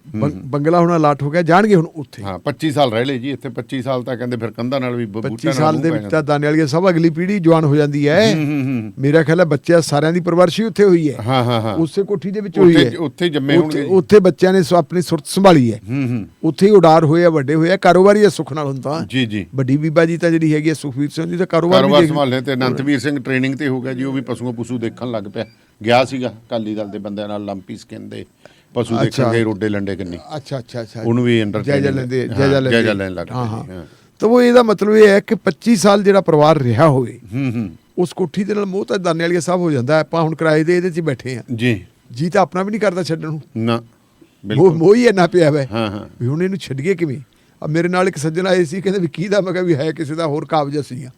ਬੰਗਲਾ ਹੁਣ ਅਲਾਟ ਹੋ ਗਿਆ, ਜਾਣਗੇ ਹੁਣ ਉੱਥੇ। ਹਾਂ 25 ਸਾਲ ਰਹਿ ਲਏ ਜੀ ਇੱਥੇ, 25 ਸਾਲ ਤਾਂ ਕਹਿੰਦੇ ਫਿਰ ਕੰਧਾਂ ਨਾਲ ਵੀ 25 ਸਾਲ ਦੇ ਵਿੱਚ ਤਾਂ ਦਾਨੇ ਵਾਲੀ ਸਭ ਅਗਲੀ ਪੀੜ੍ਹੀ ਜਵਾਨ ਹੋ ਜਾਂਦੀ ਹੈ। ਮੇਰਾ ਖਿਆਲ ਹੈ ਬੱਚਿਆਂ ਸਾਰਿਆਂ ਦੀ ਪਰਵਰਿਸ਼ ਹੀ ਉੱਥੇ ਹੋਈ ਹੈ। ਹਾਂ ਉਸੇ ਕੋਠੀ ਦੇ ਵਿੱਚ ਹੋਈ ਹੈ, ਉੱਥੇ ਜੰਮੇ ਹੋਣਗੇ। ਉੱਥੇ ਬੱਚਿਆਂ ਨੇ ਆਪਣੀ ਸੁਰਤ ਸੰਭਾਲੀ ਹੈ, ਉੱਥੇ ਹੀ ਉਡਾਰ ਹੋਏ ਆ, ਵੱਡੇ ਹੋਏ ਆ। ਕਾਰੋਬਾਰੀ ਹੈ ਸੁੱਖ ਨਾਲ ਹੁੰਦਾ ਜੀ। ਵੱਡੀ ਬੀਬਾ ਜੀ ਤਾਂ ਜਿਹੜੀ ਹੈਗੀ ਸੁਖਵੀਰ ਸਿੰਘ ਜੀ ਦਾ ਕਾਰੋਬਾਰ ਸੰਭਾਲਣੇ, ਤੇ ਅਨੰਤਵੀਰ ਸਿੰਘ ਟ੍ਰੇਨਿੰਗ ਤੇ ਹੋ ਗਿਆ ਜੀ, ਉਹ ਵੀ ਪਸ਼ੂਆਂ ਪਸ਼ੂ ਦੇਖਣ ਲੱਗ ਪਿਆ। ਗਿਆ ਸੀਗਾ ਅਕਾਲੀ ਦਲ ਦੇ ਬੰਦਿਆਂ ਨਾਲ, ਲੰਪੀ ਸਕਿਨ ਦੇ ਪਸ਼ੂ ਦੇਖਣਗੇ, ਰੋਡੇ ਲੰਡੇ ਕਿੰਨੀ। ਅੱਛਾ ਉਹਨੂੰ ਵੀ ਅੰਡਰ ਜਾਇਜ਼ਾ ਲੈਣ ਲੱਗ ਹਾਂ। ਤਾਂ ਉਹ ਇਹਦਾ ਮਤਲਬ ਇਹ ਹੈ ਕਿ 25 ਸਾਲ ਜਿਹੜਾ ਪਰਿਵਾਰ ਰਿਹਾ ਹੋਵੇ ਉਸ ਕੋਠੀ ਦੇ ਨਾਲ ਮੋਹ ਤਾਂ ਦਾਨੇ ਵਾਲੀਆ ਸਭ ਹੋ ਜਾਂਦਾ। ਆਪਾਂ ਹੁਣ ਕਿਰਾਏ ਦੇ ਇਹਦੇ 'ਚ ਬੈਠੇ ਆ ਜੀ ਤਾਂ ਆਪਣਾ ਵੀ ਨਹੀਂ ਕਰਦਾ ਛੱਡਣ ਨੂੰ ਨਾ, ਮੋਹ ਹੀ ਇੰਨਾ ਪਿਆ ਵੈ ਹਾਂ ਵੀ ਹੁਣ ਇਹਨੂੰ ਛੱਡੀਏ ਕਿਵੇਂ। ਆ ਮੇਰੇ ਨਾਲ ਇੱਕ ਸੱਜਣ ਆਏ ਸੀ, ਕਹਿੰਦੇ ਵੀ ਕਿਹਦਾ? ਮੈਂ ਕਿਹਾ ਵੀ ਹੈ ਕਿਸੇ ਦਾ ਹੋਰ ਕਾਬਜ਼ਾ ਸੀਗਾ।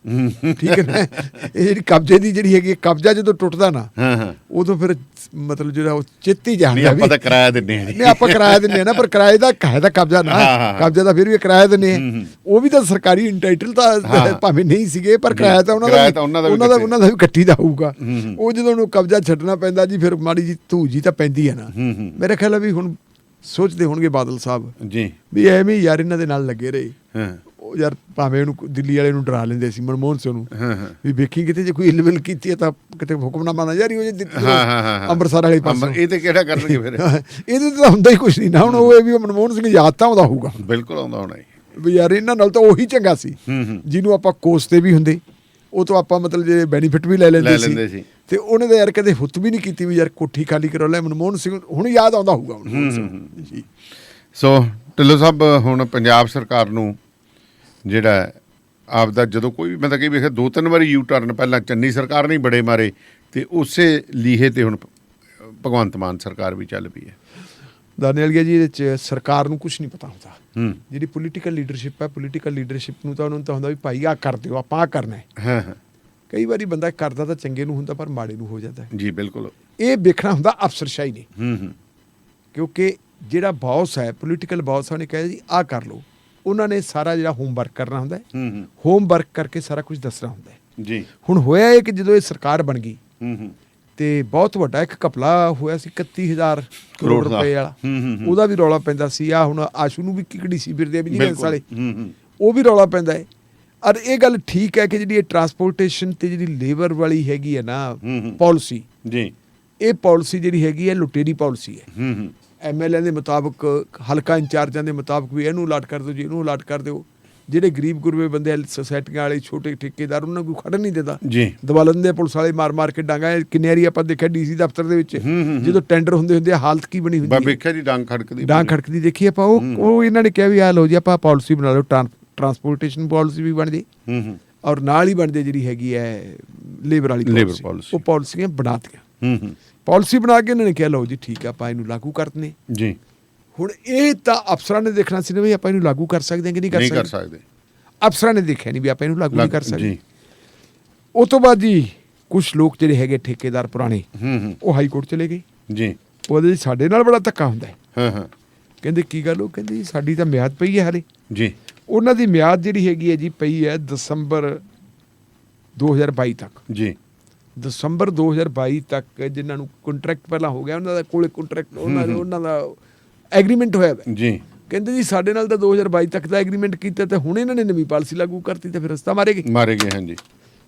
ਠੀਕ ਹੈ ਨਾ, ਇਹ ਜਿਹੜੀ ਕਬਜ਼ੇ ਦੀ ਜਿਹੜੀ ਹੈਗੀ ਕਬਜ਼ਾ ਜਦੋਂ ਟੁੱਟਦਾ ਨਾ ਉਦੋਂ ਫਿਰ ਮਤਲਬ ਜਿਹੜਾ ਉਹ ਚਿੱਤ ਹੀ ਜਾਂਦਾ ਵੀ ਆਪਾਂ ਤਾਂ ਕਿਰਾਇਆ ਦਿੰਦੇ ਹਾਂ। ਨਹੀਂ ਆਪਾਂ ਕਿਰਾਇਆ ਦਿੰਦੇ ਆ ਨਾ, ਪਰ ਕਿਰਾਏ ਦਾ ਹੈ ਤਾਂ ਕਬਜ਼ਾ ਨਾ, ਕਬਜ਼ਾ ਦਾ ਫਿਰ ਵੀ ਕਿਰਾਇਆ ਦਿੰਦੇ ਆ। ਉਹ ਵੀ ਤਾਂ ਸਰਕਾਰੀ ਇੰਟਾਈਟਲ ਤਾਂ ਭਾਵੇਂ ਨਹੀਂ ਸੀਗੇ, ਪਰ ਕਿਰਾਇਆ ਤਾਂ ਉਹਨਾਂ ਦਾ ਵੀ ਕੱਟੀ ਦਾ ਹੋਊਗਾ। ਉਹ ਜਦੋਂ ਉਹਨੂੰ ਕਬਜ਼ਾ ਛੱਡਣਾ ਪੈਂਦਾ ਜੀ, ਫਿਰ ਮਾੜੀ ਜੀ ਧੂ ਜੀ ਤਾਂ ਪੈਂਦੀ ਹੈ ਨਾ। ਮੇਰੇ ਖਿਆਲ ਹੈ ਵੀ ਹੁਣ ਸੋਚਦੇ ਹੋਣਗੇ ਬਾਦਲ ਸਾਹਿਬ ਜੀ ਵੀ ਐਵੇਂ ਯਾਰ ਇਹਨਾਂ ਦੇ ਨਾਲ ਲੱਗੇ ਰਹੇ। ਉਹ ਯਾਰ ਭਾਵੇਂ ਉਹਨੂੰ ਦਿੱਲੀ ਵਾਲੇ ਨੂੰ ਡਰਾ ਲੈਂਦੇ ਸੀ, ਮਨਮੋਹਨ ਸਿੰਘ ਨੂੰ, ਵੀ ਵੇਖੀ ਕਿਤੇ ਜੇ ਕੋਈ ਇਲਵਿਲ ਕੀਤੀ ਹੈ ਤਾਂ ਕਿਤੇ ਹੁਕਮਨਾਮਾ ਨਾ ਜਾਰੀ ਹੋ ਜੇ ਅੰਮ੍ਰਿਤਸਰ ਵਾਲੇ ਪਾਸੇ। ਇਹ ਤੇ ਕਿਹੜਾ ਕਰਨਗੇ ਫਿਰ? ਇਹਦੇ ਤਾਂ ਹੁੰਦਾ ਹੀ ਕੁਛ ਨਹੀਂ ਨਾ। ਹੁਣ ਉਹ ਇਹ ਵੀ ਮਨਮੋਹਨ ਸਿੰਘ ਯਾਦ ਤਾਂ ਆਉਂਦਾ ਹੋਊਗਾ, ਬਿਲਕੁਲ ਆਉਂਦਾ ਹੋਣਾ ਵੀ ਯਾਰ ਇਹਨਾਂ ਨਾਲ ਤਾਂ ਉਹੀ ਚੰਗਾ ਸੀ ਜਿਹਨੂੰ ਆਪਾਂ ਕੋਸਤੇ ਵੀ ਹੁੰਦੇ, ਉਹ ਤੋਂ ਆਪਾਂ ਮਤਲਬ ਜੇ ਬੈਨੀਫਿਟ ਵੀ ਲੈ ਲੈਂਦੇ ਸੀ। ਤੇ ਉਹਨੇ ਤਾਂ ਯਾਰ ਕਦੇ ਹੁੱਤ ਵੀ ਨਹੀਂ ਕੀਤੀ ਵੀ ਯਾਰ ਕੋਠੀ ਖਾਲੀ ਕਰੋ ਲੈ। ਮਨਮੋਹਨ ਸਿੰਘ ਹੁਣ ਯਾਦ ਆਉਂਦਾ ਹੋਊਗਾ ਮਨਮੋਹਨ ਸਿੰਘ ਜੀ। ਸੋ ਢਿੱਲੋਂ ਸਾਹਿਬ ਹੁਣ ਪੰਜਾਬ ਸਰਕਾਰ ਨੂੰ ਜਿਹੜਾ ਆਪਦਾ ਜਦੋਂ ਕੋਈ ਵੀ ਮਤਲਬ ਕਿ ਵੇਖਿਆ 2-3 ਵਾਰੀ ਯੂ ਟਰਨ, ਪਹਿਲਾਂ ਚੰਨੀ ਸਰਕਾਰ ਨੇ ਬੜੇ ਮਾਰੇ, ਤੇ ਉਸੇ ਲੀਹੇ ਤੇ ਹੁਣ ਭਗਵੰਤ ਮਾਨ ਸਰਕਾਰ ਵੀ ਚੱਲ ਪਈ ਹੈ। ਦਾਨੇ ਵਾਲੀਆ ਜੀ ਇਹਦੇ 'ਚ ਸਰਕਾਰ ਨੂੰ ਕੁਛ ਨਹੀਂ ਪਤਾ ਹੁੰਦਾ। ਜਿਹੜੀ ਪੋਲੀਟੀਕਲ ਲੀਡਰਸ਼ਿਪ ਹੈ, ਪੋਲੀਟੀਕਲ ਲੀਡਰਸ਼ਿਪ ਨੂੰ ਤਾਂ ਉਹਨਾਂ ਨੂੰ ਤਾਂ ਹੁੰਦਾ ਵੀ ਭਾਈ ਆਹ ਕਰ ਦਿਓ, ਆਪਾਂ ਆਹ ਕਰਨਾ ਹੈ। ਕਈ ਵਾਰੀ ਬੰਦਾ ਕਰਦਾ ਤਾਂ ਚੰਗੇ ਨੂੰ ਹੁੰਦਾ, ਪਰ ਮਾੜੇ ਨੂੰ ਹੋ ਜਾਂਦਾ ਜੀ। ਬਿਲਕੁਲ ਇਹ ਵੇਖਣਾ ਹੁੰਦਾ ਅਫਸਰਸ਼ਾਹੀ ਨੇ। ਕਿਉਂਕਿ ਜਿਹੜਾ ਬੌਸ ਹੈ, ਪੋਲੀਟੀਕਲ ਬੌਸ, ਉਹਨੇ ਕਿਹਾ ਜੀ ਆਹ ਕਰ ਲਓ। ਉਹਨਾਂ ਨੇ ਸਾਰਾ ਜਿਹੜਾ ਹੋਮਵਰਕ ਕਰਨਾ ਹੁੰਦਾ ਹੈ, ਹੋਮਵਰਕ ਕਰਕੇ ਸਾਰਾ ਕੁਝ ਦੱਸਣਾ ਹੁੰਦਾ ਹੈ ਜੀ। ਹੁਣ ਹੋਇਆ ਇਹ ਕਿ ਜਦੋਂ ਇਹ ਸਰਕਾਰ ਬਣ ਗਈ ਤੇ ਬਹੁਤ ਵੱਡਾ ਇੱਕ ਘਪਲਾ ਹੋਇਆ ਸੀ 31,000 ਕਰੋੜ ਰੁਪਏ ਵਾਲਾ। ਉਹਦਾ ਵੀ ਰੌਲਾ ਪੈਂਦਾ ਸੀ। ਆ ਹੁਣ ਆਸ਼ੂ ਨੂੰ ਵੀ ਕਿਕੜੀ ਸੀ ਫਿਰਦੇ ਵਿਜੀਲੈਂਸ ਵਾਲੇ, ਉਹ ਵੀ ਰੌਲਾ ਪੈਂਦਾ ਹੈ। ਔਰ ਇਹ ਗੱਲ ਠੀਕ ਹੈ ਕਿ ਜਿਹੜੀ ਇਹ ਟਰਾਂਸਪੋਰਟੇਸ਼ਨ ਤੇ ਜਿਹੜੀ ਲੇਬਰ ਵਾਲੀ ਹੈਗੀ ਹੈ ਨਾ ਪਾਲਿਸੀ ਜੀ, ਇਹ ਪਾਲਿਸੀ ਜਿਹੜੀ ਹੈਗੀ ਹੈ ਲੁਟੇਰੀ ਪਾਲਿਸੀ ਹੈ। MLA ਦੇ ਮੁਤਾਬਕ, ਹਲਕਾ ਇੰਚਾਰਜਾਂ ਦੇ ਮੁਤਾਬਕ ਵੀ ਇਹਨੂੰ ਅਲਾਟ ਕਰ ਦਿਓ ਜੀ, ਇਹਨੂੰ ਅਲਾਟ ਕਰ ਦਿਓ। ਜਿਹੜੇ ਗਰੀਬ ਗੁਰਬੇ ਬੰਦੇ, ਸੁਸਾਇਟੀਆਂ ਵਾਲੇ, ਛੋਟੇ ਠੇਕੇਦਾਰ, ਉਹਨਾਂ ਨੂੰ ਖੜਨ ਨਹੀਂ ਦਿੰਦਾ ਜੀ। ਦਬਾ ਲੈਂਦੇ ਪੁਲਿਸ ਵਾਲੇ, ਮਾਰ ਕੇ ਡਾਂਗਾ। ਕਿੰਨੇ ਵਾਰੀ ਆਪਾਂ ਦੇਖਿਆ DC ਦਫ਼ਤਰ ਦੇ ਵਿੱਚ ਜਦੋਂ ਟੈਂਡਰ ਹੁੰਦੇ ਹਾਲਤ ਕੀ ਬਣੀ ਹੁੰਦੀ ਹੈ। ਵੇਖਿਆ ਜੀ ਡਾਂਗ ਖੜਕਦੀ ਦੇਖੀ ਆਪਾਂ। ਉਹ ਇਹਨਾਂ ਨੇ ਕਿਹਾ ਵੀ ਆ ਲਓ ਜੀ ਆਪਾਂ ਪਾਲਿਸੀ ਬਣਾ ਲਓ, ਟਰਾਂਸਪੋਰਟੇਸ਼ਨ ਪਾਲਿਸੀ ਵੀ ਬਣ ਜੇ ਔਰ ਨਾਲ ਹੀ ਬਣ ਜੇ ਜਿਹੜੀ ਹੈਗੀ ਹੈ ਲੇਬਰ ਵਾਲੀ ਪਾਲਿਸੀ। ਉਹ ਪਾਲਿਸੀਆਂ ਬਣਾਤੀਆਂ। ਪਾਲਿਸੀ ਬਣਾ ਕੇ ਇਹਨਾਂ ਨੇ ਕਿਹਾ ਲਓ ਜੀ ਠੀਕ ਆ, ਆਪਾਂ ਇਹਨੂੰ ਲਾਗੂ ਕਰ ਦਿੰਦੇ ਜੀ। ਹੁਣ ਇਹ ਤਾਂ ਅਫਸਰਾਂ ਨੇ ਦੇਖਣਾ ਸੀ ਨਾ ਵੀ ਆਪਾਂ ਇਹਨੂੰ ਲਾਗੂ ਕਰ ਸਕਦੇ ਹਾਂ ਕਿ ਨਹੀਂ ਕਰ ਸਕਦੇ। ਅਫਸਰਾਂ ਨੇ ਦੇਖਿਆ ਨਹੀਂ ਵੀ ਆਪਾਂ ਇਹਨੂੰ ਲਾਗੂ ਨਹੀਂ ਕਰ ਸਕਦੇ। ਉਸ ਤੋਂ ਬਾਅਦ ਜੀ ਕੁਝ ਲੋਕ ਜਿਹੜੇ ਹੈਗੇ ਠੇਕੇਦਾਰ ਪੁਰਾਣੇ, ਉਹ ਹਾਈ ਕੋਰਟ ਚਲੇ ਗਏ ਜੀ। ਉਹਦੇ ਸਾਡੇ ਨਾਲ ਬੜਾ ਧੱਕਾ ਹੁੰਦਾ ਹੈ। ਕਹਿੰਦੇ ਕੀ ਗੱਲ? ਉਹ ਕਹਿੰਦੇ ਸਾਡੀ ਤਾਂ ਮਿਆਦ ਪਈ ਹੈ ਹਾਲੇ ਜੀ। ਉਹਨਾਂ ਦੀ ਮਿਆਦ ਜਿਹੜੀ ਹੈਗੀ ਹੈ ਜੀ ਪਈ ਹੈ ਦਸੰਬਰ 2022 ਤੱਕ ਜੀ। ਦਸੰਬਰ 2022 ਤੱਕ ਜਿਨ੍ਹਾਂ ਨੂੰ ਕੰਟਰੈਕਟ ਪਹਿਲਾਂ ਹੋ ਗਿਆ, ਉਹਨਾਂ ਦਾ ਕੋਲੇ ਕੰਟਰੈਕਟ, ਉਹਨਾਂ ਦਾ ਐਗਰੀਮੈਂਟ ਹੋਇਆ ਜੀ। ਕਹਿੰਦੇ ਜੀ ਸਾਡੇ ਨਾਲ ਤਾਂ 2022 ਤੱਕ ਦਾ ਐਗਰੀਮੈਂਟ ਕੀਤਾ, ਤੇ ਹੁਣ ਇਹਨਾਂ ਨੇ ਨਵੀਂ ਪਾਲਿਸੀ ਲਾਗੂ ਕਰਤੀ, ਤੇ ਫਿਰ ਰਸਤਾ ਮਾਰੇ ਗਏ ਹਾਂਜੀ।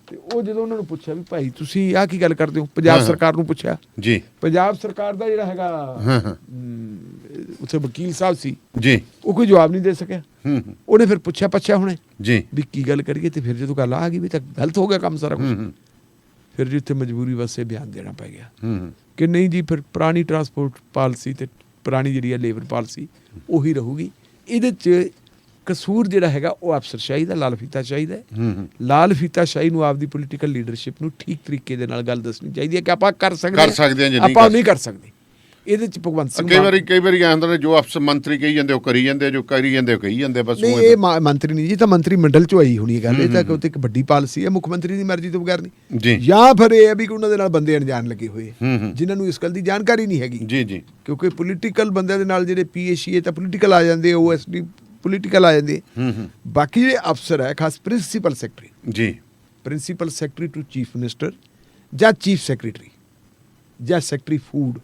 ਤੇ ਉਹ ਜਦੋਂ ਉਹਨਾਂ ਨੂੰ ਪੁੱਛਿਆ ਵੀ ਭਾਈ ਤੁਸੀਂ ਆਹ ਕੀ ਗੱਲ ਕਰਦੇ ਹੋ, ਪੰਜਾਬ ਸਰਕਾਰ ਨੂੰ ਪੁੱਛਿਆ ਜੀ। ਪੰਜਾਬ ਸਰਕਾਰ ਦਾ ਜਿਹੜਾ ਹੈਗਾ ਉੱਥੇ ਵਕੀਲ ਸਾਹਿਬ ਸੀ ਜੀ, ਉਹ ਕੋਈ ਜਵਾਬ ਨਹੀਂ ਦੇ ਸਕਿਆ। ਉਹਨੇ ਫਿਰ ਪੁੱਛਿਆ ਹੁਣੇ ਜੀ ਵੀ ਕੀ ਗੱਲ ਕਰੀਏ। ਤੇ ਫਿਰ ਜਦੋਂ ਗੱਲ ਆ ਗਈ ਵੀ ਤਾਂ ਗਲਤ ਹੋ ਗਿਆ ਕੰਮ ਸਾਰਾ ਕੁਝ, ਫਿਰ ਜੀ ਉੱਥੇ ਮਜਬੂਰੀ ਵਾਸਤੇ ਬਿਆਨ ਦੇਣਾ ਪੈ ਗਿਆ ਕਿ ਨਹੀਂ ਜੀ ਫਿਰ ਪੁਰਾਣੀ ਟਰਾਂਸਪੋਰਟ ਪਾਲਿਸੀ ਤੇ ਪੁਰਾਣੀ ਜਿਹੜੀ ਹੈ ਲੇਬਰ ਪਾਲਿਸੀ ਉਹੀ ਰਹੂਗੀ। ਇਹਦੇ 'ਚ ਕਸੂਰ ਜਿਹੜਾ ਹੈਗਾ ਉਹ ਅਫਸਰਸ਼ਾਹੀ ਦਾ, ਲਾਲ ਫੀਤਾ ਚਾਹੀਦਾ ਹੈ। ਲਾਲ ਫੀਤਾ ਸ਼ਾਹੀ ਨੂੰ ਆਪਦੀ ਪੋਲੀਟੀਕਲ ਲੀਡਰਸ਼ਿਪ ਨੂੰ ਠੀਕ ਤਰੀਕੇ ਦੇ ਨਾਲ ਗੱਲ ਦੱਸਣੀ ਚਾਹੀਦੀ ਹੈ ਕਿ ਆਪਾਂ ਕਰ ਸਕਦੇ ਹਾਂ ਜਾਂ ਨਹੀਂ ਆਪਾਂ ਨਹੀਂ ਕਰ ਸਕਦੇ। ਇਹਦੇ ਚ ਭਗਵੰਤ ਸਿੰਘ ਕਈ ਵਾਰੀ ਆਂਦੇ ਨੇ ਜੋ ਅਫਸਰ ਮੰਤਰੀ ਕਹੀ ਜਾਂਦੇ ਉਹ ਕਰੀ ਜਾਂਦੇ, ਜੋ ਕਰੀ ਜਾਂਦੇ ਉਹ ਕਹੀ ਜਾਂਦੇ, ਬਸ ਨਹੀਂ ਇਹ ਮੰਤਰੀ ਨਹੀਂ ਜੀ, ਤਾਂ ਮੰਤਰੀ ਮੰਡਲ ਚੋਂ ਆਈ ਹੋਣੀ ਗੱਲ। ਇਹ ਤਾਂ ਕਿ ਇੱਕ ਵੱਡੀ ਪਾਲਿਸੀ ਹੈ, ਮੁੱਖ ਮੰਤਰੀ ਦੀ ਮਰਜ਼ੀ ਤੋਂ ਬਗੈਰ ਨਹੀਂ ਜੀ। ਜਾਂ ਫਿਰ ਇਹ ਹੈ ਵੀ ਉਹਨਾਂ ਦੇ ਨਾਲ ਬੰਦੇ ਅਣਜਾਣ ਲੱਗੇ ਹੋਏ ਜਿਨ੍ਹਾਂ ਨੂੰ ਇਸ ਗੱਲ ਦੀ ਜਾਣਕਾਰੀ ਨਹੀਂ ਹੈਗੀ ਜੀ ਜੀ। ਕਿਉਂਕਿ ਪੋਲੀਟੀਕਲ ਬੰਦਿਆਂ ਦੇ ਨਾਲ ਜਿਹੜੇ PHE ਤਾਂ ਪੋਲੀਟੀਕਲ ਆ ਜਾਂਦੇ, OSD ਪੋਲੀਟੀਕਲ ਆ ਜਾਂਦੇ। ਬਾਕੀ ਜਿਹੜੇ ਅਫਸਰ ਹੈ ਖਾਸ principal secretary ji, principal secretary to chief minister ਜਾਂ ਚੀਫ ਸੈਕਟਰੀ ਜਾਂ ਸੈਕਟਰੀ ਫੂਡ,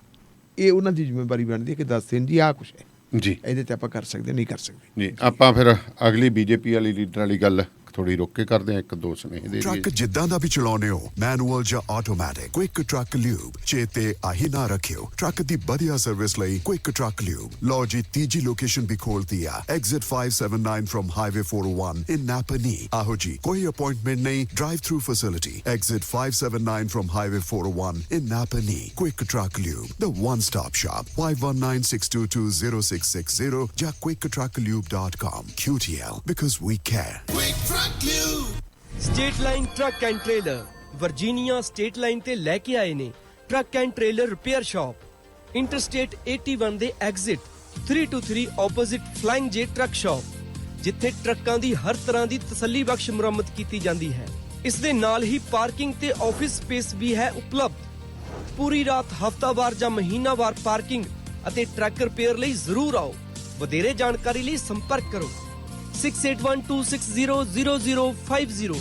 ਇਹ ਉਹਨਾਂ ਦੀ ਜ਼ਿੰਮੇਵਾਰੀ ਬਣਦੀ ਹੈ ਕਿ ਦੱਸ ਦੇਣ ਜੀ ਆਹ ਕੁਛ ਹੈ ਜੀ ਇਹਦੇ ਤੇ ਆਪਾਂ ਕਰ ਸਕਦੇ ਨਹੀਂ ਕਰ ਸਕਦੇ। ਜੀ। ਆਪਾਂ ਫਿਰ ਅਗਲੀ BJP ਵਾਲੀ ਲੀਡਰ ਵਾਲੀ ਗੱਲ ਥੋੜੀ ਰੁੱਕ ਕੇ ਕਰਦੇ ਆ, ਇੱਕ ਦੋ ਸੁਨੇਹੇ ਦੇ ਟਰੱਕ ਜਿੱਦਾਂ ਦਾ ਵੀ ਚਲਾਉਨੇ ਹੋ, ਮੈਨੂਅਲ ਜਾਂ ਆਟੋਮੈਟਿਕ, ਕੁਇਕ ਟਰੱਕ ਲਿਊਬ ਚੇਤੇ ਆਹੀ ਨਾ ਰੱਖਿਓ। ਟਰੱਕ ਦੀ ਵਧੀਆ ਸਰਵਿਸ ਲਈ ਕੁਇਕ ਟਰੱਕ ਲਿਊਬ। ਲਓ ਜੀ, ਤੀਜੀ ਲੋਕੇਸ਼ਨ ਵੀ ਖੋਲਤੀ ਆ, ਐਗਜ਼ਿਟ 579 ਫਰਮ ਹਾਈਵੇ 401 ਇਨ ਨਾਪਨੀ। ਆਹੋ ਜੀ, ਕੋਈ ਅਪਾਇੰਟਮੈਂਟ ਨਹੀਂ, drive through facility. Exit 579 firm highway 401 in ਨਾਪਨੀ। Quick truck lube, the one stop shop। 5196220660 ਜਾਂ quicktrucklube.com। QTL, because we care। State line truck and trailer Virginia state line ਤੇ ਲੈ ਕੇ ਆਏ ਨੇ truck and trailer repair shop. Interstate 81 ਦੇ ਐਗਜ਼ਿਟ 323 ਆਪੋਜ਼ਿਟ ਫਲਾਈਂਗ ਜੇ ਟਰੱਕ ਸ਼ਾਪ, ਜਿੱਥੇ ਟਰੱਕਾਂ ਦੀ ਹਰ ਤਰ੍ਹਾਂ ਦੀ ਤਸੱਲੀ ਬਖਸ਼ ਮੁਰੰਮਤ ਕੀਤੀ ਜਾਂਦੀ ਹੈ। ਇਸ ਦੇ ਨਾਲ ਹੀ ਪਾਰਕਿੰਗ ਤੇ ਆਫਿਸ ਸਪੇਸ ਵੀ ਹੈ ਉਪਲਬਧ। ਪੂਰੀ ਰਾਤ, ਹਫਤਾਵਾਰ ਜਾਂ ਮਹੀਨਾਵਾਰ ਪਾਰਕਿੰਗ ਅਤੇ ਟਰੱਕ ਰਿਪੇਅਰ ਲਈ ਜ਼ਰੂਰ ਆਓ। ਵਧੇਰੇ ਜਾਣਕਾਰੀ ਲਈ ਸੰਪਰਕ ਕਰੋ 6812600050।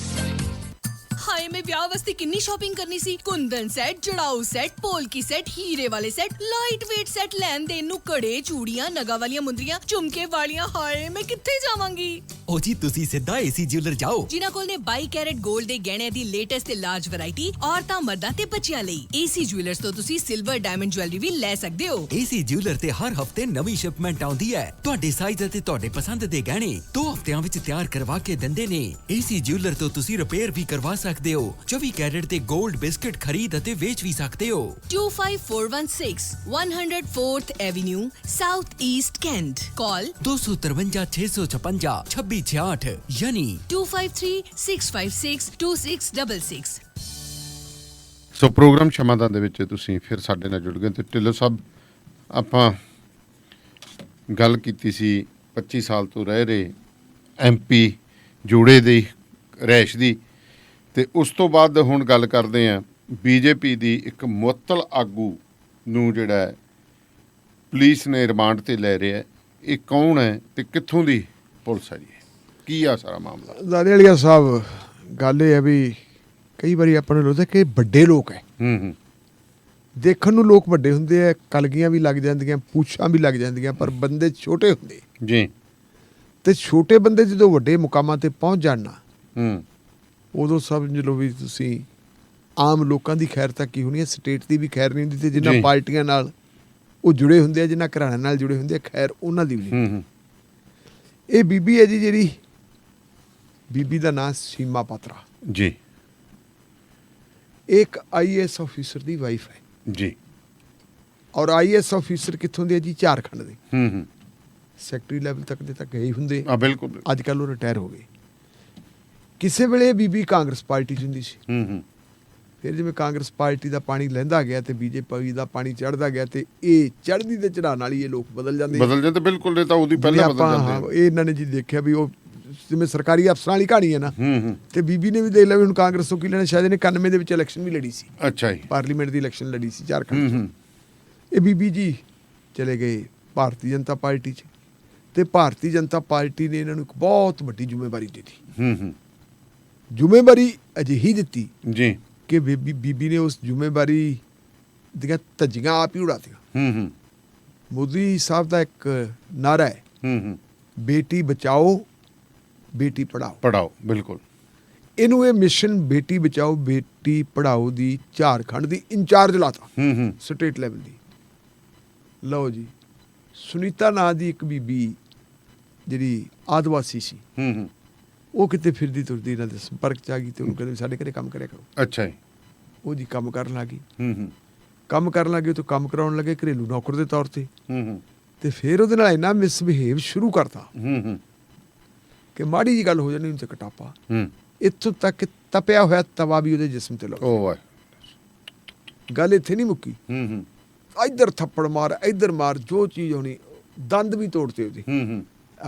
ਹਾਏ ਮੈਂ ਵਿਆਹ ਵਾਸਤੇ ਕਿੰਨੀ ਸ਼ਾਪਿੰਗ ਕਰਨੀ ਸੀ। ਕੁੰਦਨ ਸੈੱਟ, ਜੜਾਊ ਸੈੱਟ, ਪੋਲਕੀ ਸੈੱਟ, ਹੀਰੇ ਵਾਲੇ ਸੈੱਟ, ਲਾਈਟ ਵੇਟ ਸੈੱਟ, ਲੈਣ ਦੇਣ ਨੂੰ ਕੜੇ, ਚੂੜੀਆਂ, ਨਗਾ ਵਾਲੀਆਂ ਮੁੰਦਰੀਆਂ, ਝੁਮਕੇ ਵਾਲੀਆਂ। ਹਾਏ ਮੈਂ ਕਿੱਥੇ ਜਾਵਾਂਗੀ। ਉਹ ਜੀ ਤੁਸੀਂ ਸਿੱਧਾ AC ਜਿਊਲਰ ਜਾਓ, ਜਿਨ੍ਹਾਂ ਕੋਲ ਨੇ 22 ਕੈਰਟ 골ਡ ਦੇ ਗਹਿਣਿਆਂ ਦੀ ਲੇਟੈਸਟ ਤੇ ਲਾਰਜ ਵੈਰਾਈਟੀ। ਔਰਤਾਂ, ਮਰਦਾਂ ਤੇ ਬੱਚਿਆਂ ਲਈ AC ਜੁਐਲਰਸ ਤੋਂ ਤੁਸੀਂ ਸਿਲਵਰ, ਡਾਇਮੰਡ ਜੁਐਲਰੀ ਵੀ ਲੈ ਸਕਦੇ ਹੋ। AC ਜਿਊਲਰ ਤੇ ਹਰ ਹਫਤੇ ਨਵੀਂ ਸ਼ਿਪਮੈਂਟ ਆਉਂਦੀ ਹੈ। ਤੁਹਾਡੇ ਸਾਈਜ਼ ਅਤੇ ਤੁਹਾਡੇ ਪਸੰਦ ਦੇ ਗਹਿਣੇ 2 ਹਫ਼ਤਿਆਂ ਵਿੱਚ ਤਿਆਰ ਕਰਵਾ ਕੇ ਦਿੰਦੇ ਨੇ। AC ਜਿਊਲਰ ਤੋਂ ਤੁਸੀਂ ਰਿਪੇਅਰ ਵੀ ਕਰਵਾ ਸਕਦੇ ਹੋ। 24 ਕੈਰਟ ਦੇ 골ਡ ਬਿਸਕਟ ਖਰੀਦ ਅਤੇ ਵੇਚ ਵੀ ਸਕਦੇ ਹੋ। 25416 104th avenue, South East Kent. Call 253 656 2668 ਯਾਨੀ 2536562666। ਸੋ ਪ੍ਰੋਗਰਾਮ ਸ਼ਮਾਦਾਨ ਦੇ ਵਿੱਚ ਤੁਸੀਂ ਫਿਰ ਸਾਡੇ ਨਾਲ ਜੁੜ ਗਏ ਤੇ ਢਿੱਲੋਂ ਸਾਹਿਬ, ਆਪਾਂ ਗੱਲ ਕੀਤੀ ਸੀ 25 ਸਾਲ ਤੋਂ ਰਹਿ ਰਹੇ MP ਜੋੜੇ ਦੀ ਰਹਿਸ਼ ਦੀ, ਤੇ ਉਸ ਤੋਂ ਬਾਅਦ ਹੁਣ ਗੱਲ ਕਰਦੇ ਹਾਂ BJP ਦੀ ਇੱਕ ਮੁਅੱਤਲ ਆਗੂ ਨੂੰ ਜਿਹੜਾ ਹੈ ਪੁਲਿਸ ਨੇ ਰਿਮਾਂਡ ਤੇ ਲੈ ਰਿਹਾ ਹੈ। ਇਹ ਕੌਣ ਹੈ ਤੇ ਕਿੱਥੋਂ ਦੀ ਪੁਲਿਸ ਹੈ ਜੀ? ਕੀ ਆ ਸਾਰਾ ਮਾਮਲਾ? ਦਾਦੇਵਾਲੀਆ ਸਾਹਿਬ, ਗੱਲ ਇਹ ਹੈ ਵੀ ਕਈ ਵਾਰੀ ਆਪਾਂ ਨੂੰ ਲੱਗਦਾ ਕਿ ਵੱਡੇ ਲੋਕ ਹੈ। ਦੇਖਣ ਨੂੰ ਲੋਕ ਵੱਡੇ ਹੁੰਦੇ ਆ, ਕਲਗੀਆਂ ਵੀ ਲੱਗ ਜਾਂਦੀਆਂ, ਪੂਛਾਂ ਵੀ ਲੱਗ ਜਾਂਦੀਆਂ, ਪਰ ਬੰਦੇ ਛੋਟੇ ਹੁੰਦੇ ਜੀ। ਤੇ ਛੋਟੇ ਬੰਦੇ ਜਦੋਂ ਵੱਡੇ ਮੁਕਾਮਾਂ ਤੇ ਪਹੁੰਚ ਜਾਣ ਨਾ, ਉਦੋਂ ਸਮਝ ਲਓ ਵੀ ਤੁਸੀਂ ਆਮ ਲੋਕਾਂ ਦੀ ਖੈਰ ਤੱਕ ਕੀ ਹੋਣੀ ਹੈ, ਸਟੇਟ ਦੀ ਵੀ ਖੈਰ ਨਹੀਂ ਹੁੰਦੀ। ਤੇ ਜਿਨ੍ਹਾਂ ਪਾਰਟੀਆਂ ਨਾਲ ਉਹ ਜੁੜੇ ਹੁੰਦੇ ਆ, ਜਿਨ੍ਹਾਂ ਘਰਾਣਿਆਂ ਨਾਲ ਜੁੜੇ ਹੁੰਦੇ ਆ, ਖੈਰ ਉਹਨਾਂ ਦੀ ਵੀ ਨਹੀਂ। ਇਹ ਬੀਬੀ ਹੈ ਜੀ, ਜਿਹੜੀ ਬੀਬੀ ਦਾ ਨਾਂ ਸੀਮਾ ਪਾਤਰਾ ਜੀ, ਇੱਕ IAS ਆਫੀਸਰ ਦੀ ਵਾਈਫ ਹੈ ਜੀ। ਔਰ IAS ਆਫੀਸਰ ਕਿੱਥੋਂ ਦੇ ਜੀ? ਝਾਰਖੰਡ ਦੇ। ਸੈਕਟਰੀ ਲੈਵਲ ਤੱਕ ਦੇ ਤਾਂ ਗਏ ਹੁੰਦੇ, ਬਿਲਕੁਲ। ਅੱਜ ਕੱਲ੍ਹ ਉਹ ਰਿਟਾਇਰ ਹੋ ਗਏ। ਕਿਸੇ ਵੇਲੇ ਬੀਬੀ ਕਾਂਗਰਸ ਪਾਰਟੀ 'ਚ ਹੁੰਦੀ ਸੀ। ਫਿਰ ਜਿਵੇਂ ਕਾਂਗਰਸ ਪਾਰਟੀ ਦਾ ਪਾਣੀ ਲਹਿੰਦਾ ਗਿਆ ਤੇ BJP ਦਾ ਪਾਣੀ ਚੜ੍ਹਦਾ ਗਿਆ, ਤੇ ਇਹ ਚੜ੍ਹਦੀ ਤੇ ਚੜ੍ਹਾਉਣ ਵਾਲੀ ਇਹ ਲੋਕ ਬਦਲ ਜਾਂਦੇ ਬਿਲਕੁਲ। ਇਹ ਤਾਂ ਉਹਦੀ ਪਹਿਲਾਂ ਬਦਲ ਜਾਂਦੇ। ਇਹ ਇਹਨਾਂ ਨੇ ਜੀ ਦੇਖਿਆ ਵੀ ਉਹ ਜਿਵੇਂ ਸਰਕਾਰੀ ਅਫਸਰਾਂ ਵਾਲੀ ਕਹਾਣੀ ਹੈ ਨਾ, ਤੇ ਬੀਬੀ ਨੇ ਵੀ ਦੇਖ ਲਿਆ ਵੀ ਹੁਣ ਕਾਂਗਰਸ ਤੋਂ ਕੀ ਲੈਣਾ। ਸ਼ਾਇਦ ਇਹਨੇ 91 ਦੇ ਵਿੱਚ ਇਲੈਕਸ਼ਨ ਵੀ ਲੜੀ ਸੀ। ਅੱਛਾ ਜੀ। ਪਾਰਲੀਮੈਂਟ ਦੀ ਇਲੈਕਸ਼ਨ ਲੜੀ ਸੀ ਝਾਰਖੰਡ 'ਚ। ਇਹ ਬੀਬੀ ਜੀ ਚਲੇ ਗਏ ਭਾਰਤੀ ਜਨਤਾ ਪਾਰਟੀ 'ਚ, ਤੇ ਭਾਰਤੀ ਜਨਤਾ ਪਾਰਟੀ ਨੇ ਇਹਨਾਂ ਨੂੰ ਇੱਕ ਬਹੁਤ ਵੱਡੀ ਜ਼ਿੰਮੇਵਾਰੀ ਦੇ ਦਿੱਤੀ। ਜ਼ਿੰਮੇਵਾਰੀ ਅਜਿਹੀ ਦਿੱਤੀ ਜੀ ਕਿ ਬੀਬੀ ਨੇ ਉਸ ਜ਼ਿੰਮੇਵਾਰੀ ਦੀਆਂ ਧੱਜੀਆਂ ਆਪ ਹੀ ਉਡਾਤੀਆਂ। ਮੋਦੀ ਸਾਹਿਬ ਦਾ ਇੱਕ ਨਾਰਾ ਹੈ, ਬੇਟੀ ਬਚਾਓ ਬੇਟੀ ਪੜਾਓ। ਬਿਲਕੁਲ। ਇਹਨੂੰ ਇਹ ਮਿਸ਼ਨ ਬੇਟੀ ਬਚਾਓ ਬੇਟੀ ਪੜਾਓ ਦੀ ਝਾਰਖੰਡ ਦੀ ਇੰਚਾਰਜ ਲਾਤਾ, ਸਟੇਟ ਲੈਵਲ ਦੀ। ਲਓ ਜੀ, ਸੁਨੀਤਾ ਨਾਂ ਦੀ ਇੱਕ ਬੀਬੀ ਜਿਹੜੀ ਆਦਿਵਾਸੀ ਸੀ, ਉਹ ਕਿਤੇ ਫਿਰਦੀ ਤੁਰਦੀ ਇਹਨਾਂ ਦੇ ਸੰਪਰਕ 'ਚ ਆ ਗਈ, ਤੇ ਉਹਨੂੰ ਕਹਿੰਦੇ ਸਾਡੇ ਘਰੇ ਕੰਮ ਕਰਿਆ ਕਰੋ। ਅੱਛਾ ਜੀ। ਉਹ ਜੀ ਕੰਮ ਕਰਨ ਲੱਗ ਗਈ। ਕੰਮ ਕਰਨ ਲੱਗੇ, ਉਹ ਤੋਂ ਕੰਮ ਕਰਾਉਣ ਲੱਗੇ ਘਰੇਲੂ ਨੌਕਰ ਦੇ ਤੌਰ ਤੇ। ਤੇ ਫਿਰ ਉਹਦੇ ਨਾਲ ਇੰਨਾ ਮਿਸਬਿਹੇਵ ਸ਼ੁਰੂ ਕਰਤਾ ਕਿ ਮਾੜੀ ਜੀ ਗੱਲ ਹੋ ਜਾਣੀ ਉਹਨੂੰ ਤੇ ਕਟਾਪਾ। ਹੂੰ ਇੱਥੋਂ ਤੱਕ ਕਿ ਤਪਿਆ ਹੋਇਆ ਤਵਾ ਵੀ ਉਹਦੇ ਜਿਸਮ ਤੇ ਲਾਓ। ਉਹ ਵਾਹ ਗੱਲ ਇੱਥੇ ਨਹੀਂ ਮੁੱਕੀ, ਹੂੰ ਹੂੰ ਇੱਧਰ ਥੱਪੜ ਮਾਰ, ਇੱਧਰ ਮਾਰ, ਜੋ ਚੀਜ਼ ਹੋਣੀ, ਦੰਦ ਵੀ ਤੋੜਤੇ ਉਹਦੇ ਹੂੰ ਹੂੰ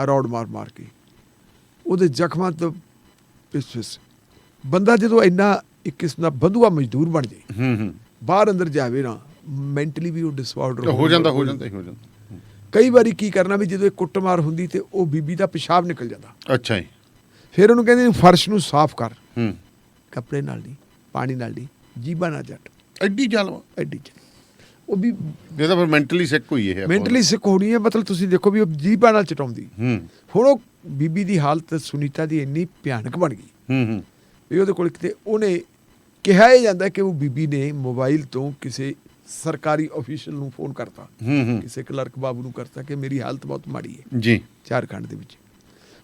ਰੌਡ ਮਾਰ ਮਾਰ ਕੇ, ਉਹਦੇ ਜ਼ਖਮਾਂ ਤੋਂ ਪਿਸ ਬੰਦਾ ਜਦੋਂ ਇੰਨਾ ਇੱਕ ਕਿਸਮ ਦਾ ਬੰਧੂਆ ਮਜ਼ਦੂਰ ਬਣ ਜਾਏ, ਹੂੰ ਹੂੰ ਬਾਹਰ ਅੰਦਰ ਜਾਵੇ ਨਾ, ਮੈਂਟਲੀ ਵੀ ਉਹ ਡਿਸਆਰਡਰ ਹੋ ਜਾਂਦਾ ਹੀ ਹੋ ਜਾਂਦਾ। ਕਈ ਵਾਰੀ ਕੀ ਕਰਨਾ ਵੀ ਜਦੋਂ ਇਹ ਕੁੱਟਮਾਰ ਹੁੰਦੀ ਤੇ ਉਹ ਬੀਬੀ ਦਾ ਪਿਸ਼ਾਬ ਨਿਕਲ ਜਾਂਦਾ। ਅੱਛਾ ਜੀ। ਫਿਰ ਉਹਨੂੰ ਕਹਿੰਦੇ ਫਰਸ਼ ਨੂੰ ਸਾਫ਼ ਕਰ, ਹੂੰ ਕੱਪੜੇ ਨਾਲ ਨਹੀਂ, ਪਾਣੀ ਨਾਲ ਨਹੀਂ, ਜੀਭਾਂ ਨਾਲ ਜੱਟ, ਐਡੀ ਜਾਲਵਾ ਐਡੀ ਚ ਉਹ ਵੀ ਇਹ ਤਾਂ ਫਿਰ ਮੈਂਟਲੀ ਸਿੱਕ ਹੋਈ ਇਹ ਮੈਂਟਲੀ ਸਿੱਖ ਹੋਣੀ ਹੈ। ਮਤਲਬ ਤੁਸੀਂ ਦੇਖੋ ਵੀ ਉਹ ਜੀਭਾਂ ਨਾਲ ਚਟਾਉਂਦੀ। ਹੂੰ ਹੁਣ ਉਹ ਬੀਬੀ ਦੀ ਹਾਲਤ ਸੁਨੀਤਾ ਦੀ ਇੰਨੀ ਭਿਆਨਕ ਬਣ ਗਈ ਹੂੰ ਹੂੰ ਵੀ ਉਹਦੇ ਕੋਲ ਕਿਤੇ ਉਹਨੇ ਕਿਹਾ ਇਹ ਜਾਂਦਾ ਕਿ ਉਹ ਬੀਬੀ ਨੇ ਮੋਬਾਈਲ ਤੋਂ ਕਿਸੇ ਸਰਕਾਰੀ ਅਫੀਸ਼ੀਅਲ ਨੂੰ ਫੋਨ ਕਰਤਾ, ਹੂੰ ਕਿਸੇ ਕਲਰਕ ਬਾਬੂ ਨੂੰ ਕਰਤਾ ਕਿ ਮੇਰੀ ਹਾਲਤ ਬਹੁਤ ਮਾੜੀ ਹੈ ਜੀ। ਝਾਰਖੰਡ ਦੇ ਵਿੱਚ।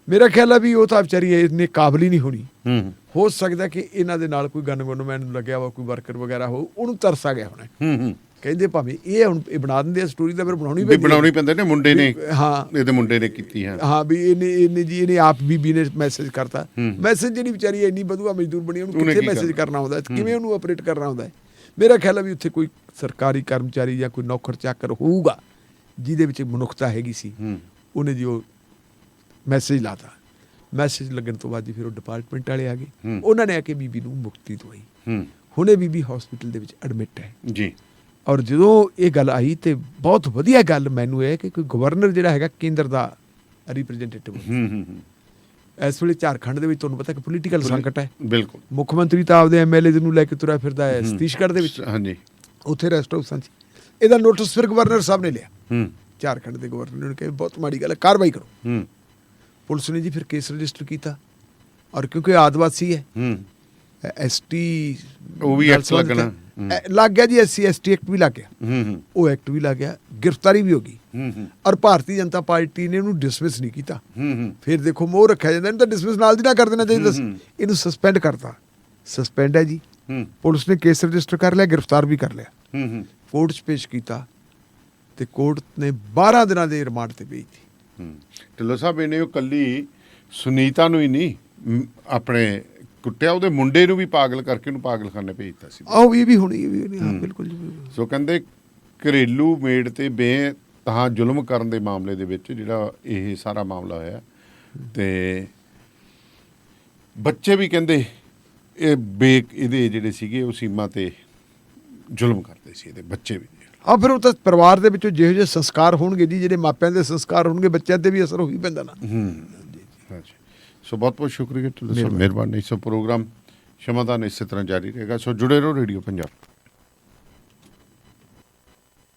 ਮੇਰਾ ਖਿਆਲ ਹੈ ਵੀ ਉਹ ਤਾਂ ਵਿਚਾਰੀ ਇੰਨੇ ਕਾਬਲ ਹੀ ਨਹੀਂ ਹੋਣੀ। ਹੂੰ ਹੋ ਸਕਦਾ ਕਿ ਇਹਨਾਂ ਦੇ ਨਾਲ ਕੋਈ ਗਨਮੈਨ ਲੱਗਿਆ ਵਾ, ਕੋਈ ਵਰਕਰ ਵਗੈਰਾ ਹੋ, ਉਹਨੂੰ ਤਰਸ ਆ ਗਿਆ ਹੋਣਾ। ਹੂੰ ਹੂੰ ਕਹਿੰਦੇ ਭਾਵੇਂ ਇਹ ਹੁਣ ਇਹ ਬਣਾ ਦਿੰਦੇ ਆ ਸਟੋਰੀ ਤਾਂ ਫਿਰ ਬਣਾਉਣੀ ਵੀ ਪੈਂਦੀ ਹੈ। ਬਣਾਉਣੀ ਪੈਂਦੇ ਨੇ ਮੁੰਡੇ ਨੇ, ਹਾਂ ਇਹਦੇ ਮੁੰਡੇ ਨੇ ਕੀਤੀ ਹੈ। ਹਾਂ ਵੀ ਇਹਨੇ ਆਪ ਬੀਬੀ ਨੇ ਮੈਸੇਜ ਕਰਤਾ। ਹੂੰ। ਮੈਸੇਜ ਜਿਹੜੀ ਵਿਚਾਰੀ ਇੰਨੀ ਬਧੂਆ ਮਜ਼ਦੂਰ ਬਣੀ, ਉਹਨੂੰ ਉਹਨੇ ਕਿੱਥੇ ਕੀ ਮੈਸੇਜ ਕਰਨਾ? ਕਰਨਾ ਹੁੰਦਾ, ਕਿਵੇਂ ਉਹਨੂੰ ਆਪਰੇਟ ਕਰਨਾ ਹੁੰਦਾ ਹੈ। ਮੇਰਾ ਖਿਆਲ ਹੈ ਵੀ ਉੱਥੇ ਕੋਈ ਸਰਕਾਰੀ ਕਰਮਚਾਰੀ ਜਾਂ ਕੋਈ ਨੌਕਰ ਚਾਕਰ ਹੋਊਗਾ ਜਿਹਦੇ ਵਿੱਚ ਮਨੁੱਖਤਾ ਹੈਗੀ ਸੀ। ਹੂੰ ਉਹਨੇ ਜੀ ਉਹ ਮੈਸੇਜ ਲਾਤਾ। ਮੈਸੇਜ ਲੱਗਣ ਤੋਂ ਬਾਅਦ ਜੀ ਫਿਰ ਉਹ ਡਿਪਾਰਟਮੈਂਟ ਵਾਲੇ ਆ ਗਏ। ਹੂੰ। ਉਹਨਾਂ ਨੇ ਆ ਕੇ ਬੀਬੀ ਨੂੰ ਮੁਕਤੀ ਦਵਾਈ। ਹੂੰ ਹੁਣੇ ਬੀਬੀ ਹਸਪੀਟਲ ਦੇ ਵਿੱਚ ਐਡਮਿਟ ਹੈ। ਜੀ। ਔਰ ਜਦੋਂ ਇਹ ਗੱਲ ਆਈ ਤੇ ਬਹੁਤ ਵਧੀਆ ਗੱਲ ਮੈਨੂੰ ਇਹ ਕਿ ਕੋਈ ਗਵਰਨਰ ਜਿਹੜਾ ਹੈਗਾ ਕੇਂਦਰ ਦਾ ਰਿਪਰੈਜ਼ੈਂਟੇਟਿਵ, ਹੂੰ ਹੂੰ ਹੂੰ ਇਸ ਵੇਲੇ ਝਾਰਖੰਡ ਦੇ ਵਿੱਚ ਤੁਹਾਨੂੰ ਪਤਾ ਕਿ ਪੋਲੀਟੀਕਲ ਸੰਕਟ ਹੈ। ਬਿਲਕੁਲ। ਮੁੱਖ ਮੰਤਰੀ ਤਾਂ ਆਪਦੇ ਐਮਐਲਏ ਨੂੰ ਲੈ ਕੇ ਤੁਰਿਆ ਫਿਰਦਾ ਹੈ ਸਤੀਸ਼ਗੜ੍ਹ ਦੇ ਵਿੱਚ, ਹਾਂਜੀ। ਉੱਥੇ ਰੈਸਟ ਹਾਊਸਾਂ 'ਚ। ਇਹਦਾ ਨੋਟਿਸ ਫਿਰ ਗਵਰਨਰ ਸਾਹਿਬ ਨੇ ਲਿਆ। ਹੂੰ ਝਾਰਖੰਡ ਦੇ ਗਵਰਨਰ ਨੇ ਕਿਹਾ ਬਹੁਤ ਮਾੜੀ ਗੱਲ ਹੈ, ਕਾਰਵਾਈ ਕਰੋ। ਹੂੰ ਪੁਲਿਸ ਨੇ ਜੀ ਫਿਰ ਕੇਸ ਰਜਿਸਟਰ ਕੀਤਾ। ਔਰ ਕਿਉਂਕਿ ਆਦਿਵਾਸੀ ਹੈ, ਹੂੰ ਐਸਟੀ ਉਹ ਵੀ ਐਕਟ ਲੱਗਣਾ। ਲੱਗ ਗਿਆ ਜੀ, ਐਸਸੀ ਐਸਟੀ ਐਕਟ ਵੀ ਲੱਗ ਗਿਆ, ਹੂੰ ਹੂੰ ਉਹ ਐਕਟ ਵੀ ਲੱਗ ਗਿਆ, ਗ੍ਰਿਫਤਾਰੀ ਵੀ ਹੋ ਗਈ। ਹੂੰ ਹੂੰ ਔਰ ਭਾਰਤੀ ਜਨਤਾ ਪਾਰਟੀ ਨੇ ਉਹਨੂੰ ਡਿਸਮਿਸ ਨਹੀਂ ਕੀਤਾ। ਹੂੰ ਹੂੰ ਫਿਰ ਦੇਖੋ ਮੋਹ ਰੱਖਿਆ ਜਾਂਦਾ, ਇਹਨੂੰ ਤਾਂ ਡਿਸਮਿਸ ਨਾਲ ਦੀ ਨਾ ਕਰ ਦੇਣਾ ਚਾਹੀਦਾ ਸੀ, ਇਹਨੂੰ ਸਸਪੈਂਡ ਕਰਤਾ। ਸਸਪੈਂਡ ਹੈ ਜੀ। ਹੂੰ ਪੁਲਿਸ ਨੇ ਕੇਸ ਰਜਿਸਟਰ ਕਰ ਲਿਆ, ਗ੍ਰਿਫਤਾਰ ਵੀ ਕਰ ਲਿਆ, ਹੂੰ ਹੂੰ ਕੋਰਟ 'ਚ ਪੇਸ਼ ਕੀਤਾ ਤੇ ਕੋਰਟ ਨੇ 12 ਦਿਨਾਂ ਦੇ ਰਿਮਾਂਡ ਤੇ ਭੇਜਤੀ। ਹੂੰ ਢਿੱਲੋਂ ਸਾਹਿਬ ਇਹਨੇ ਉਹ ਕੱਲੀ ਸੁਨੀਤਾ ਨੂੰ ਹੀ ਨਹੀਂ ਆਪਣੇ ਕੁੱਟਿਆ, ਉਹਦੇ ਮੁੰਡੇ ਨੂੰ ਵੀ ਪਾਗਲ ਕਰਕੇ ਉਹਨੂੰ ਪਾਗਲਖਾਨੇ ਭੇਜਤਾ ਸੀ। ਆਓ ਇਹ ਵੀ ਹੋਣੀ ਹਾਂ ਬਿਲਕੁਲ ਜੀ। ਸੋ ਕਹਿੰਦੇ ਘਰੇਲੂ ਮੇੜ ਤੇ ਤਾਂ ਜ਼ੁਲਮ ਕਰਨ ਦੇ ਮਾਮਲੇ ਦੇ ਵਿੱਚ ਜਿਹੜਾ ਇਹ ਸਾਰਾ ਮਾਮਲਾ ਹੋਇਆ ਤੇ ਬੱਚੇ ਵੀ ਕਹਿੰਦੇ ਇਹ ਇਹਦੇ ਜਿਹੜੇ ਸੀਗੇ ਉਹ ਸੀਮਾ ਤੇ ਜ਼ੁਲਮ ਕਰਦੇ ਸੀ, ਇਹਦੇ ਬੱਚੇ ਵੀ। ਆ ਫਿਰ ਉਹ ਤਾਂ ਪਰਿਵਾਰ ਦੇ ਵਿੱਚੋਂ ਜਿਹੋ ਜਿਹੇ ਸੰਸਕਾਰ ਹੋਣਗੇ ਜੀ, ਜਿਹੜੇ ਮਾਪਿਆਂ ਦੇ ਸੰਸਕਾਰ ਹੋਣਗੇ, ਬੱਚਿਆਂ ਤੇ ਵੀ ਅਸਰ ਹੋ ਹੀ ਪੈਂਦਾ ਨਾ। ਹਾਂਜੀ। ਸੋ ਬਹੁਤ ਬਹੁਤ ਸ਼ੁਕਰੀਆ ਢਿੱਲੋਂ ਸਾਹਿਬ, ਮਿਹਰਬਾਨੀ। ਸੋ ਪ੍ਰੋਗਰਾਮ ਸ਼ਮਾਦਾਨ ਇਸੇ ਤਰ੍ਹਾਂ ਜਾਰੀ ਰਹੇਗਾ। ਸੋ ਜੁੜੇ ਰਹੋ ਰੇਡੀਓ ਪੰਜਾਬ।